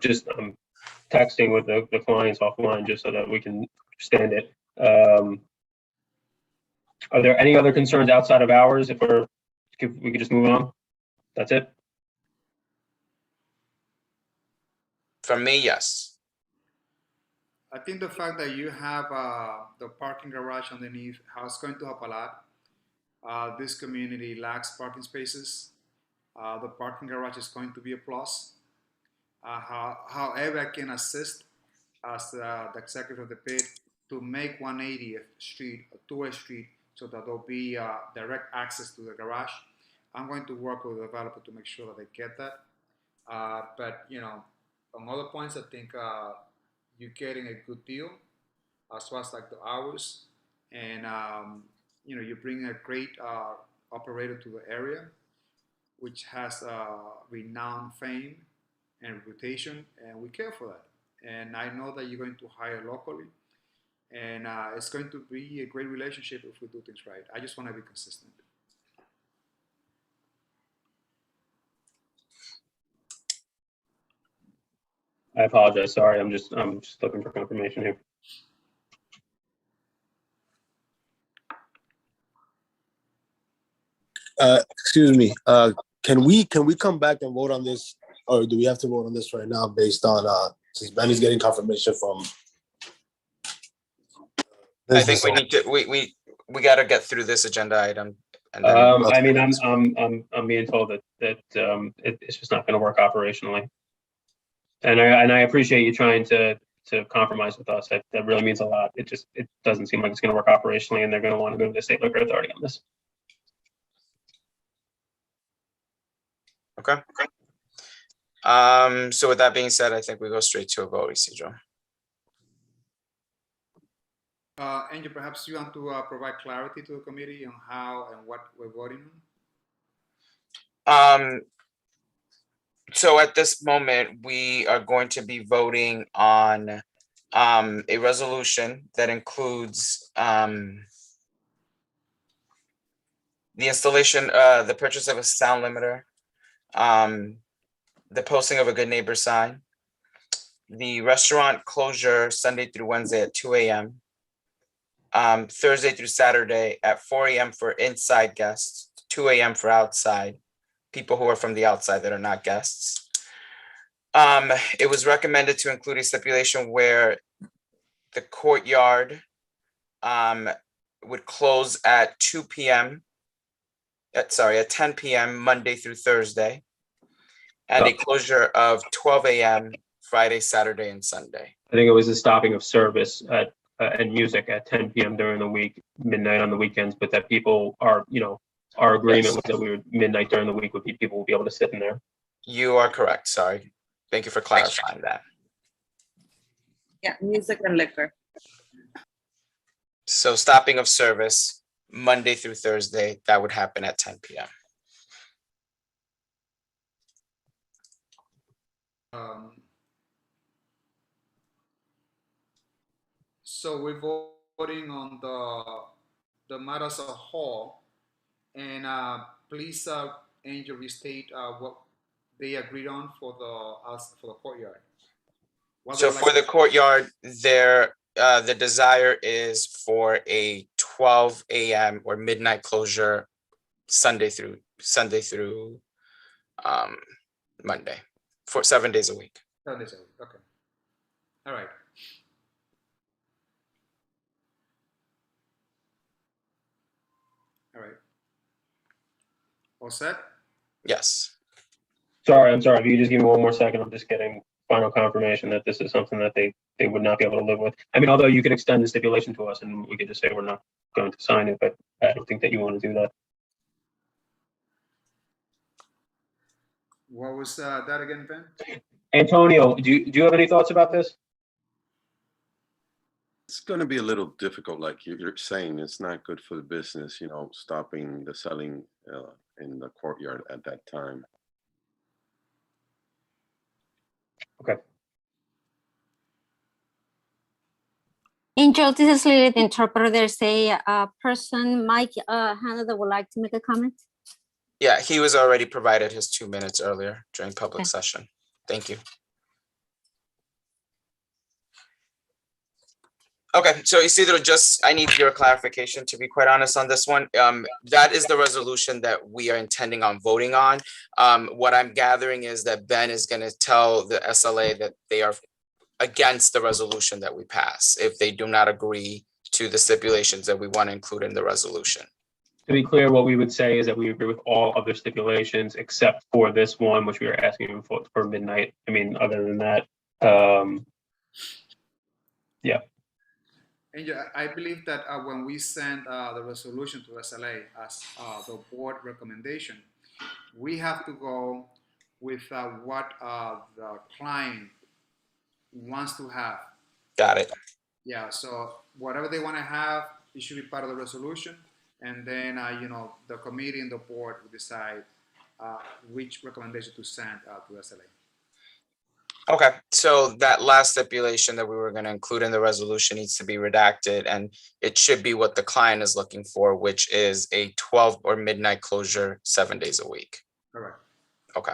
texting with the clients offline just so that we can understand it. Are there any other concerns outside of hours? If we could just move on. That's it. For me, yes. I think the fact that you have the parking garage underneath is going to help a lot. This community lacks parking spaces. The parking garage is going to be a plus. However, I can assist as the executive of the PID to make 180th Street a two-way street so that there'll be direct access to the garage. I'm going to work with the developer to make sure that they get that. But on other points, I think you're getting a good deal as far as like the hours, and you bring a great operator to the area, which has renowned fame and reputation, and we care for that. And I know that you're going to hire locally, and it's going to be a great relationship if we do things right. I just want to be consistent. I apologize. Sorry, I'm just looking for confirmation here. Excuse me. Can we come back and vote on this, or do we have to vote on this right now based on since Ben is getting confirmation from? I think we need to we got to get through this agenda item. And then I mean, I'm being told that it's just not going to work operationally, and I appreciate you trying to compromise with us. That really means a lot. It doesn't seem like it's going to work operationally, and they're going to want to go to the State Liquor Authority on this. Okay. So with that being said, I think we go straight to a vote, Isidro. Andrew, perhaps you want to provide clarity to the committee on how and what we're voting on? So at this moment, we are going to be voting on a resolution that includes the installation, the purchase of a sound limiter, the posting of a good neighbor sign, the restaurant closure Sunday through Wednesday at 2 a.m., Thursday through Saturday at 4 a.m. for inside guests, 2 a.m. for outside, people who are from the outside that are not guests. It was recommended to include a stipulation where the courtyard would close at 2 p.m. At 10 p.m. Monday through Thursday, and a closure of 12 a.m. Friday, Saturday, and Sunday. I think it was a stopping of service and music at 10 p.m. during the week, midnight on the weekends, but that people are, our agreement was that we would midnight during the week would be people will be able to sit in there. You are correct. Sorry. Thank you for clarifying that. Yeah, music and liquor. So stopping of service Monday through Thursday, that would happen at 10 p.m. So we're voting on the matter as a whole, and please, Angel, restate what they agreed on for the courtyard. So for the courtyard, the desire is for a 12 a.m. or midnight closure Sunday through Monday for 7 days a week. 7 days a week. Okay. All right. All right. All set? Yes. Sorry, I'm sorry. If you just give me one more second, I'm just getting final confirmation that this is something that they would not be able to live with. I mean, although you could extend the stipulation to us and we could just say we're not going to sign it, but I don't think that you want to do that. What was that again, Ben? Antonio, do you have any thoughts about this? It's going to be a little difficult, like you're saying. It's not good for the business, stopping the selling in the courtyard at that time. Okay. Angel, this is Lily, the interpreter. There's a person, Mike Hannah, that would like to make a comment. Yeah, he was already provided his 2 minutes earlier during public session. Thank you. Okay, so Isidro, I need your clarification, to be quite honest on this one. That is the resolution that we are intending on voting on. What I'm gathering is that Ben is going to tell the SLA that they are against the resolution that we pass if they do not agree to the stipulations that we want to include in the resolution. To be clear, what we would say is that we agree with all other stipulations except for this one, which we are asking for midnight. I mean, other than that, yeah. And yeah, I believe that when we send the resolution to SLA as the board recommendation, we have to go with what the client wants to have. Got it. Yeah, so whatever they want to have, it should be part of the resolution. And then, the committee and the board will decide which recommendation to send to SLA. Okay, so that last stipulation that we were going to include in the resolution needs to be redacted, and it should be what the client is looking for, which is a 12 or midnight closure 7 days a week. Correct. Okay.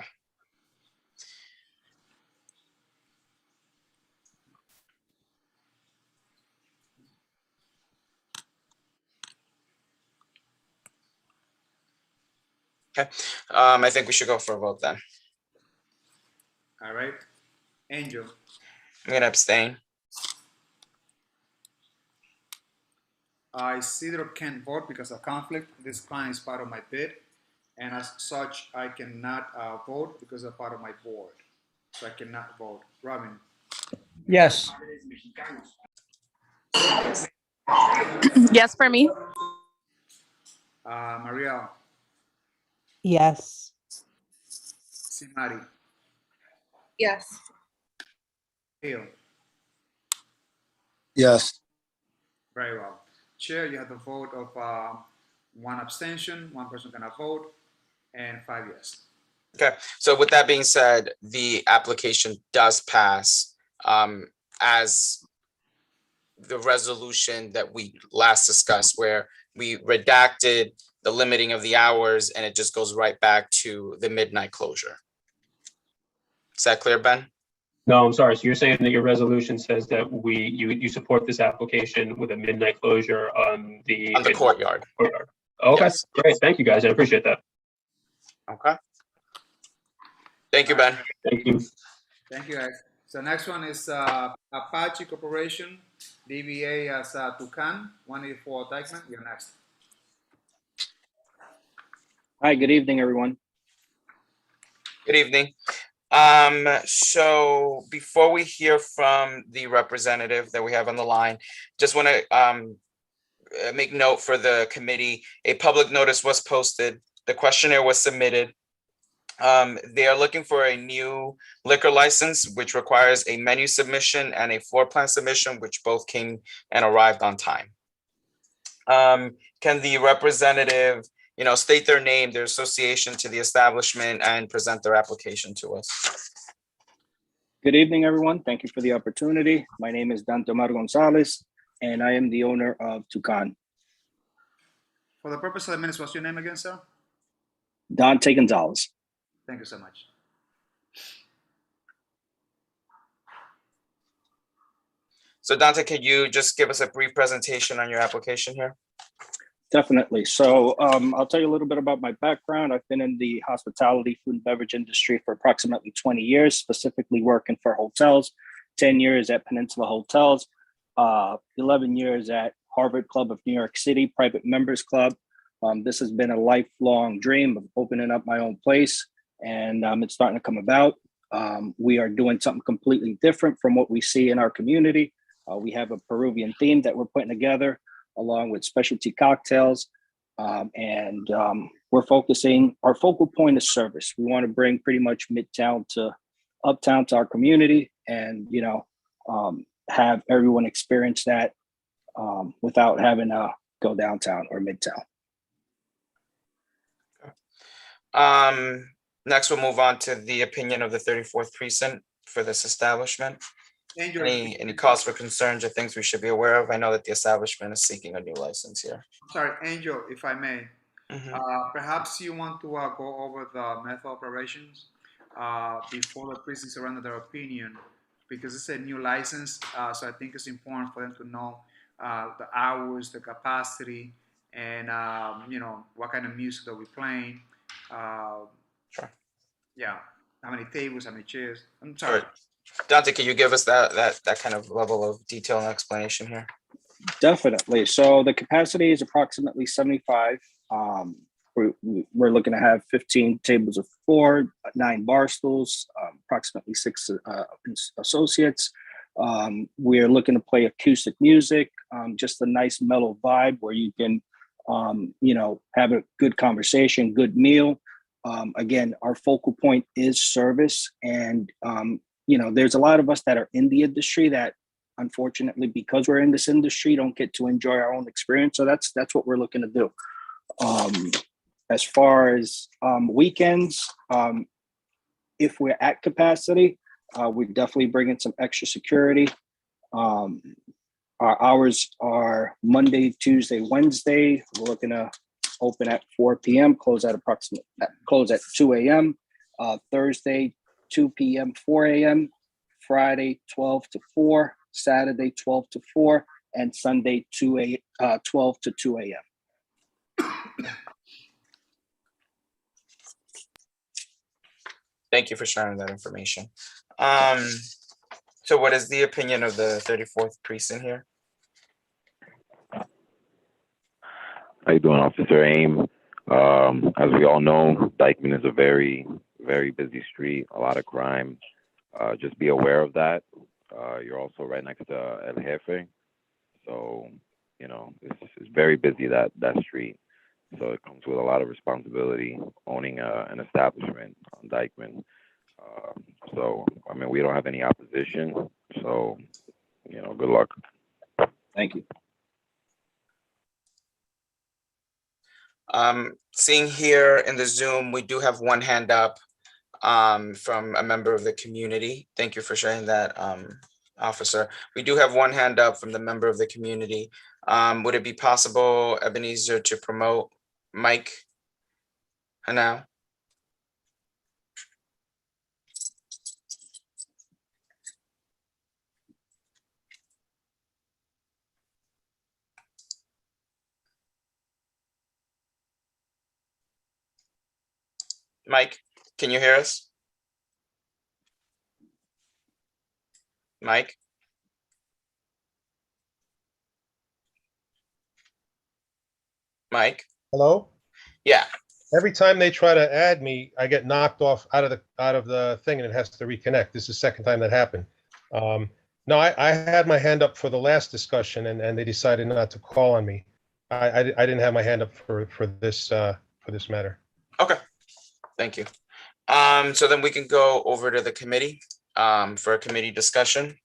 Okay, I think we should go for a vote then. All right. Angel. I'm gonna abstain. Isidro can't vote because of conflict. This client is part of my bid, and as such, I cannot vote because they're part of my board. So I cannot vote. Robin. Yes. Yes, for me. Maria. Yes. Simari. Yes. Hill. Yes. Very well. Chair, you have the vote of 1 abstention, 1 person cannot vote, and 5 yes. Okay, so with that being said, the application does pass as the resolution that we last discussed, where we redacted the limiting of the hours and it just goes right back to the midnight closure. Is that clear, Ben? No, I'm sorry. So you're saying that your resolution says that you support this application with a midnight closure on the courtyard. Courtyard. Okay, Yes. great. Thank you, guys. I appreciate that. Okay. Thank you, Ben. Thank you. Thank you, guys. So next one is Apache Corporation, DBA as Tucan, 184 Dykeman. You're next. Hi, good evening, everyone. Good evening. So before we hear from the representative that we have on the line, just want to make note for the committee, a public notice was posted. The questionnaire was submitted. They are looking for a new liquor license, which requires a menu submission and a floor plan submission, which both came and arrived on time. Can the representative, state their name, their association to the establishment, and present their application to us? Good evening, everyone. Thank you for the opportunity. My name is Dante Omar Gonzalez, and I am the owner of Tucan. For the purpose of the minutes, what's your name again, sir? Dante Gonzalez. Thank you so much. So Dante, could you just give us a brief presentation on your application here? Definitely. So I'll tell you a little bit about my background. I've been in the hospitality, food and beverage industry for approximately 20 years, specifically working for hotels, 10 years at Peninsula Hotels, 11 years at Harvard Club of New York City, private members club. This has been a lifelong dream of opening up my own place, and it's starting to come about. We are doing something completely different from what we see in our community. We have a Peruvian theme that we're putting together, along with specialty cocktails. And we're focusing, our focal point is service. We want to bring pretty much midtown to uptown to our community and, have everyone experience that without having to go downtown or midtown. Next, we'll move on to the opinion of the 34th precinct for this establishment. Angel, Any cause for concerns or things we should be aware of? I know that the establishment is seeking a new license here. sorry, Angel, if I may. Perhaps you want to go over the method of operations before the precincts render their opinion, because it's a new license. So I think it's important for them to know the hours, the capacity, and what kind of music that we're playing. Sure. Yeah, how many tables, how many chairs. I'm sorry. Sure. Dante, can you give us that kind of level of detail and explanation here? Definitely. So the capacity is approximately 75. We're looking to have 15 tables of 4, 9 bar stools, approximately 6 associates. We're looking to play acoustic music, just a nice mellow vibe where you can, have a good conversation, good meal. Again, our focal point is service. And, there's a lot of us that are in the industry that unfortunately, because we're in this industry, don't get to enjoy our own experience. So that's what we're looking to do. As far as weekends, if we're at capacity, we definitely bring in some extra security. Our hours are Monday, Tuesday, Wednesday. We're looking to open at 4 p.m., close at 2 a.m. Thursday, 2 p.m., 4 a.m. Friday, 12 to 4. Saturday, 12 to 4, and Sunday, 12 to 2 a.m. Thank you for sharing that information. So what is the opinion of the 34th precinct here? How you doing, Officer Aim? As we all know, Dykeman is a very, very busy street, a lot of crime. Just be aware of that. You're also right next to El Jefe. So, it's very busy, that street. So it comes with a lot of responsibility owning an establishment on Dykeman. We don't have any opposition. So, good luck. Thank you. Seeing here in the Zoom, we do have one hand up from a member of the community. Thank you for sharing that, officer. We do have one hand up from the member of the community. Would it be possible, Ebenezer, to promote Mike now? Mike, can you hear us? Mike? Mike? Hello? Yeah. Every time they try to add me, I get knocked off out of the thing and it has to reconnect. This is the second time that happened. No, I had my hand up for the last discussion and they decided not to call on me. I didn't have my hand up for this matter. Okay. Thank you. So then we can go over to the committee for a committee discussion.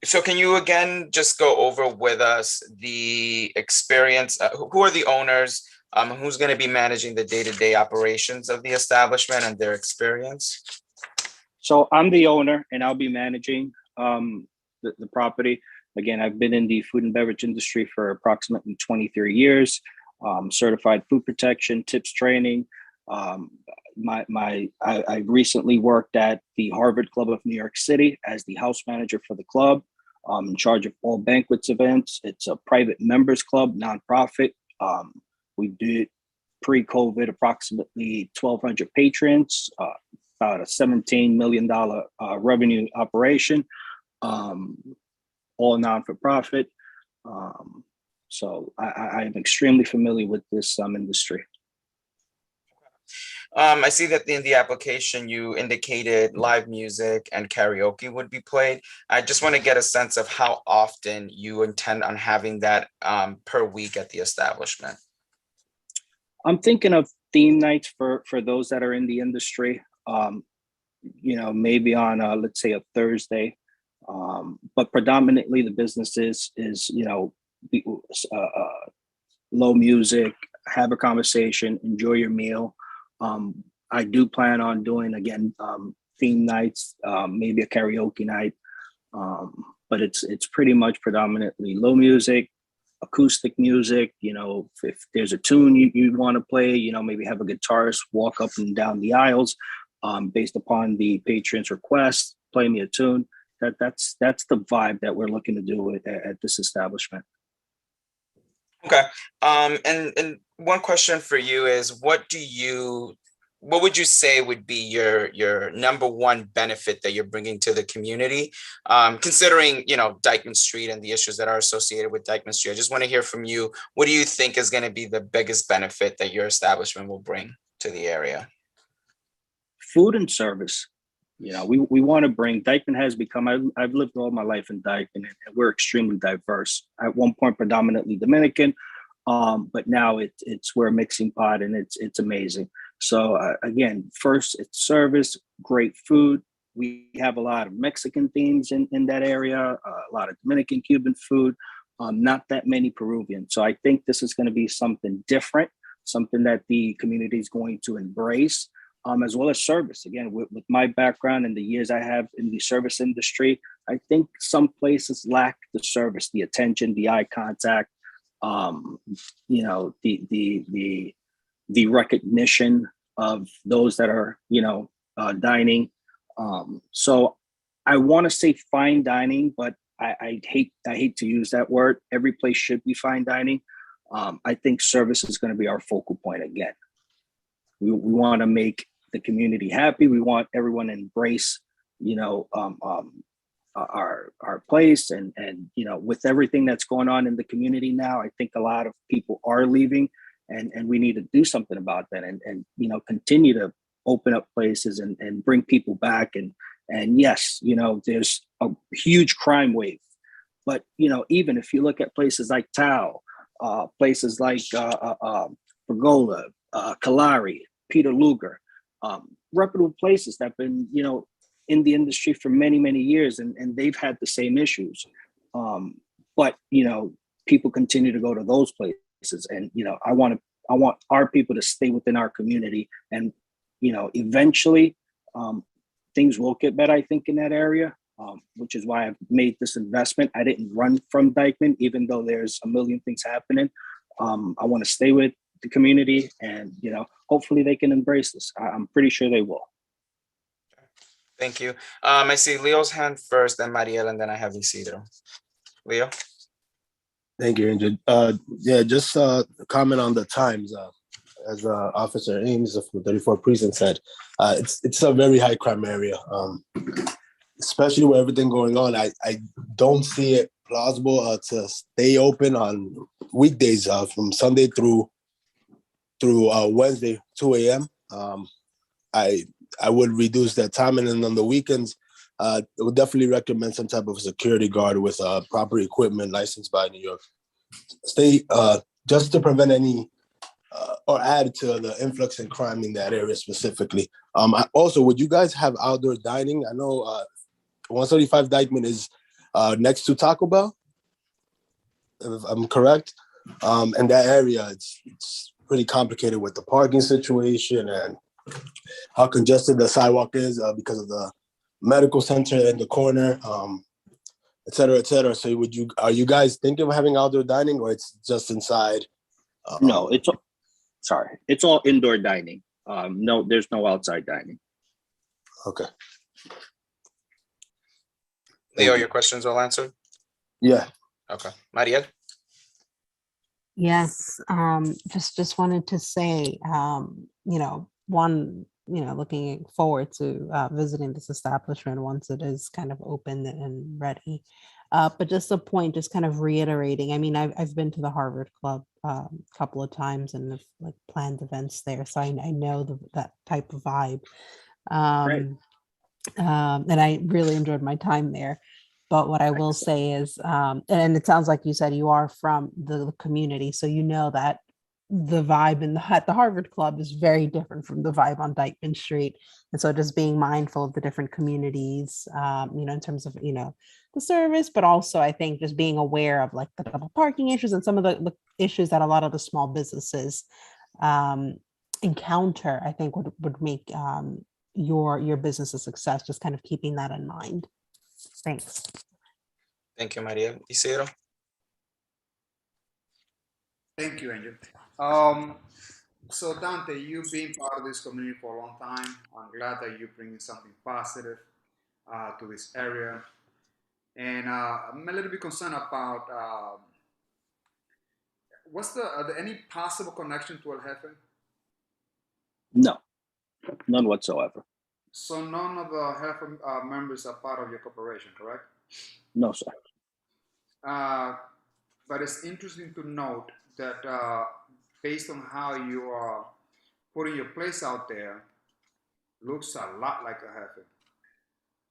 So can you again just go over with us the experience? Who are the owners? Who's going to be managing the day-to-day operations of the establishment and their experience? So I'm the owner and I'll be managing the property. Again, I've been in the food and beverage industry for approximately 23 years. Certified food protection, tips training. I recently worked at the Harvard Club of New York City as the house manager for the club. I'm in charge of all banquets events. It's a private members club, nonprofit. We did pre-COVID approximately 1,200 patrons, about a $17 million revenue operation, all non-for-profit. So I am extremely familiar with this industry. I see that in the application you indicated live music and karaoke would be played. I just want to get a sense of how often you intend on having that per week at the establishment. I'm thinking of theme nights for those that are in the industry. Maybe on let's say a Thursday, but predominantly the business is low music, have a conversation, enjoy your meal. I do plan on doing again theme nights, maybe a karaoke night, but it's pretty much predominantly low music, acoustic music. If there's a tune you want to play, maybe have a guitarist walk up and down the aisles based upon the patron's request, play me a tune. That's the vibe that we're looking to do at this establishment. Okay. And one question for you is, what would you say would be your number one benefit that you're bringing to the community, considering, Dykeman Street and the issues that are associated with Dykeman Street? I just want to hear from you. What do you think is going to be the biggest benefit that your establishment will bring to the area? Food and service. You know, we want to bring, Dykeman has become, I've lived all my life in Dykeman, and we're extremely diverse. At one point, predominantly Dominican, but now we're a mixing pot, and it's amazing. So again, first it's service, great food. We have a lot of Mexican themes in that area, a lot of Dominican, Cuban food, not that many Peruvian. So I think this is going to be something different, something that the community is going to embrace, as well as service. Again, with my background and the years I have in the service industry, I think some places lack the service, the attention, the eye contact, you know, the recognition of those that are, you know, dining. So I want to say fine dining, but I hate to use that word. Every place should be fine dining. I think service is going to be our focal point again. We want to make the community happy. We want everyone to embrace, you know, our place, and you know, with everything that's going on in the community now, I think a lot of people are leaving, and we need to do something about that, and you know, continue to open up places and bring people back. And yes, you know, there's a huge crime wave, but you know, even if you look at places like Tao, places like Pergola, Kalari, Peter Luger, reputable places that have been, you know, in the industry for many, many years, and they've had the same issues. But you know, people continue to go to those places, and you know, I want our people to stay within our community, and you know, eventually things will get better, I think, in that area, which is why I've made this investment. I didn't run from Dykeman, even though there's a million things happening. I want to stay with the community, and you know, hopefully they can embrace this. I'm pretty sure they will. Thank you. I see Leo's hand first, then Mariel, and then I have Isidro. Leo? Thank you, Andrew. Yeah, just comment on the times. As Officer Ames from the 34th Precinct said, it's a very high crime area, especially with everything going on. I don't see it plausible to stay open on weekdays from Sunday through Wednesday, 2 a.m. I would reduce that time, and then on the weekends, I would definitely recommend some type of security guard with proper equipment licensed by New York State, just to prevent any or add to the influx in crime in that area specifically. Also, would you guys have outdoor dining? I know 135 Dykeman is next to Taco Bell, if I'm correct. And that area, it's pretty complicated with the parking situation and how congested the sidewalk is because of the medical center in the corner, et cetera, et cetera. So are you guys thinking of having outdoor dining, or it's just inside? No, it's all indoor dining. No, there's no outside dining. Okay. Leo, your questions all answered? Yeah. Okay. Mariel? Yes, just wanted to say, you know, looking forward to visiting this establishment once it is kind of open and ready. But just a point, just kind of reiterating. I mean, I've been to the Harvard Club a couple of times and have like planned events there, so I know that type of vibe. And I really enjoyed my time there. But what I will say is, and it sounds like you said you are from the community, so you know that the vibe at the Harvard Club is very different from the vibe on Dykeman Street. And so just being mindful of the different communities, in terms of, the service, but also I think just being aware of like the double parking issues and some of the issues that a lot of the small businesses encounter, I think would make your business a success, just kind of keeping that in mind. Thanks. Thank you, Maria. Isidro? Thank you, Angel. So Dante, you've been part of this community for a long time. I'm glad that you're bringing something positive to this area. And I'm a little bit concerned about are there any possible connection to El Jefe? No, none whatsoever. So none of the Jefe members are part of your corporation, correct? No, sir. But it's interesting to note that based on how you are putting your place out there, looks a lot like a Jefe.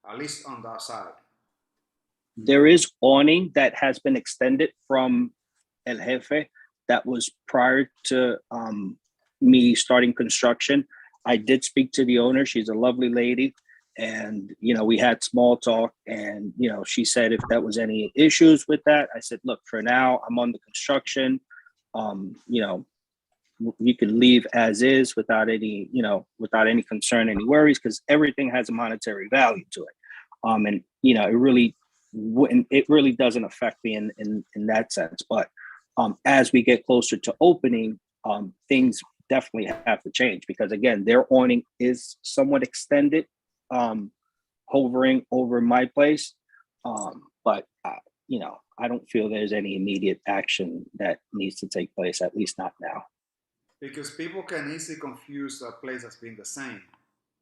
at least on that side. There is awning that has been extended from El Jefe that was prior to me starting construction. I did speak to the owner. She's a lovely lady. And, we had small talk and, she said if that was any issues with that, I said, look, for now, I'm on the construction. You can leave as is without any, without any concern, any worries, because everything has a monetary value to it. And, it really doesn't affect me in that sense. But as we get closer to opening, things definitely have to change because again, their awning is somewhat extended, hovering over my place. But I don't feel there's any immediate action that needs to take place, at least not now. Because people can easily confuse a place as being the same.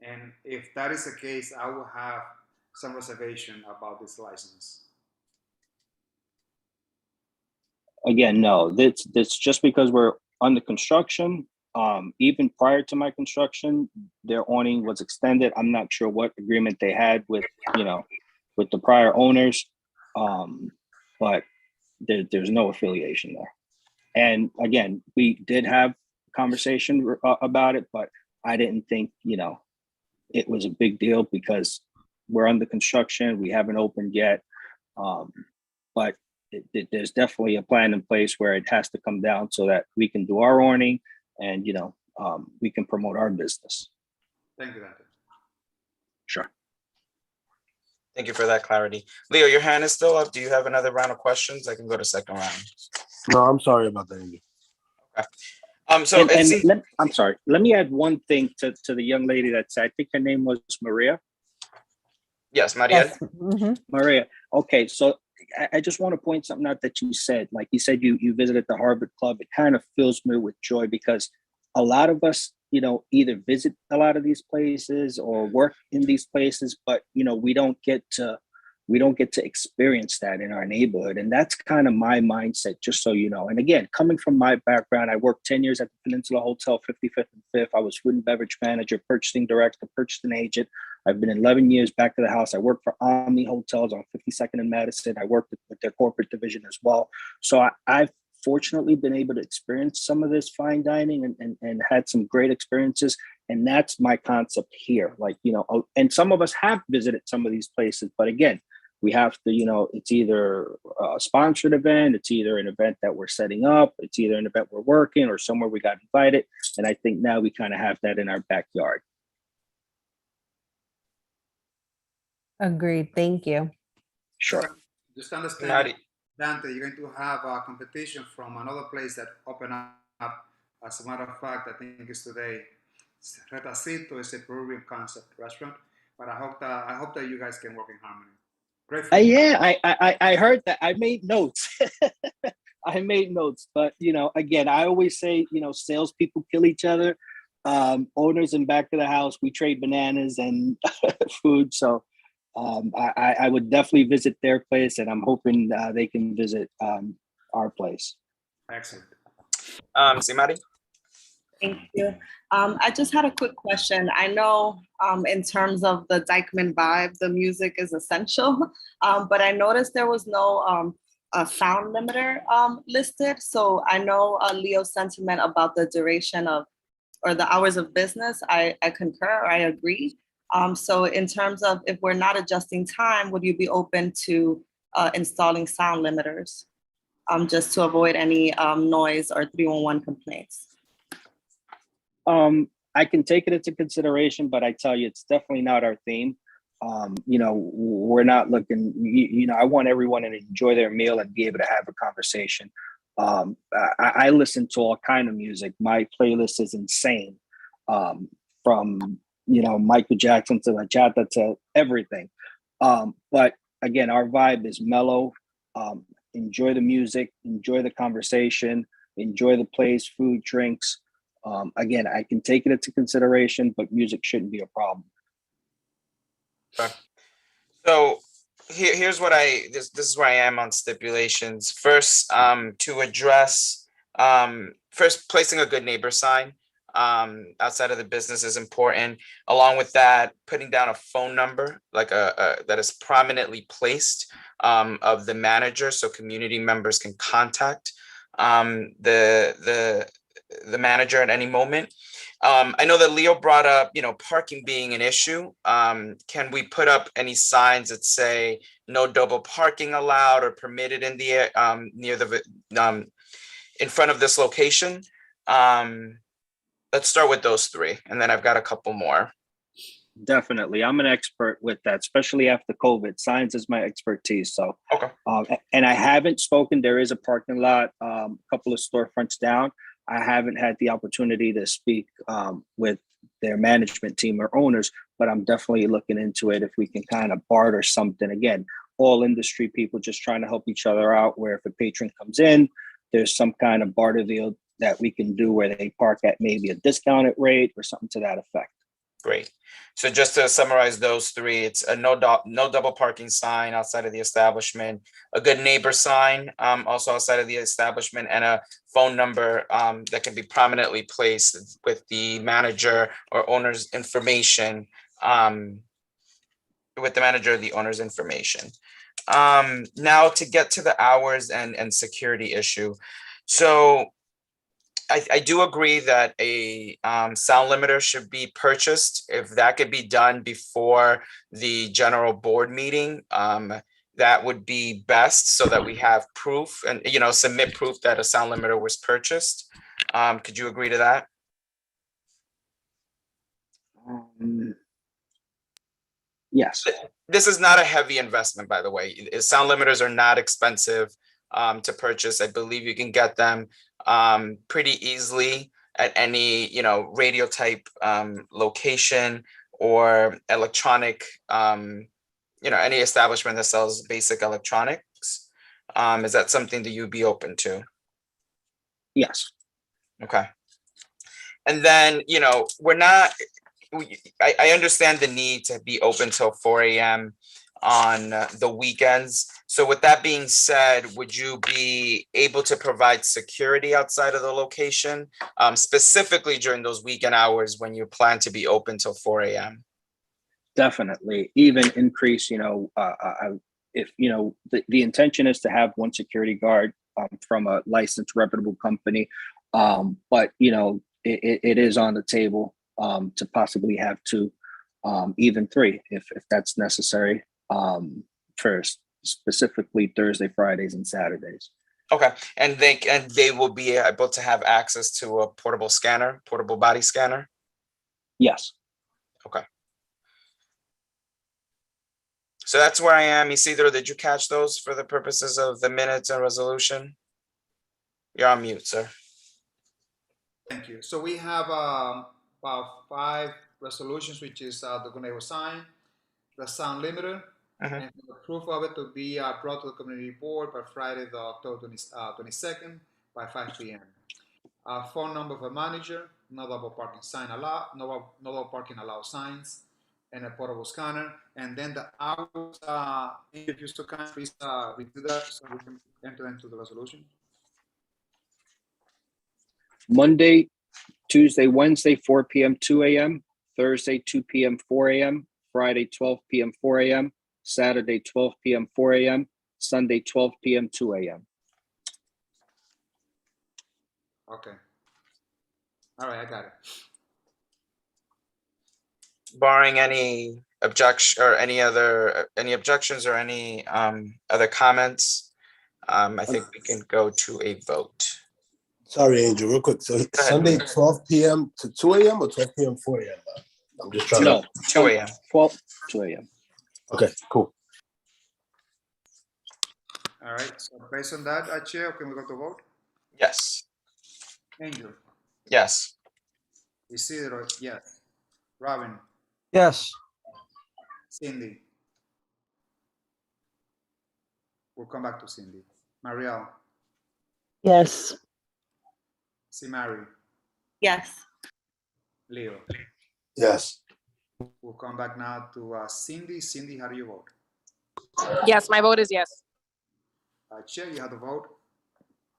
And if that is the case, I will have some reservation about this license. Again, no, that's just because we're under construction. Even prior to my construction, their awning was extended. I'm not sure what agreement they had with, with the prior owners, but there's no affiliation there. And again, we did have conversation about it, but I didn't think, it was a big deal because we're under construction. We haven't opened yet, but there's definitely a plan in place where it has to come down so that we can do our awning and, we can promote our business. Thank you, Dante. Sure. Thank you for that clarity. Leo, your hand is still up. Do you have another round of questions? I can go to second round. No, I'm sorry about that, Andrew. Okay. I'm sorry. Let me add one thing to the young lady that said, I think her name was Maria. Yes, Maria. Yes. Mhm. Maria. Okay, so I just want to point something out that you said. Like you said, you visited the Harvard Club. It kind of fills me with joy because a lot of us, either visit a lot of these places or work in these places, but we don't get to experience that in our neighborhood. And that's kind of my mindset, just so you know. And again, coming from my background, I worked 10 years at the Peninsula Hotel, 55th and 5th. I was food and beverage manager, purchasing director, purchasing agent. I've been 11 years back to the house. I worked for Omni Hotels on 52nd and Madison. I worked with their corporate division as well. So I've fortunately been able to experience some of this fine dining and had some great experiences. And that's my concept here. Like, and some of us have visited some of these places, but again, we have to, it's either a sponsored event, it's either an event that we're setting up, it's either an event we're working or somewhere we got invited. And I think now we kind of have that in our backyard. Agreed. Thank you. Sure. Just understand, Dante, you're going to have a competition from another place that opened up. As a matter of fact, I think it's today. Retacito is a Peruvian concept restaurant, but I hope that you guys can work in harmony. Great. Yeah, I heard that. I made notes. I made notes, but again, I always say, salespeople kill each other. Owners in back of the house, we trade bananas and food. So I would definitely visit their place, and I'm hoping they can visit our place. Excellent. Simari? Thank you. I just had a quick question. I know in terms of the Dyckman vibe, the music is essential, but I noticed there was no a sound limiter listed. So I know Leo's sentiment about the duration of, or the hours of business, I concur, I agree. So in terms of if we're not adjusting time, would you be open to installing sound limiters just to avoid any noise or 311 complaints? I can take it into consideration, but I tell you, it's definitely not our theme. We're not looking, I want everyone to enjoy their meal and be able to have a conversation. I listen to all kind of music. My playlist is insane, from, Michael Jackson to bachata to everything. But again, our vibe is mellow. Enjoy the music, enjoy the conversation, enjoy the place, food, drinks. Again, I can take it into consideration, but music shouldn't be a problem. Okay. So here's what this is where I am on stipulations. First, to address, first placing a good neighbor sign. outside of the business is important. Along with that, putting down a phone number like that is prominently placed of the manager, so community members can contact the manager at any moment. I know that Leo brought up, parking being an issue. Can we put up any signs that say no double parking allowed or permitted in the near the in front of this location? Let's start with those three, and then I've got a couple more. Definitely. I'm an expert with that, especially after COVID. Science is my expertise. So, okay. And I haven't spoken. There is a parking lot, a couple of storefronts down. I haven't had the opportunity to speak with their management team or owners, but I'm definitely looking into it if we can kind of barter something. Again, all industry people just trying to help each other out, where if a patron comes in, there's some kind of barter deal that we can do where they park at maybe a discounted rate or something to that effect. Great. So just to summarize those three, it's a no double parking sign outside of the establishment, a good neighbor sign also outside of the establishment, and a phone number that can be prominently placed with the manager or owner's information, with the manager or the owner's information. Now to get to the hours and security issue. So I do agree that a sound limiter should be purchased. If that could be done before the general board meeting, that would be best, so that we have proof and, submit proof that a sound limiter was purchased. Could you agree to that? Yes. This is not a heavy investment, by the way. Sound limiters are not expensive to purchase. I believe you can get them pretty easily at any radio type location or electronic, any establishment that sells basic electronics. Is that something that you'd be open to? Yes. Okay. And then I understand the need to be open till 4 a.m. on the weekends. So with that being said, would you be able to provide security outside of the location, specifically during those weekend hours when you plan to be open till 4 a.m.? Definitely. Even increase, if, the intention is to have one security guard from a licensed reputable company. But, it is on the table to possibly have two, even three, if that's necessary, first. Specifically Thursday, Fridays, and Saturdays. Okay, and they will be able to have access to a portable body scanner? Yes. Okay. So that's where I am. Isidro, did you catch those for the purposes of the minutes and resolution? You're on mute, sir. Thank you. So we have about 5 resolutions, which is the Guneo sign, the sound limiter, and the proof of it to be brought to the community board by Friday, the October 22nd by 5 p.m. Phone number for manager, no double parking sign allowed, no double parking allowed signs, and a portable scanner. And then the hours, if you still can, please review that so we can enter into the resolution. Monday, Tuesday, Wednesday, 4 p.m., 2 a.m., Thursday, 2 p.m., 4 a.m., Friday, 12 p.m., 4 a.m., Saturday, 12 p.m., 4 a.m., Sunday, 12 p.m., 2 a.m. Okay. All right, I got it. Barring any objection or any objections or any other comments, I think we can go to a vote. Sorry, Angel, real quick. So Sunday, 12 p.m. to 2 a.m. or 12 p.m. 4 a.m. I'm just trying to. 2 a.m. 2 a.m. Okay, cool. All right. So based on that, Chair, can we go to vote? Yes. Angel. Yes. Isidro, yes. Robin. Yes. Cindy. We'll come back to Cindy. Marielle. Yes. Simari. Yes. Leo. Yes. We'll come back now to Cindy. Cindy, how do you vote? Yes, my vote is yes. Chair, you have the vote.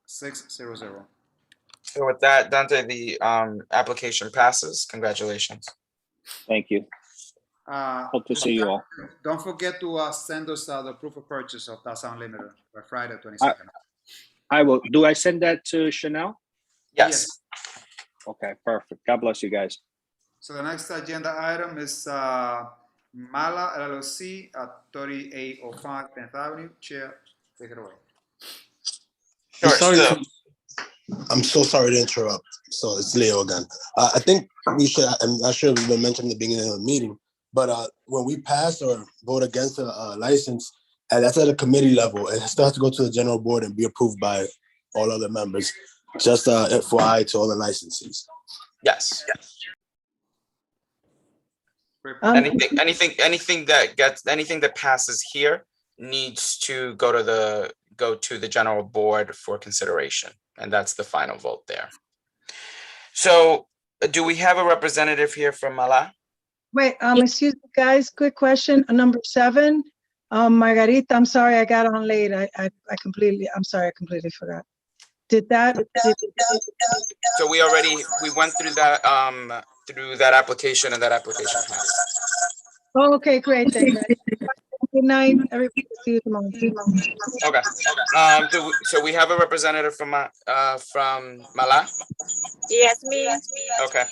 6-0-0. So with that, Dante, the application passes. Congratulations. Thank you. Hope to see you all. Don't forget to send us the proof of purchase of Taza Unlimited by Friday 22nd. I will. Do I send that to Chanel? Yes. Okay, perfect. God bless you guys. So the next agenda item is Mala LLC at 3805 10th Avenue. Chair, take it away. I'm so sorry to interrupt. So it's Leo again. I think we should, I'm not sure if it's been mentioned at the beginning of the meeting, but when we pass or vote against a license, and that's at a committee level, it still has to go to the general board and be approved by all other members. Just FYI to all the licensees. Yes. Anything that passes here needs to go to the general board for consideration, and that's the final vote there. So, do we have a representative here from Mala? Wait, excuse me, guys, quick question. Number 7, Margarita, I'm sorry I got on late. I'm sorry, I completely forgot. So we went through that application, and that application passed. Oh, okay, great, thanks. Good night, everybody, see you tomorrow. Okay. So we have a representative from Mala? Yes, me. Okay.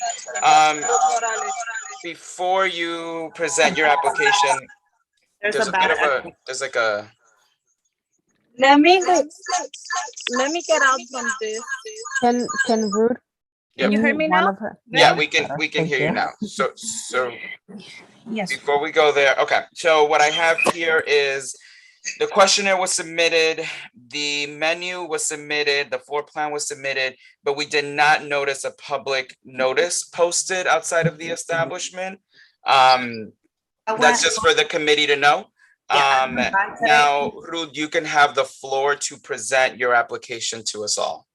Before you present your application, there's like a. Let me get out from this. Can Ruth? Can you hear me now? Yeah, we can hear you now. So yes. Before we go there, okay. So what I have here is the questionnaire was submitted, the menu was submitted, the floor plan was submitted, but we did not notice a public notice posted outside of the establishment. That's just for the committee to know. Now, Ruth, you can have the floor to present your application to us all.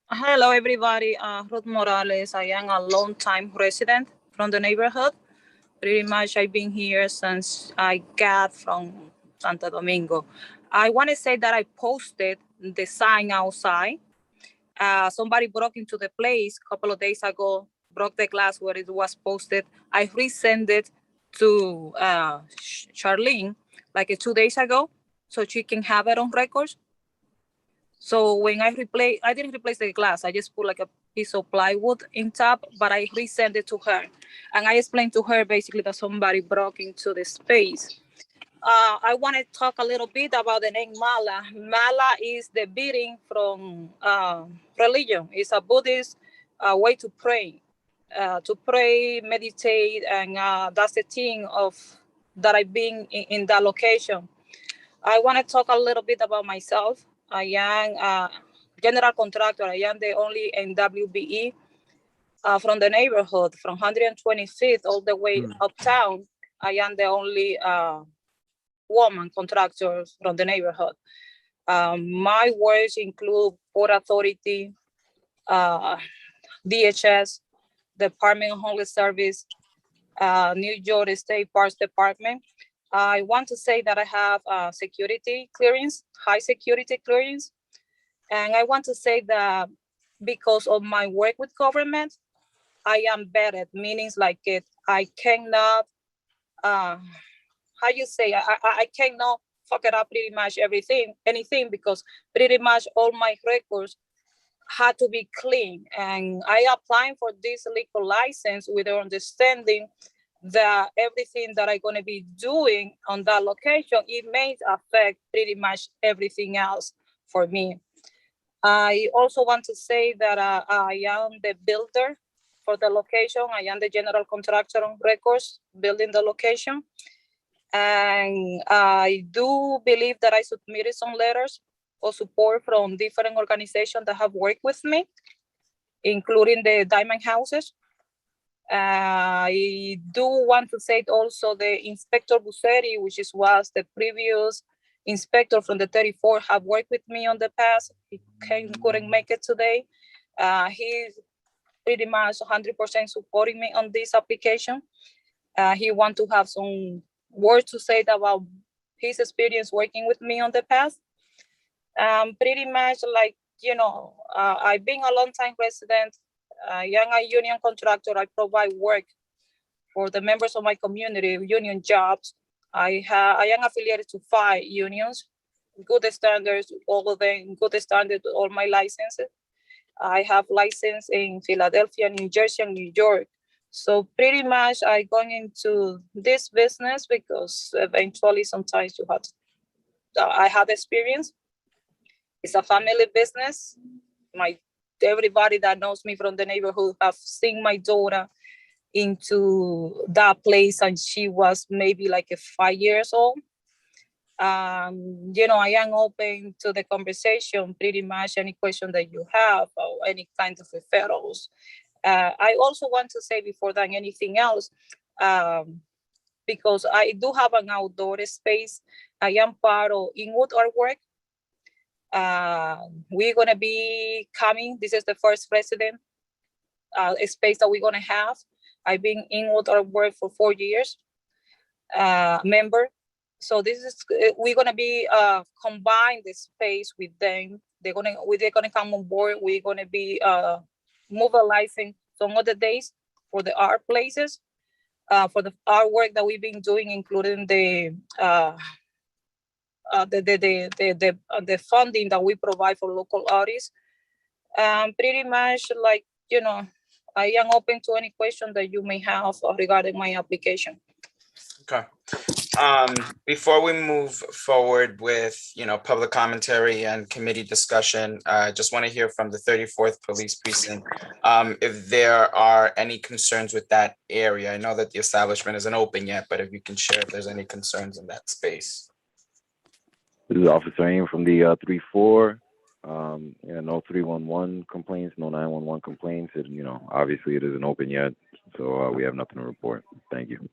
Hello, everybody. Ruth Morales. I am a long-time resident from the neighborhood. Pretty much I've been here since I got from Santo Domingo. I want to say that I posted the sign outside. Somebody broke into the place a couple of days ago, broke the glass where it was posted. I resent it to Charlene like 2 days ago, so she can have it on records. So when I didn't replace the glass. I just put like a piece of plywood in top, but I resent it to her. And I explained to her basically that somebody broke into the space. I want to talk a little bit about the name Mala. Mala is the beating from religion. It's a Buddhist way to pray, meditate, and that's the thing that I've been in that location. I want to talk a little bit about myself. I am a general contractor. I am the only NWBE from the neighborhood, from 125th all the way uptown. I am the only woman contractor from the neighborhood. My works include Port Authority, DHS, Department of Homeless Service, New York State Parks Department. I want to say that I have security clearance, high security clearance. And I want to say that because of my work with government, I am vetted, meaning like I cannot, I cannot fuck it up pretty much anything, because pretty much all my records had to be clean. And I applied for this liquor license with the understanding that everything that I'm going to be doing on that location, it may affect pretty much everything else for me. I also want to say that I am the builder for the location. I am the general contractor on records, building the location. And I do believe that I submitted some letters of support from different organizations that have worked with me, including the Diamond Houses. I do want to say also the Inspector Buseri, which was the previous inspector from the 34, have worked with me on the past. He couldn't make it today. He's pretty much 100% supporting me on this application. He wants to have some words to say about his experience working with me on the past. Pretty much like I've been a long time resident. I am a union contractor. I provide work for the members of my community, union jobs. I am affiliated to 5 unions, good standards, all of them, good standards, all my licenses. I have license in Philadelphia, New Jersey, and New York. So pretty much I going into this business because eventually sometimes you have, I have experience. It's a family business. Everybody that knows me from the neighborhood have seen my daughter into that place, and she was maybe like 5 years old. I am open to the conversation, pretty much any question that you have or any kind of referrals. I also want to say before than anything else, because I do have an outdoor space, I am part of Inwood Artwork. We're gonna be coming, this is the first resident space that we're gonna have. I've been in Artwork for 4 years, member. So this is, we're gonna be combine the space with them. They're gonna come on board. We're gonna be mobilizing some other days for the art places, for the artwork that we've been doing, including the funding that we provide for local artists. Pretty much like, I am open to any question that you may have regarding my application. Okay. Before we move forward with, public commentary and committee discussion, I just want to hear from the 34th Police Precinct if there are any concerns with that area. I know that the establishment isn't open yet, but if you can share if there's any concerns in that space. This is Officer Aim from the 3-4. No 311 complaints, no 911 complaints. And, obviously it isn't open yet, so we have nothing to report. Thank you.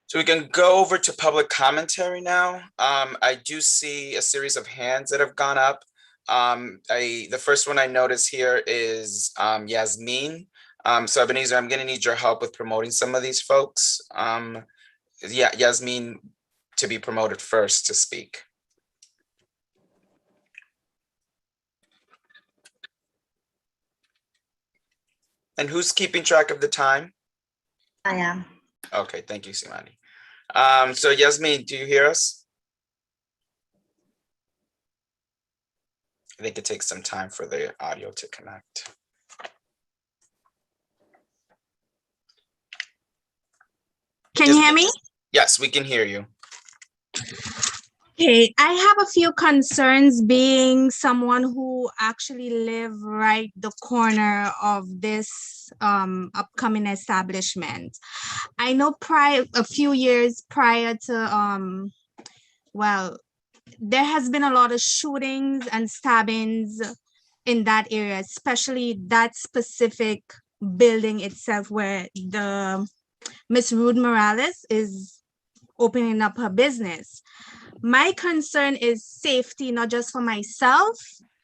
So we can go over to public commentary now. I do see a series of hands that have gone up. The first one I notice here is Yasmin. So Ebenezer, I'm gonna need your help with promoting some of these folks. Yasmin to be promoted first to speak. And who's keeping track of the time? I am. Okay, thank you, Simani. So Yasmin, do you hear us? I think it takes some time for the audio to connect. Can you hear me? Yes, we can hear you. Okay, I have a few concerns being someone who actually live right the corner of this upcoming establishment. I know a few years prior to, there has been a lot of shootings and stabbings in that area, especially that specific building itself where the Miss Ruth Morales is opening up her business. My concern is safety, not just for myself,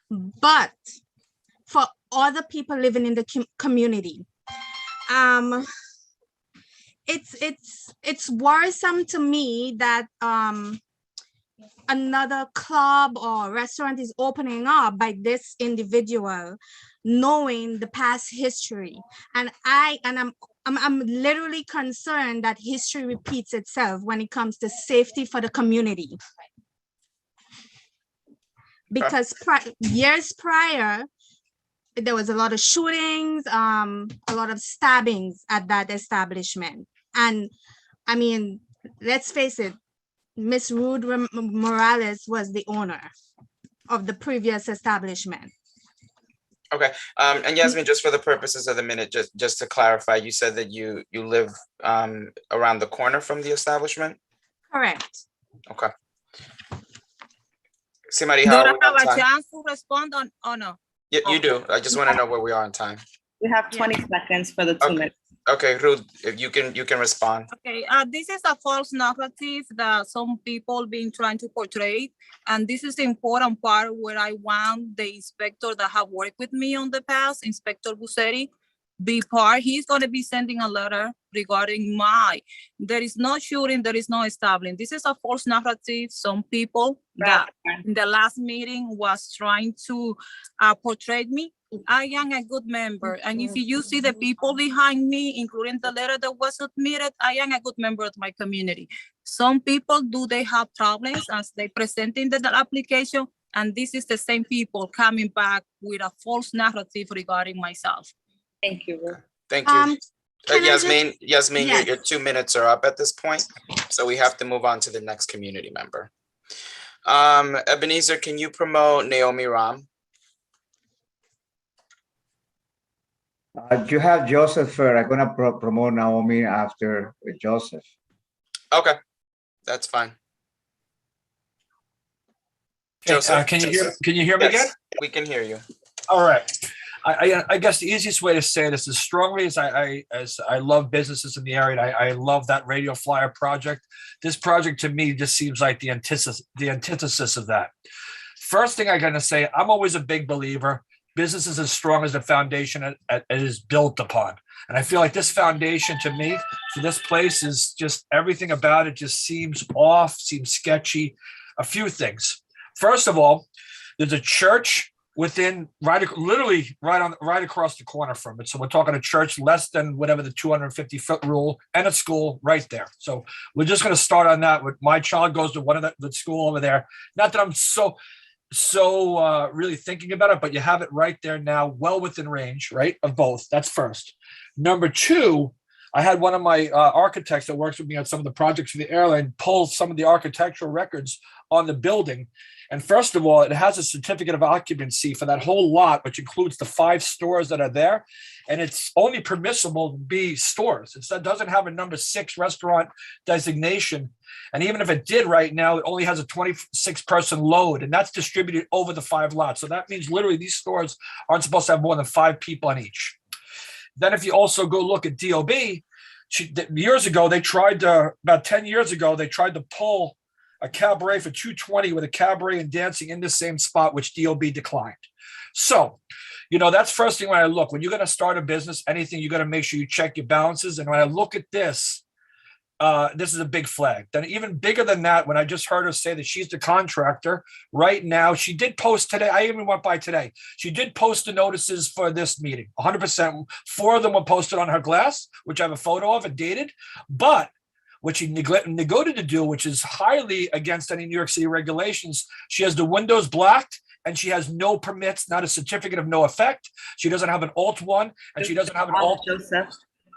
but for other people living in the community. It's worrisome to me that another club or restaurant is opening up by this individual, knowing the past history, and I'm literally concerned that history repeats itself when it comes to safety for the community. Because years prior, there was a lot of shootings, a lot of stabbings at that establishment. And I mean, let's face it, Miss Ruth Morales was the owner of the previous establishment. Okay, and Yasmin, just for the purposes of the minute, just to clarify, you said that you live around the corner from the establishment? Correct. Okay. Simari, how are we on time? chance to respond or no? Yeah, you do. I just want to know where we are on time. We have 20 seconds for the 2 minutes. Okay, Ruth, if you can respond. Okay, this is a false narrative that some people been trying to portray, and this is the important part where I want the inspector that have worked with me on the past, Inspector Busetti, be part. He's going to be sending a letter regarding there is no shooting, there is no establishing. This is a false narrative. Some people that in the last meeting was trying to portray me. I am a good member. And if you see the people behind me, including the letter that was submitted, I am a good member of my community. Some people, they have problems as they present in the application. And this is the same people coming back with a false narrative regarding myself. Thank you. Thank you. can I Yasmin, Yasmin, Yes. your 2 minutes are up at this point, so we have to move on to the next community member. Ebenezer, can you promote Naomi Ram? You have Joseph. I'm gonna promote Naomi after Joseph. Okay, that's fine. Joseph, Can you hear me Yes, again? we can hear you. All right. I guess the easiest way to say this, as strongly as I love businesses in the area, and I love that radio flyer project. This project to me just seems like the antithesis of that. First thing I gotta say, I'm always a big believer. Business is as strong as the foundation it is built upon. And I feel like this foundation to me for this place is just everything about it just seems off, seems sketchy. A few things. First of all, there's a church within literally right across the corner from it. So we're talking a church less than whatever the 250-foot rule, and a school right there. So we're just going to start on that. My child goes to one of the school over there. Not that I'm so really thinking about it, but you have it right there now, well within range, right, of both. That's first. Number two, I had one of my architects that works with me on some of the projects for the airline pull some of the architectural records on the building. And first of all, it has a certificate of occupancy for that whole lot, which includes the 5 stores that are there. And it's only permissible to be stores. It doesn't have a number 6 restaurant designation. And even if it did right now, it only has a 26-person load, and that's distributed over the 5 lots. So that means literally these stores aren't supposed to have more than 5 people on each. Then if you also go look at DOB, years ago, about 10 years ago, they tried to pull a cabaret for $220 with a cabaret and dancing in the same spot, which DOB declined. So, that's first thing when I look. When you're going to start a business, anything, you got to make sure you check your balances. And when I look at this, this is a big flag. Then even bigger than that, when I just heard her say that she's the contractor right now, she did post today. I even went by today. She did post the notices for this meeting, 100%. 4 of them were posted on her glass, which I have a photo of and dated. But what she neglected to do, which is highly against any New York City regulations, she has the windows blacked and she has no permits, not a certificate of no effect. She doesn't have an alt 1 and she doesn't have an alt. Joseph,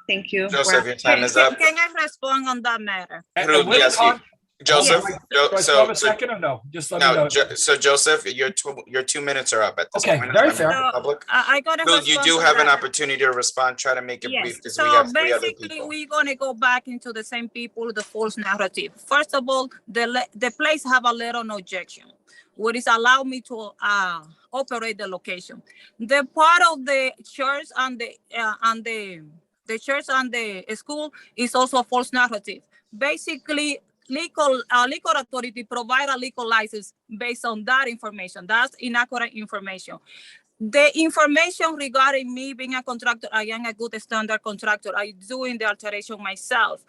thank you. Joseph, your time is up. Can I respond on that matter? Yes, Joseph. Do I have a second or no? Just let me know. So Joseph, your 2 minutes are up at this Okay, point. very fair. Public. I got to You do have an opportunity to respond. Try to make it brief because we So have 3 other basically, people. we're going to go back into the same people, the false narrative. First of all, the place have a letter of objection, which is allow me to operate the location. The part of the church and the church and the school is also a false narrative. Basically, liquor authority provide a liquor license based on that information. That's inaccurate information. The information regarding me being a contractor, I am a good standard contractor. I doing the alteration myself.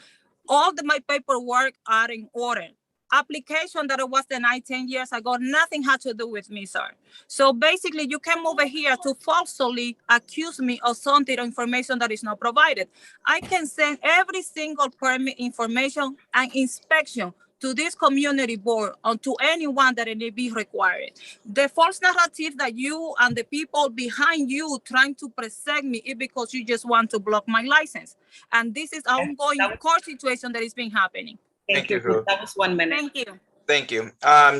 All my paperwork are in order. Application that it was denied 10 years ago, nothing had to do with me, sir. So basically, you came over here to falsely accuse me of something, information that is not provided. I can send every single permit information and inspection to this community board or to anyone that it may be required. The false narrative that you and the people behind you trying to present me is because you just want to block my license. And this is an ongoing court situation that is been happening. Thank you, Ruth. That was 1 minute. Thank you. Thank you.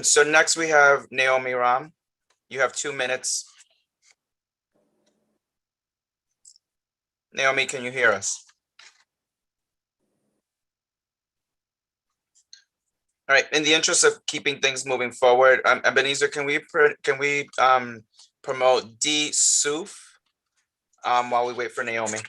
So next we have Naomi Ram. You have 2 minutes. Naomi, can you hear us? All right. In the interest of keeping things moving forward, Ebenezer, can we promote D. Suf while we wait for Naomi?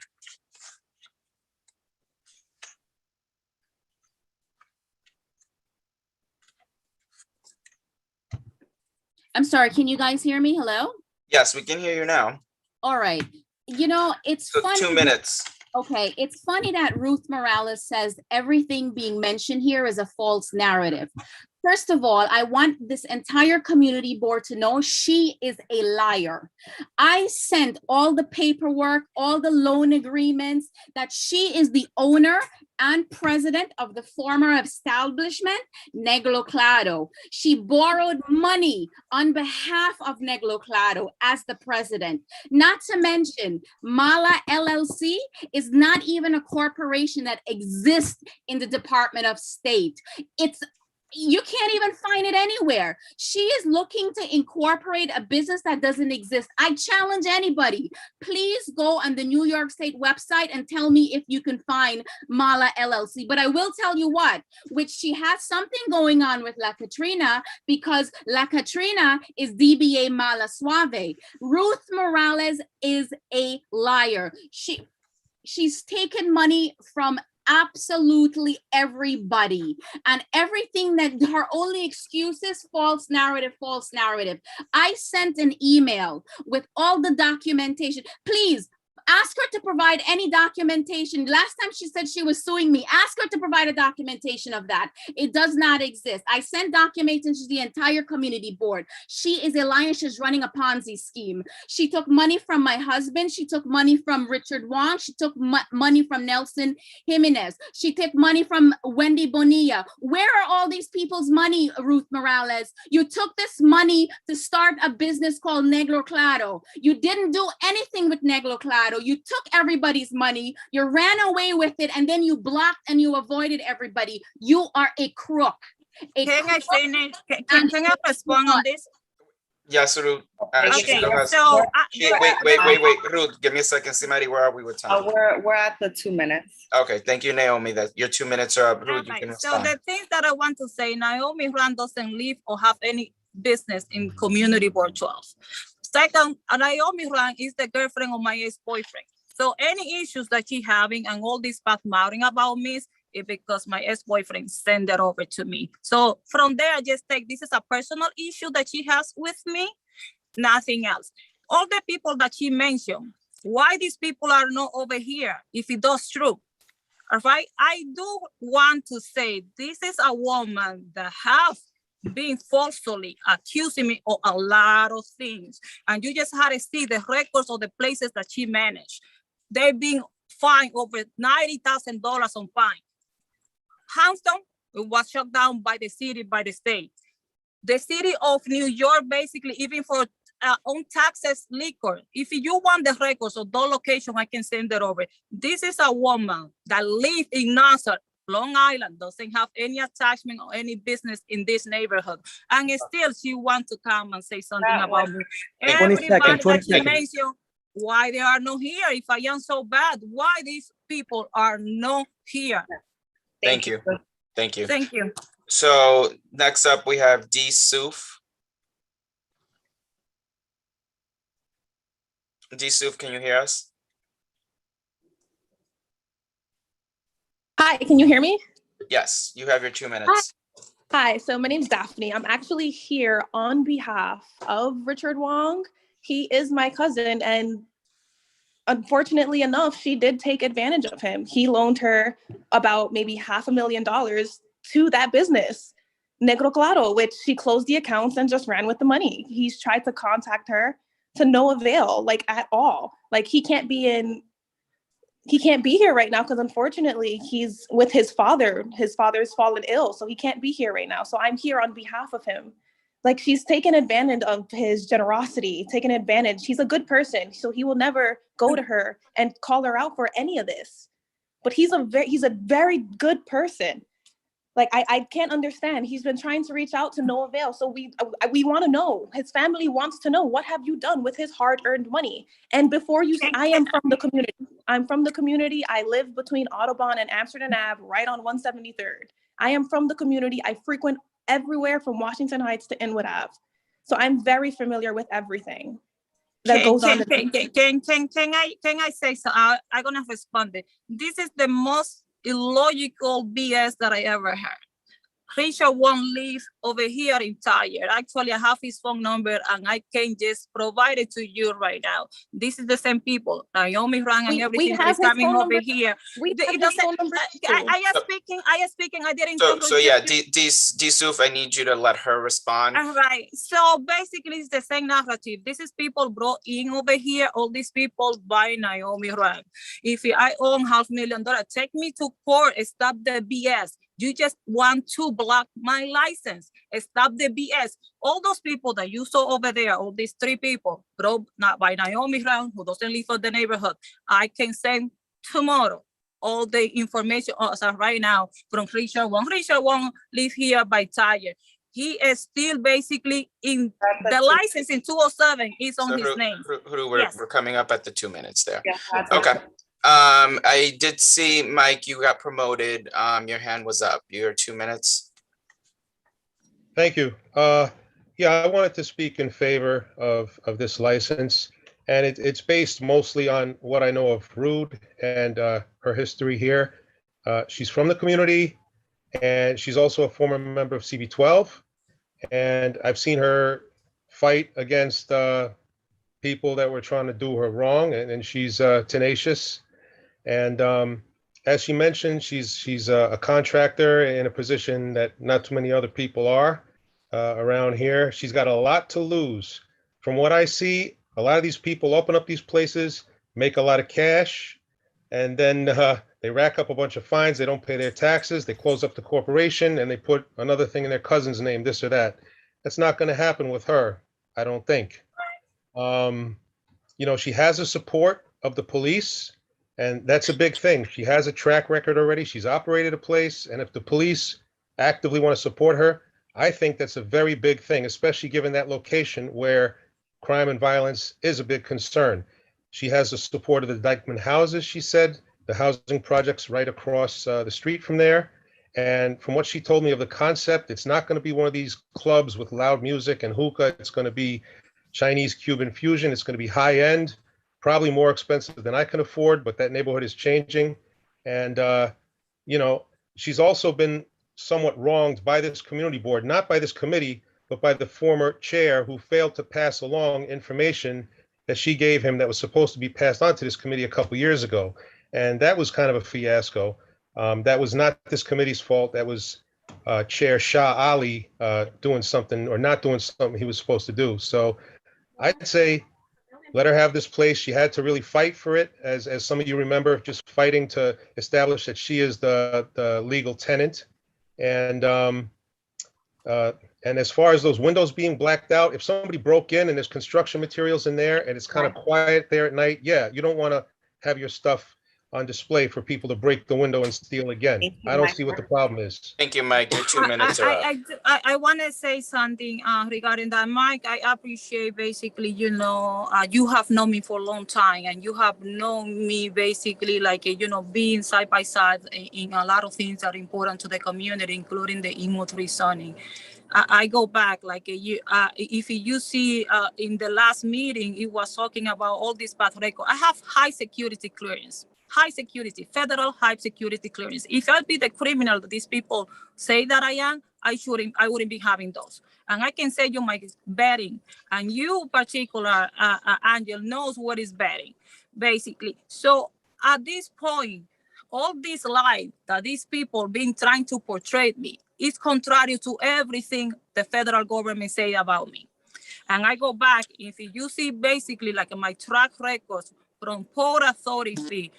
I'm sorry, can you guys hear me? Hello? Yes, we can hear you now. All right. It's So funny. 2 minutes. Okay, it's funny that Ruth Morales says everything being mentioned here is a false narrative. First of all, I want this entire community board to know she is a liar. I sent all the paperwork, all the loan agreements, that she is the owner and president of the former establishment, Negro Claro. She borrowed money on behalf of Negro Claro as the president. Not to mention, Mala LLC is not even a corporation that exists in the Department of State. You can't even find it anywhere. She is looking to incorporate a business that doesn't exist. I challenge anybody, please go on the New York State website and tell me if you can find Mala LLC. But I will tell you what, which she has something going on with La Katrina, because La Katrina is DBA Mala Suave. Ruth Morales is a liar. She's taken money from absolutely everybody, and everything that her only excuse is false narrative. I sent an email with all the documentation. Please ask her to provide any documentation. Last time she said she was suing me. Ask her to provide a documentation of that. It does not exist. I sent documentation to the entire community board. She is a liar. She's running a Ponzi scheme. She took money from my husband. She took money from Richard Wong. She took money from Nelson Jimenez. She took money from Wendy Bonilla. Where are all these people's money, Ruth Morales? You took this money to start a business called Negro Claro. You didn't do anything with Negro Claro. You took everybody's money, you ran away with it, and then you blocked and you avoided everybody. You are a crook. Can I respond on this? Yes, Ruth. She Okay, still has- so wait, Ruth, give me a second. Simari, where are we with time? We're at the 2 minutes. Okay, thank you, Naomi. That your 2 minutes are up. Ruth, you can So respond. the things that I want to say, Naomi Rand doesn't live or have any business in Community Board 12. Second, Naomi Rand is the girlfriend of my ex-boyfriend. So any issues that she having and all this bad mouthing about me is because my ex-boyfriend sent it over to me. So from there, I just take this is a personal issue that she has with me, nothing else. All the people that she mentioned, why these people are not over here if it does true? All right, I do want to say this is a woman that have been falsely accusing me of a lot of things. And you just had to see the records of the places that she managed. They've been fined over $90,000 on fine. Hampton, it was shut down by the city, by the state. The city of New York, basically, even for on taxes liquor, if you want the records of those locations, I can send it over. This is a woman that lives in Nassau, Long Island, doesn't have any attachment or any business in this neighborhood. And still she wants to come and say something about me. 20 seconds, 20 that she seconds. mentioned, why they are not here? If I am so bad, why these people are not here? Thank you. Thank you. Thank you. So next up, we have D. Souf. D. Souf, can you hear us? Hi, can you hear me? Yes, you have your 2 minutes. Hi, so my name's Daphne. I'm actually here on behalf of Richard Wong. He is my cousin, and unfortunately enough, she did take advantage of him. He loaned her about maybe $500,000 to that business, Negro Claro, which she closed the accounts and just ran with the money. He's tried to contact her to no avail, like at all. Like he can't be here right now because unfortunately he's with his father. His father's fallen ill, so he can't be here right now. So I'm here on behalf of him. Like she's taken advantage of his generosity, taken advantage. He's a good person, so he will never go to her and call her out for any of this. But he's a very good person. Like I can't understand. He's been trying to reach out to no avail. So we want to know. His family wants to know, what have you done with his hard-earned money? And before you, I am from the community. I'm from the community. I live between Audubon and Amsterdam Ave, right on 173rd. I am from the community. I frequent everywhere from Washington Heights to Inwood Ave. So I'm very familiar with everything that goes on. Can I say so? I'm gonna respond. This is the most illogical BS that I ever heard. Richard won't live over here in Tyre. Actually, I have his phone number and I can just provide it to you right now. This is the same people. Naomi Rang and everything that is coming over here. It doesn't. I am speaking. I didn't. So yeah, D'Souza, I need you to let her respond. All right. So basically, it's the same narrative. This is people brought in over here. All these people by Naomi Rang. If I own $500,000, take me to court. Stop the BS. You just want to block my license. Stop the BS. All those people that you saw over there, all these 3 people, brought not by Naomi Rang, who doesn't live in the neighborhood, I can send tomorrow all the information right now from Richard Wong. Richard Wong live here by Tyre. He is still basically in the license in 207 is on his name. We're coming up at the 2 minutes there. Yeah, okay. I did see, Mike, you got promoted. Your hand was up. Your 2 minutes. Thank you. Yeah, I wanted to speak in favor of this license, and it's based mostly on what I know of Rude and her history here. She's from the community, and she's also a former member of CB12, and I've seen her fight against people that were trying to do her wrong, and she's tenacious. And as she mentioned, she's a contractor in a position that not too many other people are around here. She's got a lot to lose. From what I see, a lot of these people open up these places, make a lot of cash, and then they rack up a bunch of fines. They don't pay their taxes. They close up the corporation, and they put another thing in their cousin's name, this or that. That's not going to happen with her, I don't think. You know, she has the support of the police, and that's a big thing. She has a track record already. She's operated a place, and if the police actively want to support her, I think that's a very big thing, especially given that location where crime and violence is a big concern. She has the support of the Dyckman houses, she said, the housing projects right across the street from there. And from what she told me of the concept, it's not going to be one of these clubs with loud music and hookah. It's going to be Chinese Cuban fusion. It's going to be high end, probably more expensive than I can afford, but that neighborhood is changing. And, you know, she's also been somewhat wronged by this community board, not by this committee, but by the former chair who failed to pass along information that she gave him that was supposed to be passed on to this committee a couple years ago. And that was kind of a fiasco. That was not this committee's fault. That was Chair Shah Ali doing something or not doing something he was supposed to do. So I'd say let her have this place. She had to really fight for it, as some of you remember, just fighting to establish that she is the legal tenant. And as far as those windows being blacked out, if somebody broke in and there's construction materials in there and it's kind of quiet there at night, yeah, you don't want to have your stuff on display for people to break the window and steal again. I don't see what the problem is. Thank you, Mike. Your 2 minutes are up. I want to say something regarding that, Mike. I appreciate basically, you know, you have known me for a long time, and you have known me basically like, you know, being side by side in a lot of things that are important to the community, including the IMO3 zoning. I go back like if you see in the last meeting, it was talking about all this path record. I have high security clearance. High security, federal high security clearance. If I'd be the criminal that these people say that I am, I wouldn't be having those. And I can say you my betting, and you particular, Angel, knows what is betting, basically. So at this point, all this lie that these people been trying to portray me is contrary to everything the federal government say about me. And I go back, if you see basically like my track records from Port Authority,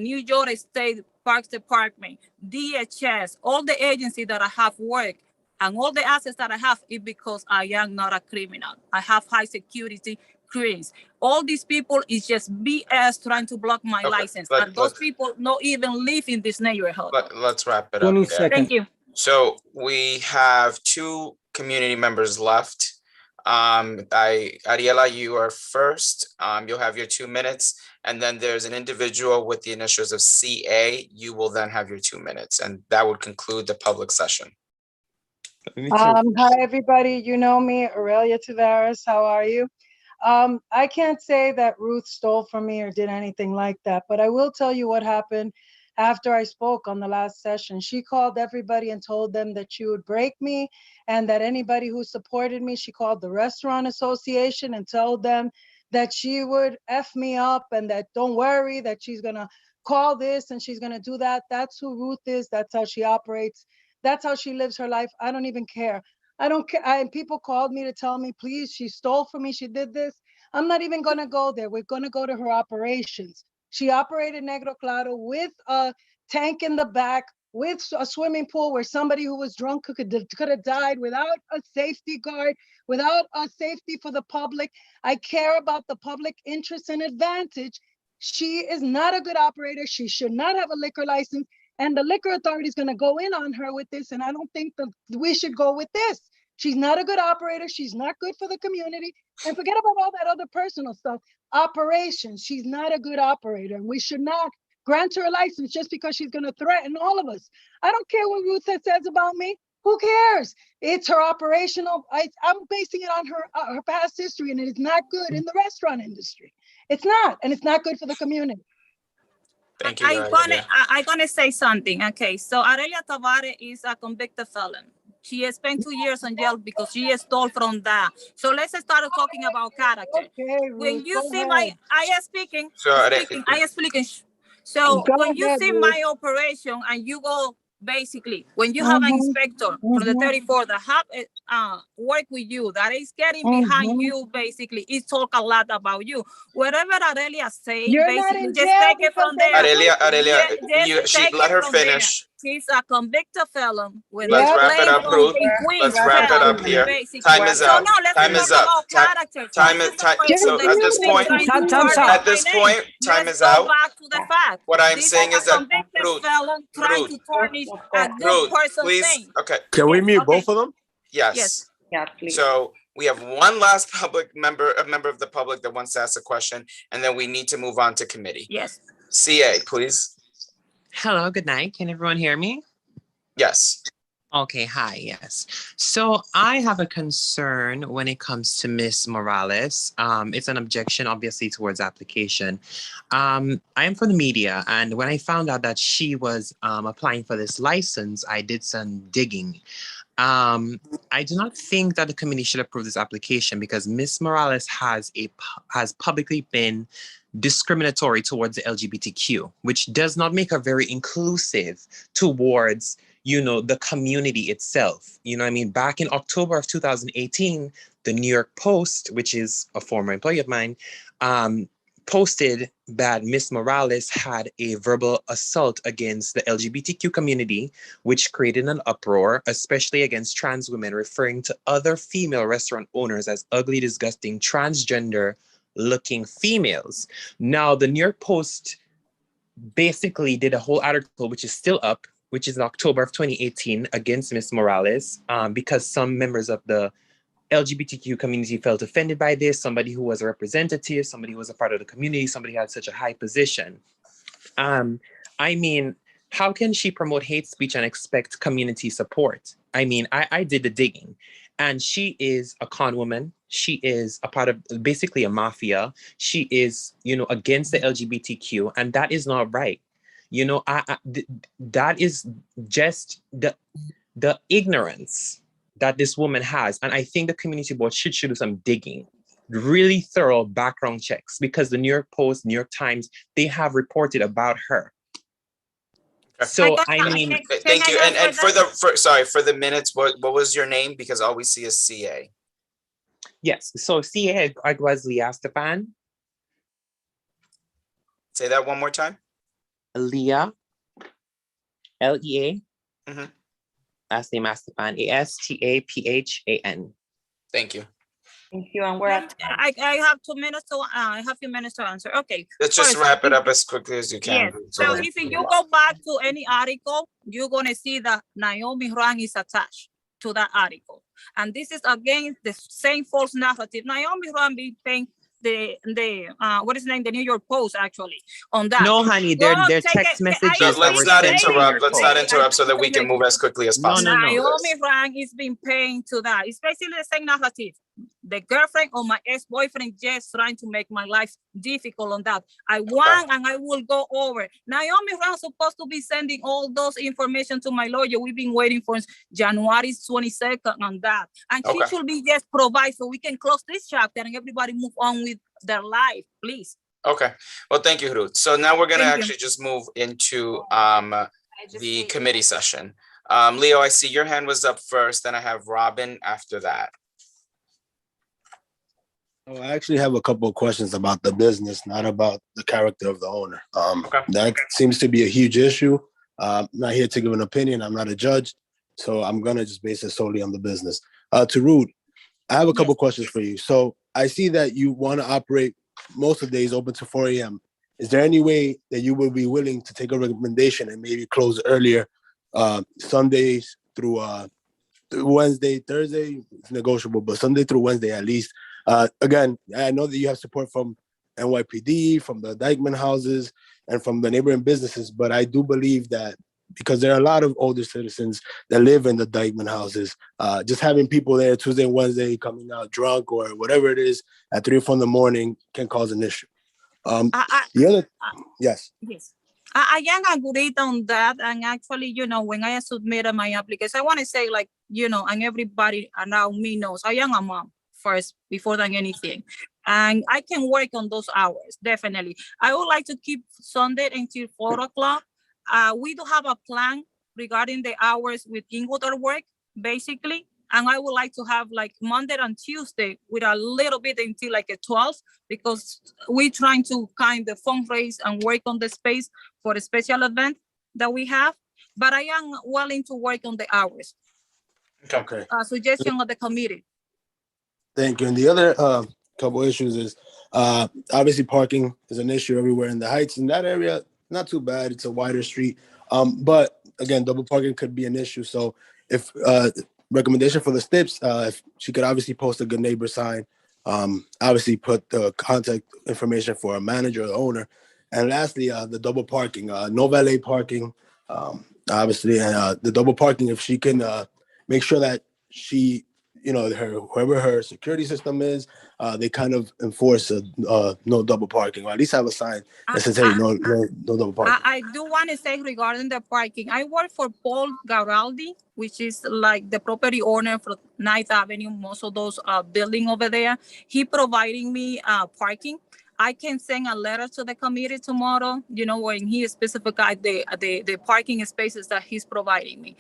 New York State Parks Department, DHS, all the agencies that I have worked and all the assets that I have is because I am not a criminal. I have high security clearance. All these people is just BS trying to block my license. And those people not even live in this neighborhood. Let's wrap it up. 20 there. seconds. Thank you. So we have 2 community members left. Ariela, you are first. You'll have your 2 minutes. And then there's an individual with the initials of CA. You will then have your 2 minutes. And that would conclude the public session. Hi, everybody. You know me, Aurelia Tavares. How are you? I can't say that Ruth stole from me or did anything like that, but I will tell you what happened after I spoke on the last session. She called everybody and told them that she would break me and that anybody who supported me, she called the restaurant association and told them that she would F me up and that don't worry, that she's gonna call this and she's gonna do that. That's who Ruth is. That's how she operates. That's how she lives her life. I don't even care. I don't care. And people called me to tell me, please, she stole from me. She did this. I'm not even gonna go there. We're gonna go to her operations. She operated Negro Claro with a tank in the back, with a swimming pool where somebody who was drunk could have died without a safety guard, without a safety for the public. I care about the public interest and advantage. She is not a good operator. She should not have a liquor license. And the liquor authority is going to go in on her with this. And I don't think that we should go with this. She's not a good operator. She's not good for the community. And forget about all that other personal stuff. Operations, she's not a good operator. And we should not grant her a license just because she's going to threaten all of us. I don't care what Ruth says about me. Who cares? It's her operational. I'm basing it on her past history, and it is not good in the restaurant industry. It's not, and it's not good for the community. Thank you. I'm gonna say something. Okay, so Aurelia Tavares is a convicted felon. She has spent 2 years in jail because she stole from that. So let's start talking about character. Okay, when Ruth, you see my, I am speaking. So Go when you ahead, see Ruth. my operation and you go, basically, when you have an inspector from the 34 that have work with you, that is getting behind you, basically, it talk a lot about you. Whatever Aurelia say, You're not basically, in just jail take it from there. Aurelia, Just she take let it her from there. finish. She's a convicted felon with Let's a wrap it up, label Ruth. in Queens. Let's wrap it up here. Basically. Time is So up. no, let's Time is talk up. about character. Time is time. So at this point, at this point, time is out. Back to the fact. What I'm This saying is is a that convicted felon trying to tarnish a good Ruth, person please. thing. Okay. Can we mute both of them? Yes. Yeah, please. So we have one last member of the public that wants to ask a question, and then we need to move on to committee. Yes. CA, please. Hello, good night. Can everyone hear me? Yes. Okay, hi, yes. So I have a concern when it comes to Miss Morales. It's an objection, obviously, towards application. I am from the media, and when I found out that she was applying for this license, I did some digging. I do not think that the committee should approve this application because Miss Morales has publicly been discriminatory towards the LGBTQ, which does not make her very inclusive towards, you know, the community itself. You know what I mean? Back in October of 2018, the New York Post, which is a former employee of mine, posted that Miss Morales had a verbal assault against the LGBTQ community, which created an uproar, especially against trans women, referring to other female restaurant owners as ugly, disgusting, transgender-looking females. Now, the New York Post basically did a whole article, which is still up, which is in October of 2018, against Miss Morales, because some members of the LGBTQ community felt offended by this, somebody who was a representative, somebody who was a part of the community, somebody who had such a high position. I mean, how can she promote hate speech and expect community support? I mean, I did the digging, and she is a con woman. She is a part of basically a mafia. She is, you know, against the LGBTQ, and that is not right. You know, that is just the ignorance that this woman has. And I think the community board should do some digging, really thorough background checks, because the New York Post, New York Times, they have reported about her. So I mean, thank you. And for the minutes, what was your name? Because all we see is CA. Yes. So CA was Leah Stepan. Say that one more time. Leah, Lea. Mm-hmm. Last name Astaphan, Astaphan. Thank you. Thank you. And we're at I have 2 minutes to I have a few minutes to answer. Okay. Let's just wrap it up as quickly as you can. Yes. So if you go back to any article, you're gonna see that Naomi Ruan is attached to that article. And this is again the same false narrative. Naomi Ruan being paying the what is the name? The New York Post actually on that. No, honey, they're text messages. Let's not interrupt. Let's not interrupt so that we can move as quickly as possible. Naomi Ruan is being paying to that. It's basically the same narrative. the girlfriend or my ex-boyfriend just trying to make my life difficult on that. I want and I will go over. Naomi Brown supposed to be sending all those information to my lawyer. We've been waiting for January 22nd on that. And she should be just provide so we can close this chapter and everybody move on with their life, please. Okay. Well, thank you, Ruth. So now we're going to actually just move into the committee session. Leo, I see your hand was up first, then I have Robin after that. Oh, I actually have a couple of questions about the business, not about the character of the owner. That seems to be a huge issue. I'm not here to give an opinion. I'm not a judge. So I'm going to just base it solely on the business. To Ruth, I have a couple of questions for you. So I see that you want to operate most of the days open to 4 a.m. Is there any way that you would be willing to take a recommendation and maybe close earlier Sundays through Wednesday, Thursday? It's negotiable, but Sunday through Wednesday at least. Again, I know that you have support from NYPD, from the Dyckman houses, and from the neighboring businesses, but I do believe that because there are a lot of older citizens that live in the Dyckman houses, just having people there Tuesday and Wednesday coming out drunk or whatever it is at 3 or 4 in the morning can cause an issue. Yes. I am agreed on that. And actually, you know, when I submitted my application, I want to say, like, you know, and everybody around me knows I am a mom first before than anything. And I can work on those hours, definitely. I would like to keep Sunday until 4 o'clock. We do have a plan regarding the hours with Inglewood at work, basically. And I would like to have like Monday and Tuesday with a little bit until like a 12, because we're trying to kind of fundraise and work on the space for a special event that we have. But I am willing to work on the hours. Okay. Suggestion of the committee. Thank you. And the other couple issues is obviously parking is an issue everywhere in the Heights. In that area, not too bad. It's a wider street. But again, double parking could be an issue. So if recommendation for the STIPs, if she could obviously post a good neighbor sign, obviously put the contact information for a manager or the owner. And lastly, the double parking, no valet parking, obviously, and the double parking, if she can make sure that she, you know, whoever her security system is, they kind of enforce no double parking, or at least have a sign that says, hey, no double parking. I do want to say regarding the parking, I work for Paul Garaldi, which is like the property owner for 9th Avenue, most of those building over there. He providing me parking. I can send a letter to the committee tomorrow, you know, when he specified the parking spaces that he's providing me.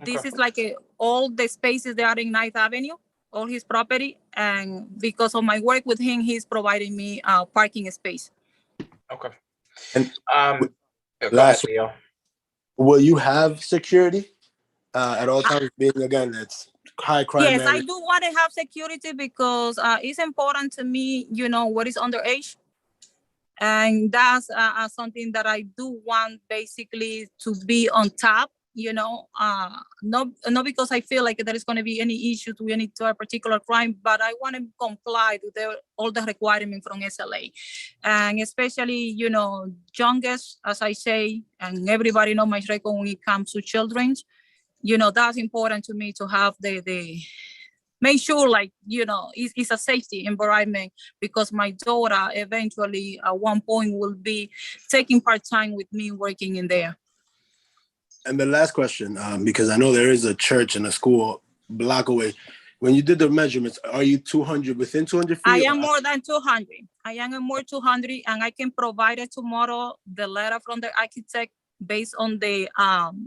This is like all the spaces that are in 9th Avenue, all his property. And because of my work with him, he's providing me parking space. Okay. And last, Leo. Will you have security at all times? Being again, it's high crime. Yes, area. I do want to have security because it's important to me, you know, what is underage. And that's something that I do want basically to be on top. You know, not because I feel like there is going to be any issue to any to a particular crime, but I want to comply with all the requirements from SLA, and especially, you know, youngest, as I say, and everybody know my record when it comes to children. You know, that's important to me to have the make sure, like, you know, it's a safety environment, because my daughter eventually at one point will be taking part-time with me working in there. And the last question, because I know there is a church and a school a block away. When you did the measurements, are you 200 within 200 feet? I am more than 200. I am more 200, and I can provide it tomorrow, the letter from the architect based on the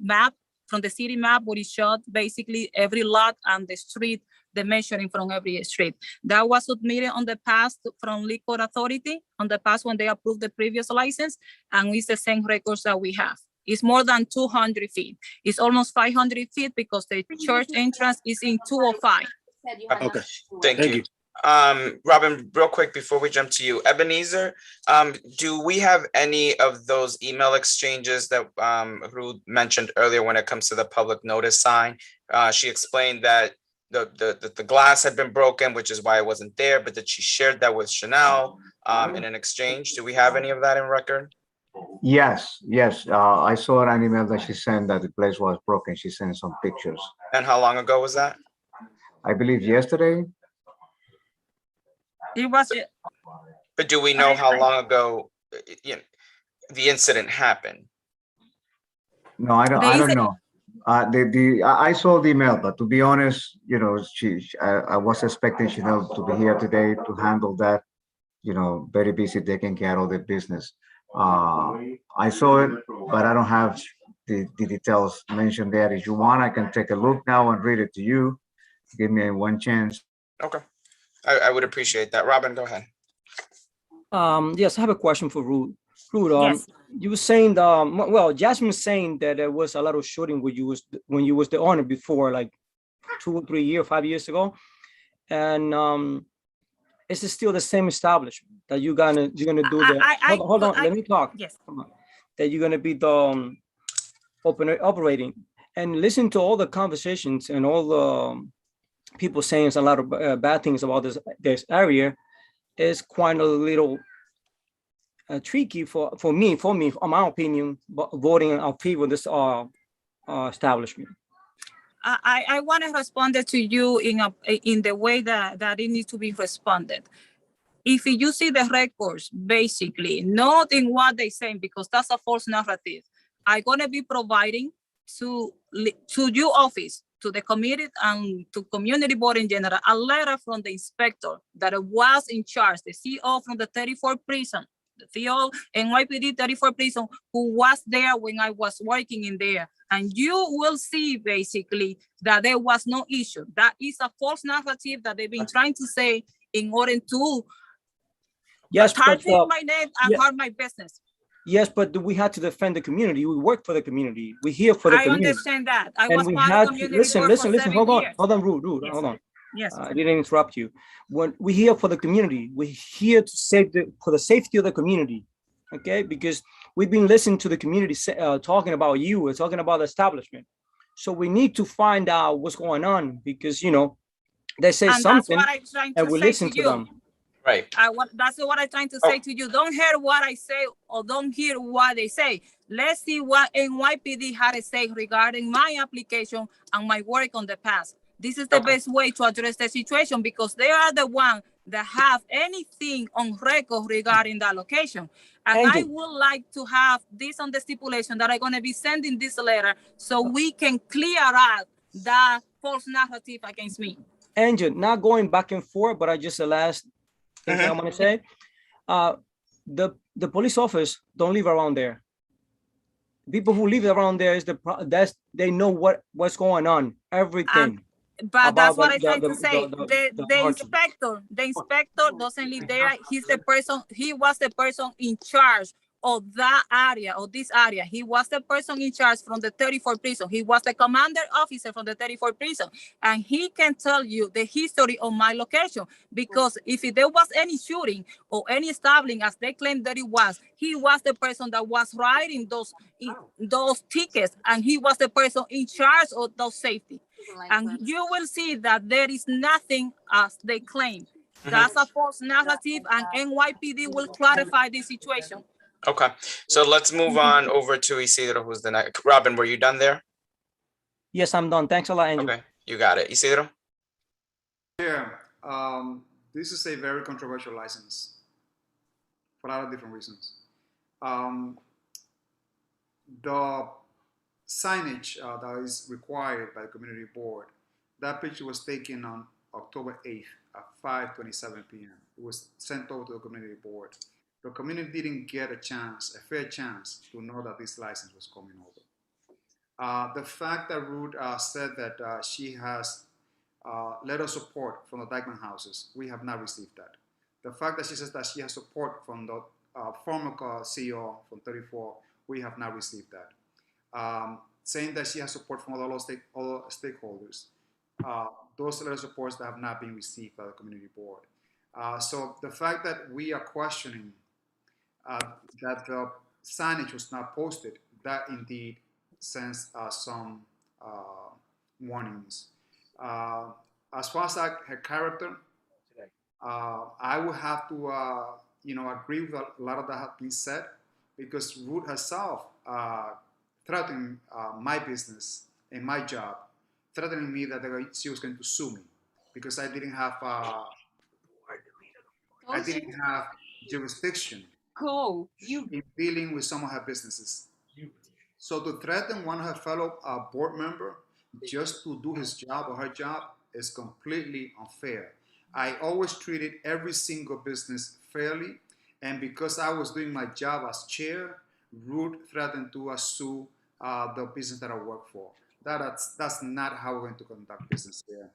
map, from the city map, where it showed basically every lot and the street, the measuring from every street. That was submitted on the past from Liquor Authority, on the past when they approved the previous license, and it's the same records that we have. It's more than 200 feet. It's almost 500 feet because the church entrance is in 205. Okay, thank you. Robin, real quick before we jump to you, Ebenezer, do we have any of those email exchanges that Ruth mentioned earlier when it comes to the public notice sign? She explained that the glass had been broken, which is why it wasn't there, but that she shared that with Chanel in an exchange. Do we have any of that in record? Yes. I saw an email that she sent that the place was broken. She sent some pictures. And how long ago was that? I believe yesterday. It was, But do we know how long ago the incident happened? No, I don't. The I don't incident- know. I saw the email, but to be honest, I was expecting Chanel to be here today to handle that. Very busy taking care of the business. I saw it, but I don't have the details mentioned there. If you want, I can take a look now and read it to you. Give me one chance. Okay, I would appreciate that. Robin, go ahead. Yes, I have a question for Ruth. Ruth, Yes. you were saying, well, Jasmine was saying that there was a lot of shooting when you was the owner before, like 2 or 3 years, 5 years ago, and is it still the same establishment that you're gonna do the? Hold on, let me talk. Yes. That you're gonna be the operating, and listen to all the conversations and all the people saying a lot of bad things about this area is quite a little tricky for me, in my opinion, voting in favor of this establishment. I want to respond to you in the way that it needs to be responded. If you see the records, basically, not in what they say, because that's a false narrative. I'm gonna be providing to your office, to the committee and to community board in general, a letter from the inspector that was in charge, the CO from the 34th prison, the CO NYPD 34th prison, who was there when I was working in there. And you will see basically that there was no issue. That is a false narrative that they've been trying to say in order to target my name and harm my business. Yes, but we had to defend the community. We work for the community. We're here for the community. I understand that. I And was we part had of to community listen. work for 7 Hold on, years. Rude, Yes. hold on. Yes. I didn't interrupt you. When we're here for the community, we're here to for the safety of the community. Okay, because we've been listening to the community talking about you, we're talking about the establishment. So we need to find out what's going on because they say And something that's what I'm trying to and we say listen to to you. them. Right. That's what I'm trying to say to you. Don't hear what I say or don't hear what they say. Let's see what NYPD had to say regarding my application and my work on the past. This is the best way to address the situation because they are the one that have anything on record regarding that location. And I would like to have this on the stipulation that I'm going to be sending this letter so we can clear out that false narrative against me. Angel, not going back and forth, but I just the last thing I want to say. The police office don't live around there. People who live around there they know what's going on, everything. But that's what I'm trying to say. The inspector doesn't live there. He's the person. He was the person in charge of that area, of this area. He was the person in charge from the 34th prison. He was the commander officer from the 34th prison. And he can tell you the history of my location. Because if there was any shooting or any stabbing, as they claim that it was, he was the person that was writing those tickets. And he was the person in charge of those safety. And you will see that there is nothing as they claim. That's a false narrative and NYPD will clarify the situation. Okay, so let's move on over to Isidro, who's the next. Robin, were you done there? Yes, I'm done. Thanks a lot, Angel. Okay, you got it. Isidro? Yeah, this is a very controversial license for a lot of different reasons. The signage that is required by the community board, that picture was taken on October 8th at 5:27 p.m. It was sent over to the community board. The community didn't get a fair chance to know that this license was coming over. The fact that Ruth said that she has letter of support from the Dyckman houses, we have not received that. The fact that she says that she has support from the former CEO from 34, we have not received that. Saying that she has support from other stakeholders, those letter supports that have not been received by the community board. So the fact that we are questioning that the signage was not posted, that indeed sends some warnings. As far as her character, I would have to agree with a lot of that has been said, because Ruth herself threatened my business and my job, threatening me that she was going to sue me. because I didn't have jurisdiction in dealing with some of her businesses. So to threaten one of her fellow board member just to do his job or her job is completely unfair. I always treated every single business fairly, and because I was doing my job as chair, Ruth threatened to sue the business that I work for. That's not how we're going to conduct business here.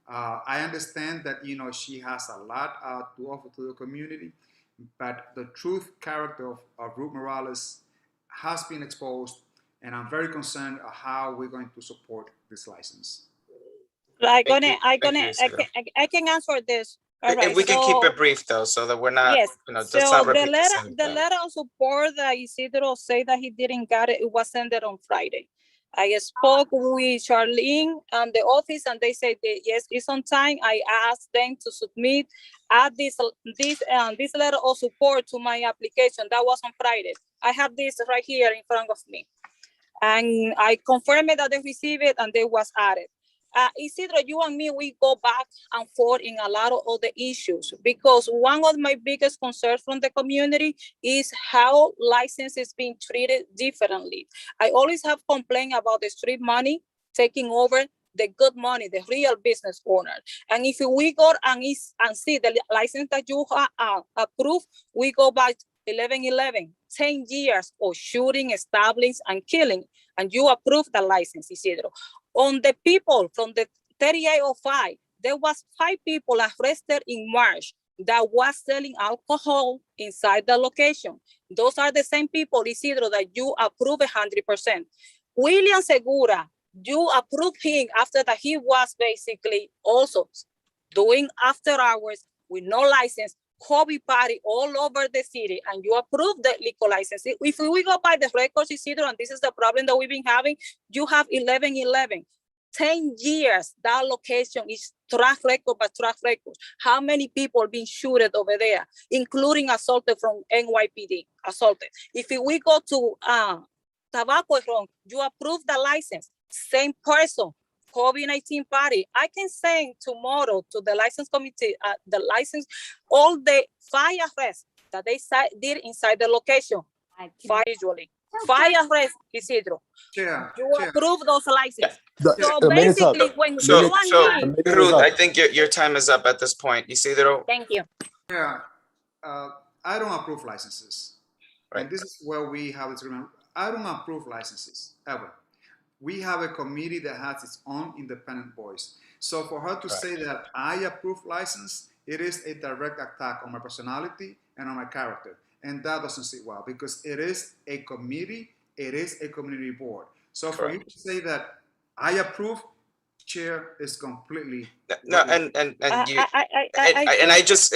I understand that she has a lot to offer to the community, but the truth character of Ruth Morales has been exposed, and I'm very concerned of how we're going to support this license. I can answer this. All right, If we can keep it brief though, so that we're not, yes. just So not the repeat the same the thing. letter of support that Isidro said that he didn't get it, it was sent on Friday. I spoke with Charlene and the office, and they said that yes, it's on time. I asked them to submit this letter of support to my application. That was on Friday. I have this right here in front of me, and I confirmed that they received it and they was added. Isidro, you and me, we go back and forth in a lot of other issues, because one of my biggest concerns from the community is how license is being treated differently. I always have complained about the street money taking over the good money, the real business owner. And if we go and see the license that you approved, we go back 1111, 10 years of shooting, stabbing, and killing, and you approve the license, Isidro. On the people from the 3805, there was 5 people arrested in March that was selling alcohol inside the location. Those are the same people, Isidro, that you approve 100%. William Segura, you approved him after that he was basically also doing after hours with no license, hobby party all over the city, and you approve the liquor license. If we go by the records, Isidro, and this is the problem that we've been having, you have 1111. 10 years, that location is track record by track record. How many people been shooted over there, including assaulted from NYPD, assaulted. If we go to Tobacco Ron, you approve the license, same person, COVID-19 party. I can send tomorrow to the license committee, the license, all the 5 arrests that they did inside the location, 5 usually. 5 arrests, Isidro. You approve those licenses. So basically, when Ruth, I think your time is up at this point. Isidro? Thank you. Yeah, I don't approve licenses. Right. And this is where we have to remember. I don't approve licenses, ever. We have a committee that has its own independent voice. So for her to say that I approve license, it is a direct attack on my personality and on my character. And that doesn't sit well, because it is a committee, it is a community board. So for you to say that I approve, Chair, is completely no. And I just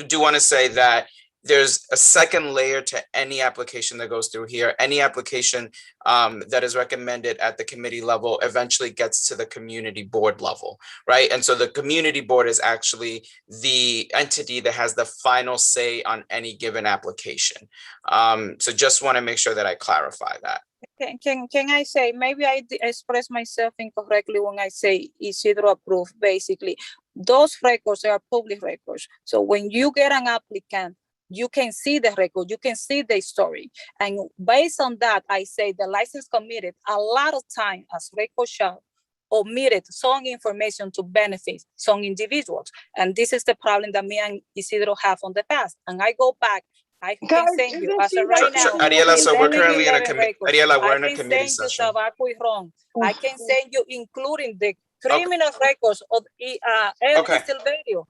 do want to say that there's a second layer to any application that goes through here. Any application that is recommended at the committee level eventually gets to the community board level, right? And so the community board is actually the entity that has the final say on any given application. So just want to make sure that I clarify that. Can I say, maybe I express myself incorrectly when I say Isidro approved. Basically, those records are public records. So when you get an applicant, you can see the record, you can see the story. And based on that, I say the license committed a lot of time as record shop omitted some information to benefit some individuals. And this is the problem that me and Isidro have on the past. And I go back, I can send you as of right now. Ariela, so we're currently in a committee. Ariela, we're in a committee session. Tobacco is wrong. I can send you, including the criminal records of Eric Silverio.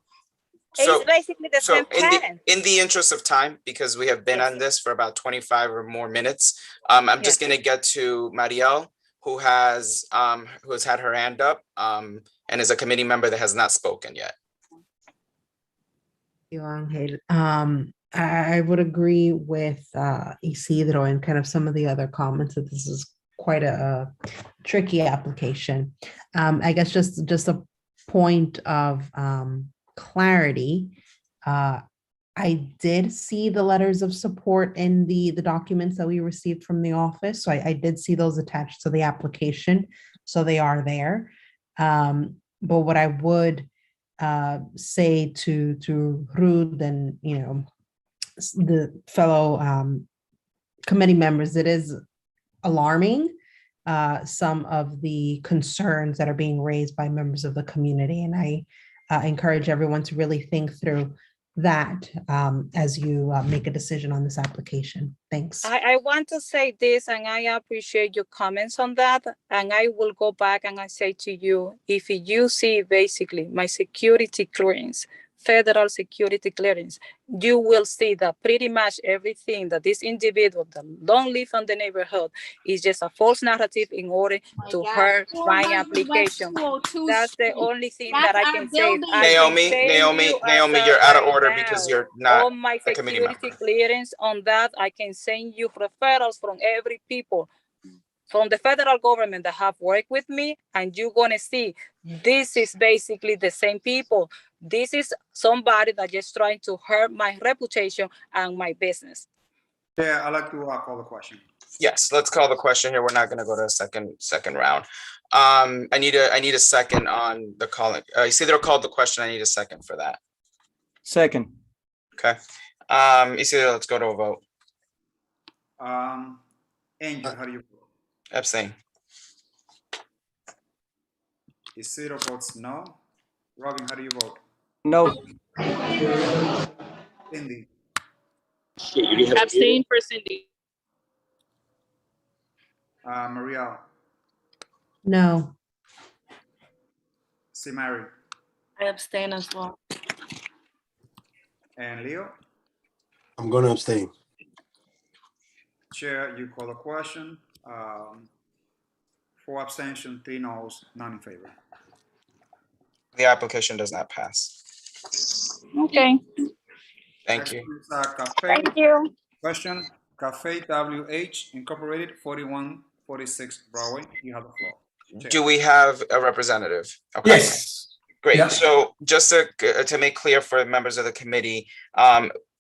So, it's basically the same pattern. In the interest of time, because we have been on this for about 25 or more minutes, I'm just going to get to Mariel, who has had her hand up and is a committee member that has not spoken yet. You, Angel. I would agree with Isidro and kind of some of the other comments that this is quite a tricky application. I guess just a point of clarity. I did see the letters of support in the documents that we received from the office. So I did see those attached to the application. So they are there. But what I would say to Ruth and, the fellow committee members, it is alarming, some of the concerns that are being raised by members of the community. And I encourage everyone to really think through that as you make a decision on this application. Thanks. I want to say this, and I appreciate your comments on that. And I will go back and I say to you, if you see basically my security clearance, federal security clearance, you will see that pretty much everything that this individual that don't live in the neighborhood is just a false narrative in order to hurt my application. That's the only thing that I can say. Naomi, you're out of order because you're not on my a committee member. security clearance on that. I can send you referrals from every people from the federal government that have worked with me, and you're gonna see this is basically the same people. This is somebody that just trying to hurt my reputation and my business. Yeah, I'd like to call the question. Yes, let's call the question here. We're not going to go to a second round. I need a second on the calling. Isidro called the question. I need a second for that. Second. Okay. Isidro, let's go to a vote. Angel, how do you vote? Abstain. Isidro votes no. Robin, how do you vote? No. Cindy. Abstain for Cindy. Maria. No. Mary. I abstain as well. And Leo? I'm going to abstain. Chair, you call the question. 4 abstention, 3 noes, none in favor. The application does not pass. Okay. Thank you. Thank you. Question, Cafe WH Incorporated, 4146 Broadway. You have the floor. Chair. Do we have a representative? Okay. Yes. Great. Yeah. So just to make clear for members of the committee,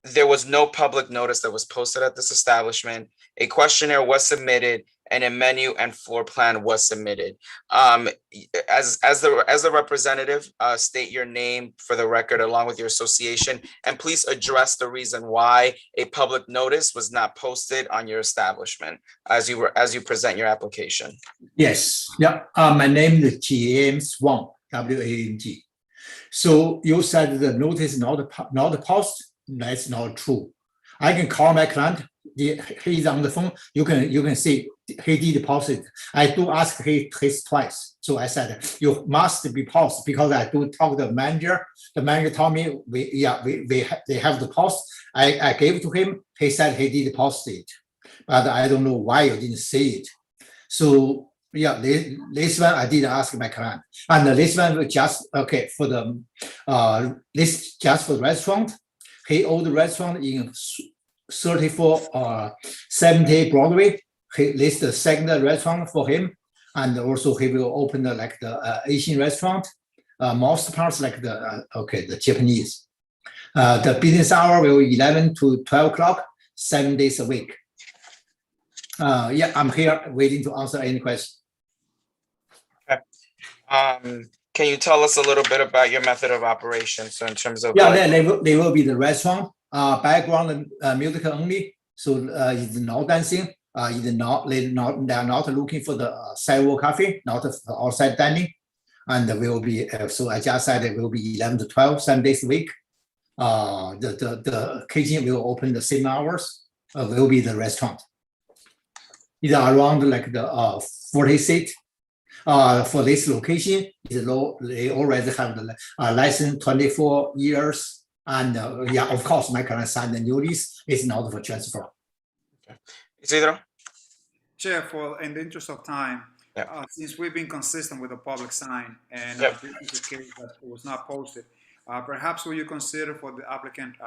there was no public notice that was posted at this establishment. A questionnaire was submitted and a menu and floor plan was submitted. As the representative, state your name for the record along with your association, and please address the reason why a public notice was not posted on your establishment as you present your application. Yes. Yeah. My name is James Wang, W-A-N-G. So you said the notice not posted. That's not true. I can call my client. He's on the phone. You can see he did deposit. I do ask his twice. So I said you must be posted because I do talk to the manager. The manager told me they have the post. I gave it to him. He said he did deposit it, but I don't know why you didn't see it. So yeah, this one I did ask my client, and this one was just okay for the this just for the restaurant. He owned the restaurant in 3470 Broadway. He lists the second restaurant for him, and also he will open the Asian restaurant. Most parts like the Japanese. The business hour will 11 to 12 o'clock, 7 days a week. Yeah, I'm here waiting to answer any question. Okay. Can you tell us a little bit about your method of operation? So in terms of they will be the restaurant, background music only. So it's not dancing. They are not looking for the sidewalk cafe, not for outside dining. And will be so I just said it will be 11 to 12, 7 days a week. The kitchen will open the same hours. Will be the restaurant. It's around like the 40 seat. For this location, they already have the license 24 years. And yeah, of course, my client signed the new lease. It's not for transfer. Isidro? Chair, in the interest of time, since we've been consistent with the public sign and this is a case that was not posted, perhaps will you consider for the applicant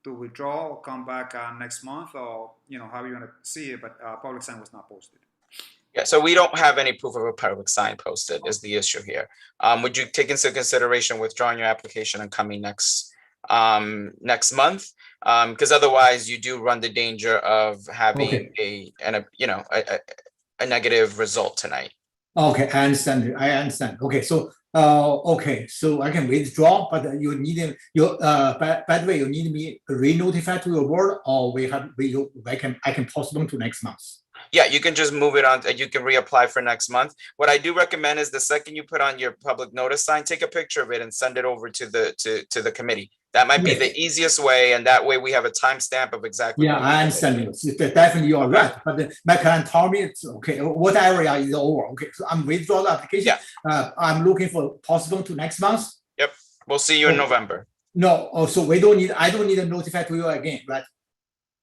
to withdraw or come back next month, or how you want to see it, but public sign was not posted. Yeah, so we don't have any proof of a public sign posted is the issue here. Would you take into consideration withdrawing your application and coming next month? Because otherwise you do run the danger of having a negative result tonight. Okay, I understand. I understand. Okay, so so I can withdraw, but you need by the way, you need me re-notify to your board, or I can postpone to next month. Yeah, you can just move it on. You can reapply for next month. What I do recommend is the second you put on your public notice sign, take a picture of it and send it over to the committee. That might be the easiest way, and that way we have a timestamp of exactly. Yeah, I understand you. Definitely, you are right. But my client told me it's okay. What area is over? Okay, so I'm withdraw the application. Yeah. I'm looking for possible to next month. Yep, we'll see you in November. No, so we don't need. I don't need to notify to you again, right?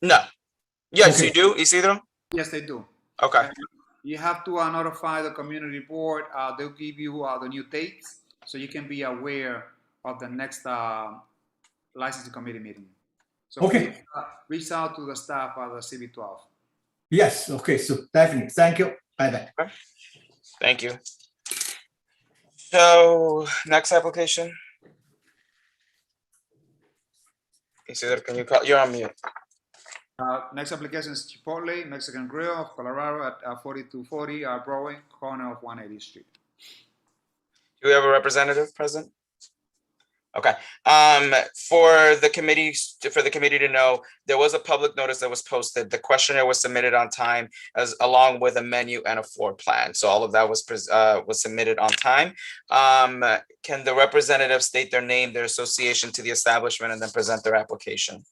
No. Yes, Okay. you do, Isidro. Yes, they do. Okay. You have to notify the community board. They'll give you the new dates so you can be aware of the next licensing committee meeting. So Okay. reach out to the staff of the CB12. Yes. Okay. So definitely. Thank you. Bye bye. Thank you. So next application. Isidro, can you call? You're on mute. Next application is Chipotle Mexican Grill of Colorado at 4240 Broadway, corner of 180th Street. Do we have a representative present? Okay. For the committee to know, there was a public notice that was posted. The questionnaire was submitted on time, along with a menu and a floor plan. So all of that was submitted on time. Can the representative state their name, their association to the establishment, and then present their application?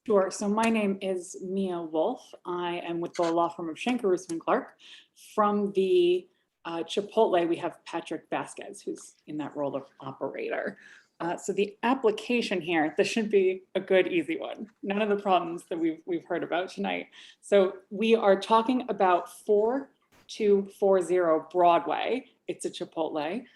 Sure. So my name is Mia Wolf. I am with the law firm of Schenker, Rusman Clark. From the Chipotle, we have Patrick Vasquez, who's in that role of operator. So the application here, this should be a good, easy one. None of the problems that we've heard about tonight. So we are talking about 4240 Broadway. It's a Chipotle.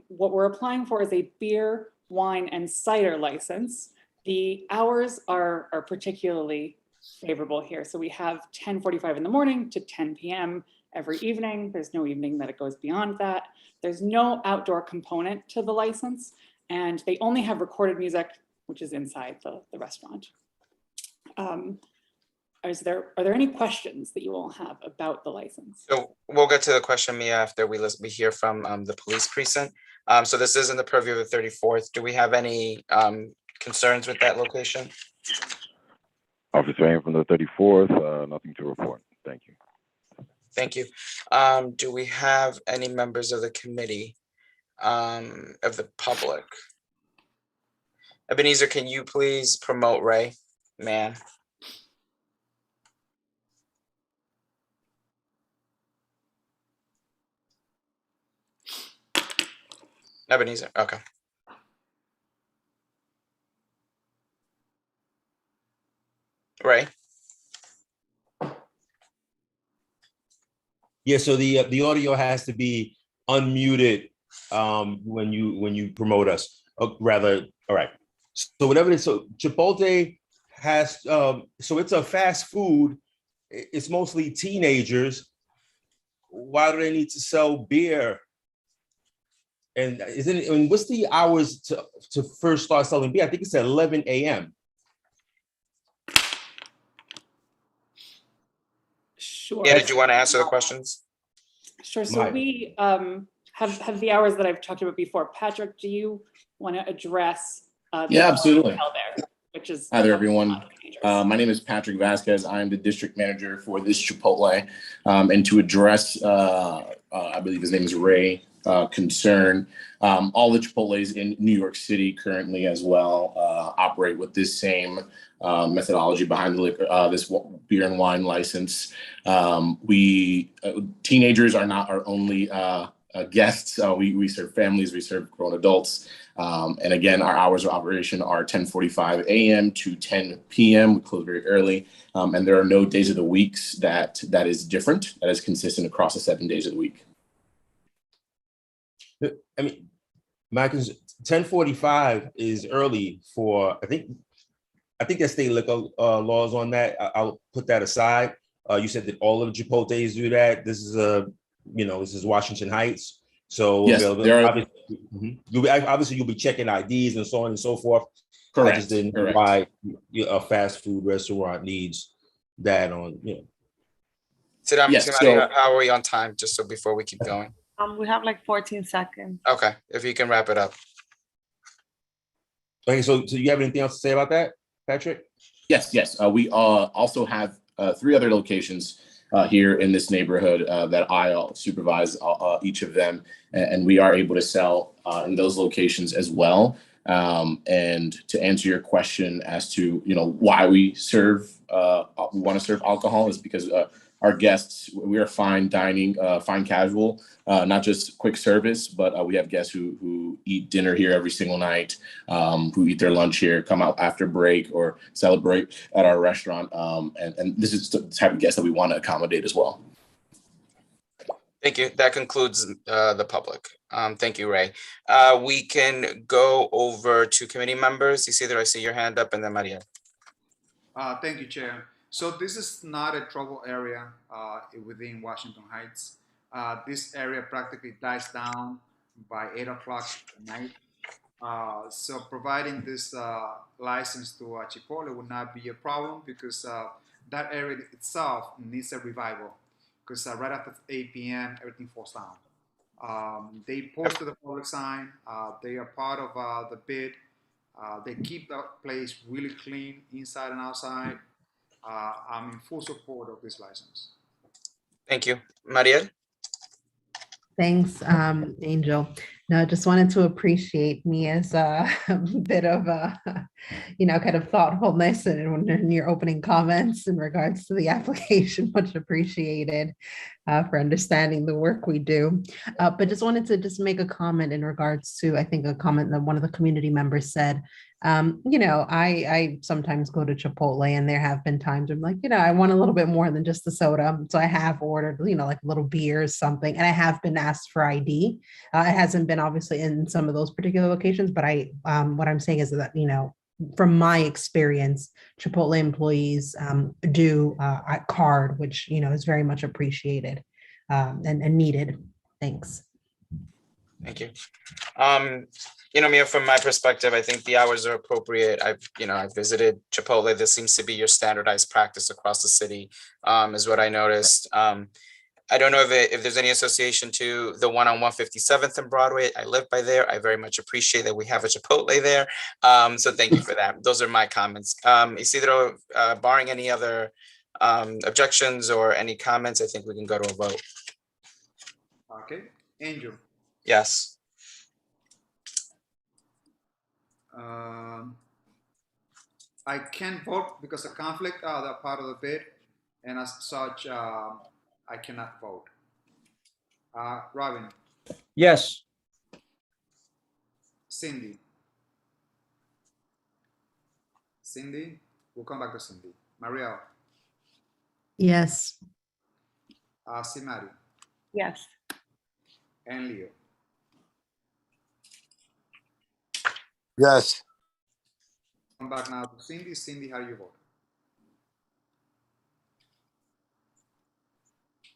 What we're applying for is a beer, wine, and cider license. The hours are particularly favorable here. So we have 10:45 in the morning to 10 p.m. every evening. There's no evening that it goes beyond that. There's no outdoor component to the license, and they only have recorded music, which is inside the restaurant. Are there any questions that you all have about the license? So we'll get to the question, Mia, after we hear from the police precinct. So this is in the purview of the 34th. Do we have any concerns with that location? Officer Aaron from the 34th, nothing to report. Thank you. Thank you. Do we have any members of the committee, of the public? Ebenezer, can you please promote Ray, man? Ebenezer, okay. Ray? Yeah, so the audio has to be unmuted when you promote us. Rather, all right. So whatever it is, so Chipotle has so it's a fast food. It's mostly teenagers. Why do they need to sell beer? And what's the hours to first start selling beer? I think it's at 11 a.m. Sure. Yeah, did you want to answer the questions? Sure. So we have the hours that I've talked about before. Patrick, do you want to address? Yeah, absolutely. There, which is hi there, everyone. My name is Patrick Vasquez. I am the district manager for this Chipotle, and to address, I believe his name is Ray, concern. All the Chipotles in New York City currently as well operate with this same methodology behind the liquor, this beer and wine license. Teenagers are not our only guests. We serve families, we serve grown adults. And again, our hours of operation are 10:45 a.m. to 10 p.m. We close very early. And there are no days of the weeks that is different, that is consistent across the 7 days of the week. I mean, Mike, 10:45 is early for, I think there's state liquor laws on that. I'll put that aside. You said that all of the Chipotles do that. This is Washington Heights. So yes, obviously you'll be checking IDs and so on and so forth. Correct. I just didn't know why a fast food restaurant needs that on, Madam Yes, Maria, how are we on time? Just so before we keep going. We have like 14 seconds. Okay, if you can wrap it up. Okay, so you have anything else to say about that, Patrick? Yes, yes. We also have 3 other locations here in this neighborhood that I supervise each of them, and we are able to sell in those locations as well. And to answer your question as to why we want to serve alcohol is because our guests, we are fine dining, fine casual, not just quick service, but we have guests who eat dinner here every single night, who eat their lunch here, come out after break or celebrate at our restaurant. And this is the type of guest that we want to accommodate as well. Thank you. That concludes the public. Thank you, Ray. We can go over to committee members. Isidro, I see your hand up, and then Maria. Thank you, Chair. So this is not a trouble area within Washington Heights. This area practically dies down by 8 o'clock at night. So providing this license to Chipotle would not be a problem because that area itself needs a revival. Because right after 8 p.m., everything falls down. They posted a public sign. They are part of the bid. They keep the place really clean inside and outside. I'm in full support of this license. Thank you. Maria? Thanks, Angel. No, I just wanted to appreciate Mia's bit of kind of thoughtfulness in your opening comments in regards to the application. Much appreciated for understanding the work we do. But just wanted to make a comment in regards to, I think, a comment that one of the community members said. I sometimes go to Chipotle, and there have been times where I'm like, I want a little bit more than just the soda. So I have ordered, like a little beer or something, and I have been asked for ID. It hasn't been obviously in some of those particular locations, but what I'm saying is that, from my experience, Chipotle employees do card, which, is very much appreciated and needed. Thanks. Thank you. Mia, from my perspective, I think the hours are appropriate. I've visited Chipotle. This seems to be your standardized practice across the city, is what I noticed. I don't know if there's any association to the one on 157th and Broadway. I live by there. I very much appreciate that we have a Chipotle there. So thank you for that. Those are my comments. Isidro, barring any other objections or any comments, I think we can go to a vote. Okay. Angel? Yes. I can't vote because of conflict. They're part of the bid, and as such, I cannot vote. Robin? Yes. Cindy? Cindy? We'll come back to Cindy. Marielle? Yes. Simari? Yes. And Leo? Yes. Come back now to Cindy. Cindy, how do you vote?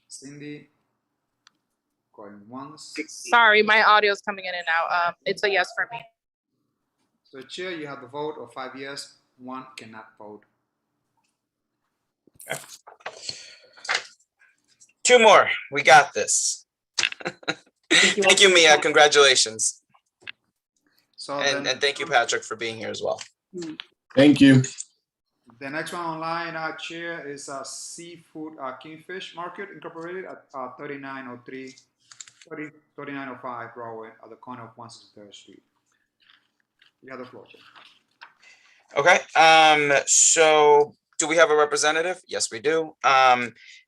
Cindy, going once. Sorry, my audio is coming in and out. It's a yes for me. So, Chair, you have the vote of 5 yes, 1 cannot vote. Okay. 2 more. We got this. Thank you, Mia. Congratulations. So and thank you, Patrick, for being here as well. Thank you. The next one online, Chair, is Seafood Kingfish Market Incorporated at 3905 Broadway at the corner of 163rd Street. You have the floor, Chair. Okay. So do we have a representative? Yes, we do.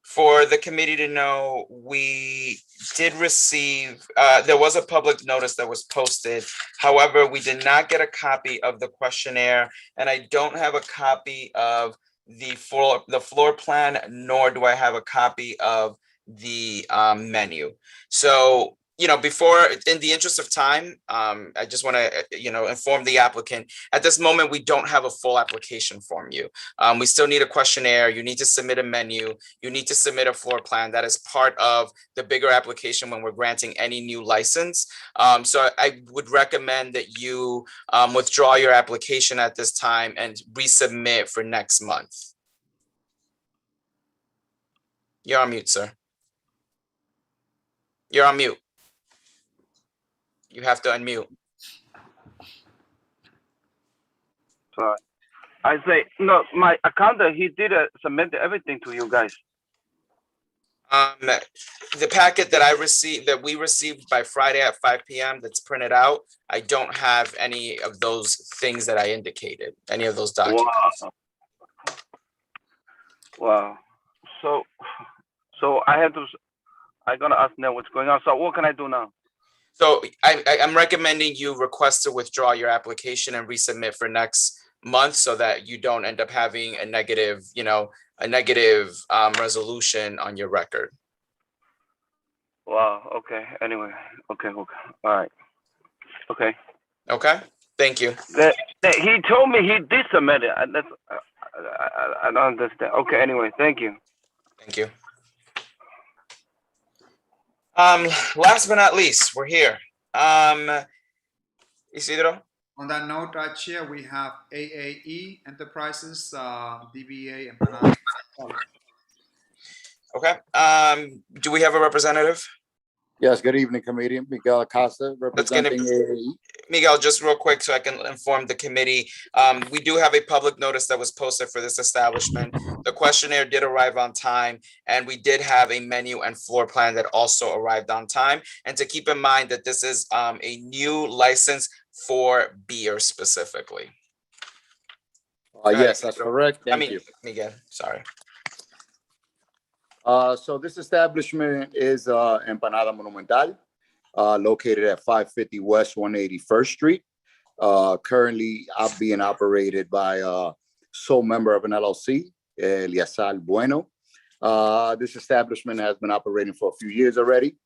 For the committee to know, we did receive, there was a public notice that was posted. However, we did not get a copy of the questionnaire, and I don't have a copy of the floor plan, nor do I have a copy of the menu. So, before, in the interest of time, I just want to, inform the applicant. At this moment, we don't have a full application from you. We still need a questionnaire. You need to submit a menu. You need to submit a floor plan. That is part of the bigger application when we're granting any new license. So I would recommend that you withdraw your application at this time and resubmit for next month. You're on mute, sir. You're on mute. You have to unmute. Sorry. I say, no, my accountant, he did submit everything to you guys. The packet that we received by Friday at 5 p.m. that's printed out, I don't have any of those things that I indicated, any of those documents. Wow. So I'm gonna ask them what's going on. So what can I do now? So I'm recommending you request to withdraw your application and resubmit for next month so that you don't end up having a negative, resolution on your record. Wow. Okay. Anyway. Okay. All right. Okay. Okay. Thank you. He told me he did submit it. I don't understand. Okay. Anyway. Thank you. Thank you. Last but not least, we're here. Isidro? On that note, Chair, we have AAE Enterprises, DBA, and Panama. Okay. Do we have a representative? Yes, good evening, committee. Miguel Acosta, representing AAE. Miguel, just real quick so I can inform the committee. We do have a public notice that was posted for this establishment. The questionnaire did arrive on time, and we did have a menu and floor plan that also arrived on time. And to keep in mind that this is a new license for beer specifically. Yes, that's correct. Thank you. Miguel, sorry. So this establishment is Empanada Monumental, located at 550 West 181st Street. Currently being operated by a sole member of an LLC, Eliasal Bueno. This establishment has been operating for a few years already,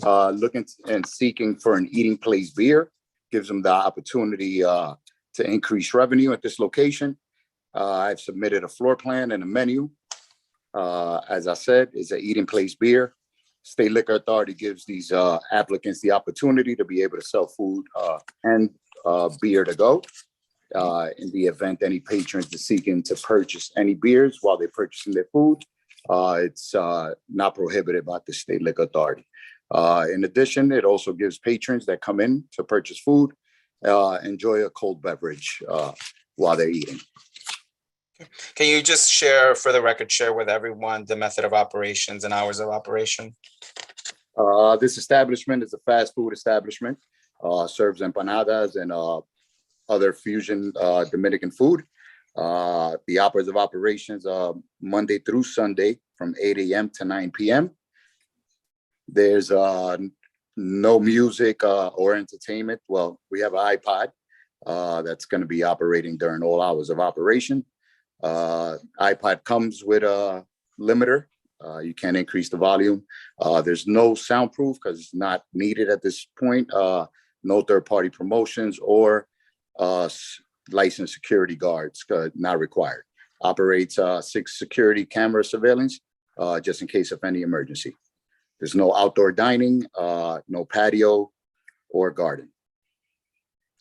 looking and seeking for an eating place beer. Gives them the opportunity to increase revenue at this location. I've submitted a floor plan and a menu. As I said, it's an eating place beer. State Liquor Authority gives these applicants the opportunity to be able to sell food and beer to go. In the event any patrons are seeking to purchase any beers while they're purchasing their food, it's not prohibited by the State Liquor Authority. In addition, it also gives patrons that come in to purchase food, enjoy a cold beverage while they're eating. Can you just share, for the record, share with everyone the method of operations and hours of operation? This establishment is a fast food establishment, serves empanadas and other fusion Dominican food. The hours of operations are Monday through Sunday from 8 a.m. to 9 p.m. There's no music or entertainment. Well, we have an iPod that's going to be operating during all hours of operation. iPod comes with a limiter. You can't increase the volume. There's no soundproof because it's not needed at this point. No third-party promotions or licensed security guards, not required. Operates 6 security camera surveillance just in case of any emergency. There's no outdoor dining, no patio or garden.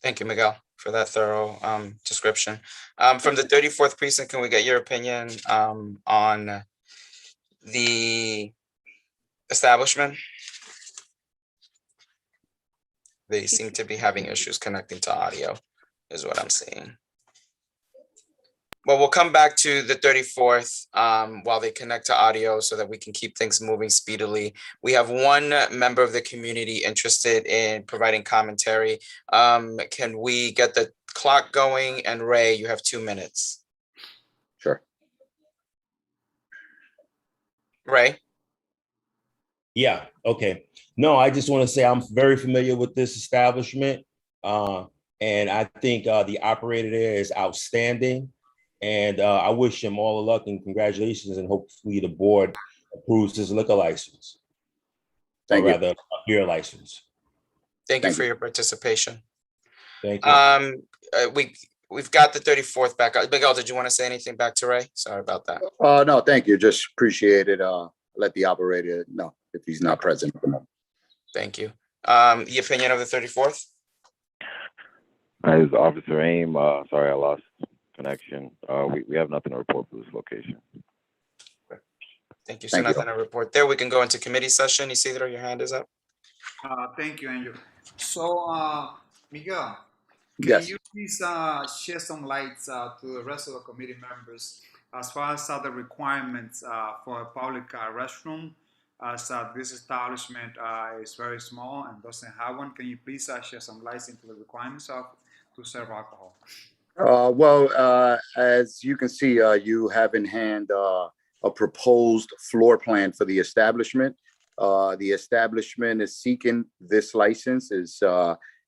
Thank you, Miguel, for that thorough description. From the 34th precinct, can we get your opinion on the establishment? They seem to be having issues connecting to audio, is what I'm seeing. Well, we'll come back to the 34th while they connect to audio so that we can keep things moving speedily. We have one member of the community interested in providing commentary. Can we get the clock going? And Ray, you have 2 minutes. Sure. Ray? Yeah, okay. No, I just want to say I'm very familiar with this establishment. And I think the operator there is outstanding. And I wish him all the luck and congratulations, and hopefully the board approves his liquor license. Thank or you. rather, a beer license. Thank you for your participation. Thank you. We've got the 34th back up. Miguel, did you want to say anything back to Ray? Sorry about that. No, thank you. Just appreciate it. Let the operator know if he's not present at the moment. Thank you. The opinion of the 34th? This is Officer Aim. Sorry, I lost connection. We have nothing to report for this location. Thank you. So Thank you. nothing to report there. We can go into committee session. Isidro, your hand is up. Thank you, Andrew. So, Miguel, can Yes. you please shed some lights to the rest of the committee members as far as the requirements for a public restroom, as this establishment is very small and doesn't have one? Can you please shed some lights into the requirements to serve alcohol? As you can see, you have in hand a proposed floor plan for the establishment. The establishment is seeking this license,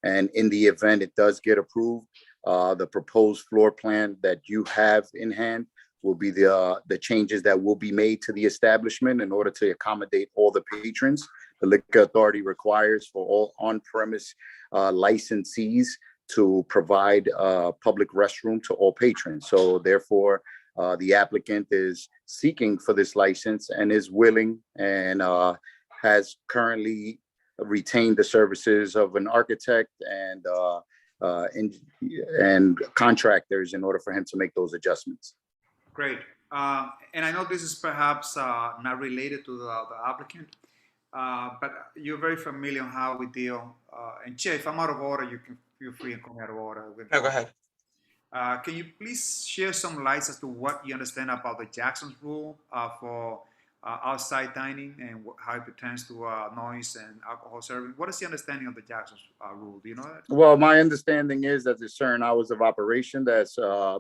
and in the event it does get approved, the proposed floor plan that you have in hand will be the changes that will be made to the establishment in order to accommodate all the patrons. The Liquor Authority requires for all on-premise licensees to provide a public restroom to all patrons. So therefore, the applicant is seeking for this license and is willing and has currently retained the services of an architect and contractors in order for him to make those adjustments. Great. And I know this is perhaps not related to the applicant, but you're very familiar on how we deal. And Chair, if I'm out of order, you can feel free and come out of order. No, go ahead. Can you please share some lights as to what you understand about the Jackson's rule for outside dining and how it pertains to noise and alcohol serving? What is the understanding of the Jackson's rule? Do you know that? Well, my understanding is that there's certain hours of operation that's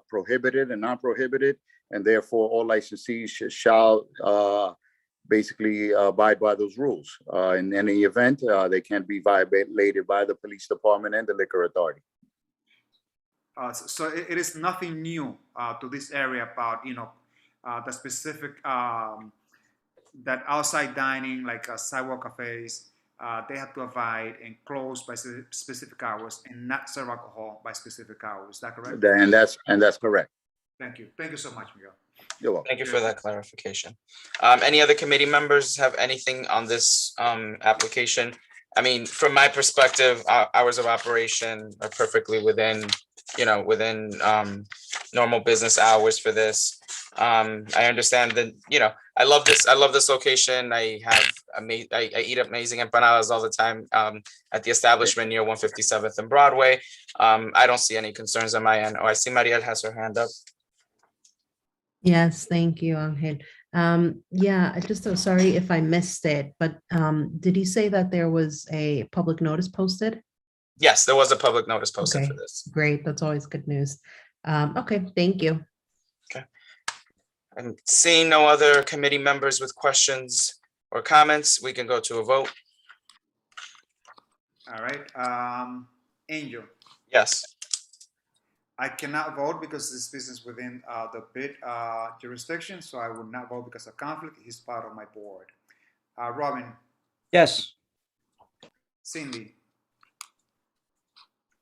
prohibited and non-prohibited, and therefore all licensees shall basically abide by those rules. In any event, they can be violated by the police department and the Liquor Authority. So it is nothing new to this area about, the specific, that outside dining, like sidewalk cafes, they have to abide and close by specific hours and not serve alcohol by specific hours. Is that correct? And that's correct. Thank you. Thank you so much, Miguel. You're welcome. Thank you for that clarification. Any other committee members have anything on this application? I mean, from my perspective, hours of operation are perfectly within normal business hours for this. I understand that, I love this location. I eat amazing empanadas all the time at the establishment near 157th and Broadway. I don't see any concerns on my end. Oh, I see Mariel has her hand up. Yes, thank you, Angel. Yeah, I just, sorry if I missed it, but did you say that there was a public notice posted? Yes, there was a public notice posted for this. Great, that's always good news. Okay, thank you. Okay. I'm seeing no other committee members with questions or comments. We can go to a vote. All right. Angel. Yes. I cannot vote because this business within the bid jurisdiction, so I would not vote because of conflict. He's part of my board. Robin. Yes. Cindy.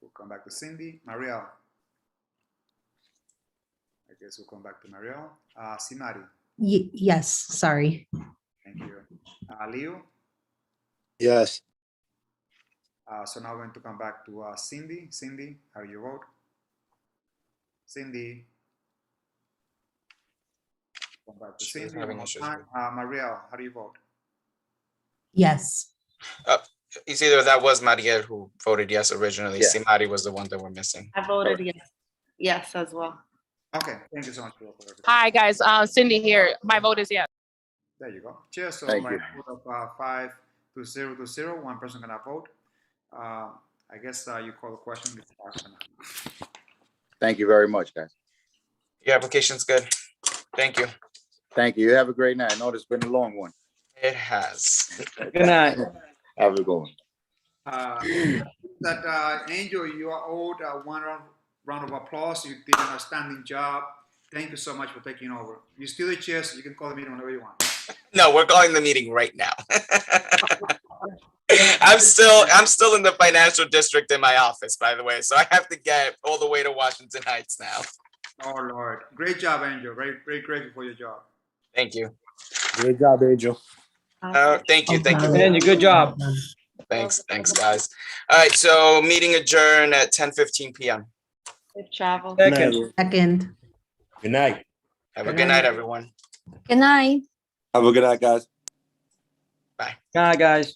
We'll come back to Cindy. Mariel. I guess we'll come back to Mariel. Simari. Yes, sorry. Thank you. Leo. Yes. So now we're going to come back to Cindy. Cindy, how do you vote? Cindy. Come back to She's Cindy. having issues with- Mariel, how do you vote? Yes. It's either that was Mariel who voted yes originally. Yeah. Simari was the one that we're missing. I voted yes. Yes, as well. Okay, thank you so much for your clarification. Hi, guys. Cindy here. My vote is yes. There you go. Cheers. So Thank by you. vote of 5 to 0 to 0, one person cannot vote. I guess you call the question. Thank you very much, guys. Your application's good. Thank you. Thank you. You have a great night. I know it's been a long one. It has. Good night. Have a good one. Angel, you are owed one round of applause. You did an outstanding job. Thank you so much for taking over. You're still the chair, so you can call the meeting whenever you want. No, we're calling the meeting right now. I'm still in the financial district in my office, by the way, so I have to get all the way to Washington Heights now. Oh Lord, great job, Angel. Very, very grateful for your job. Thank you. Great job, Angel. Thank you. Andy, good job. Thanks, guys. All right, so meeting adjourned at 10:15 p.m. Safe travel. Second. Second. Good night. Have a good night, everyone. Good night. Have a good night, guys. Bye. Good night, guys.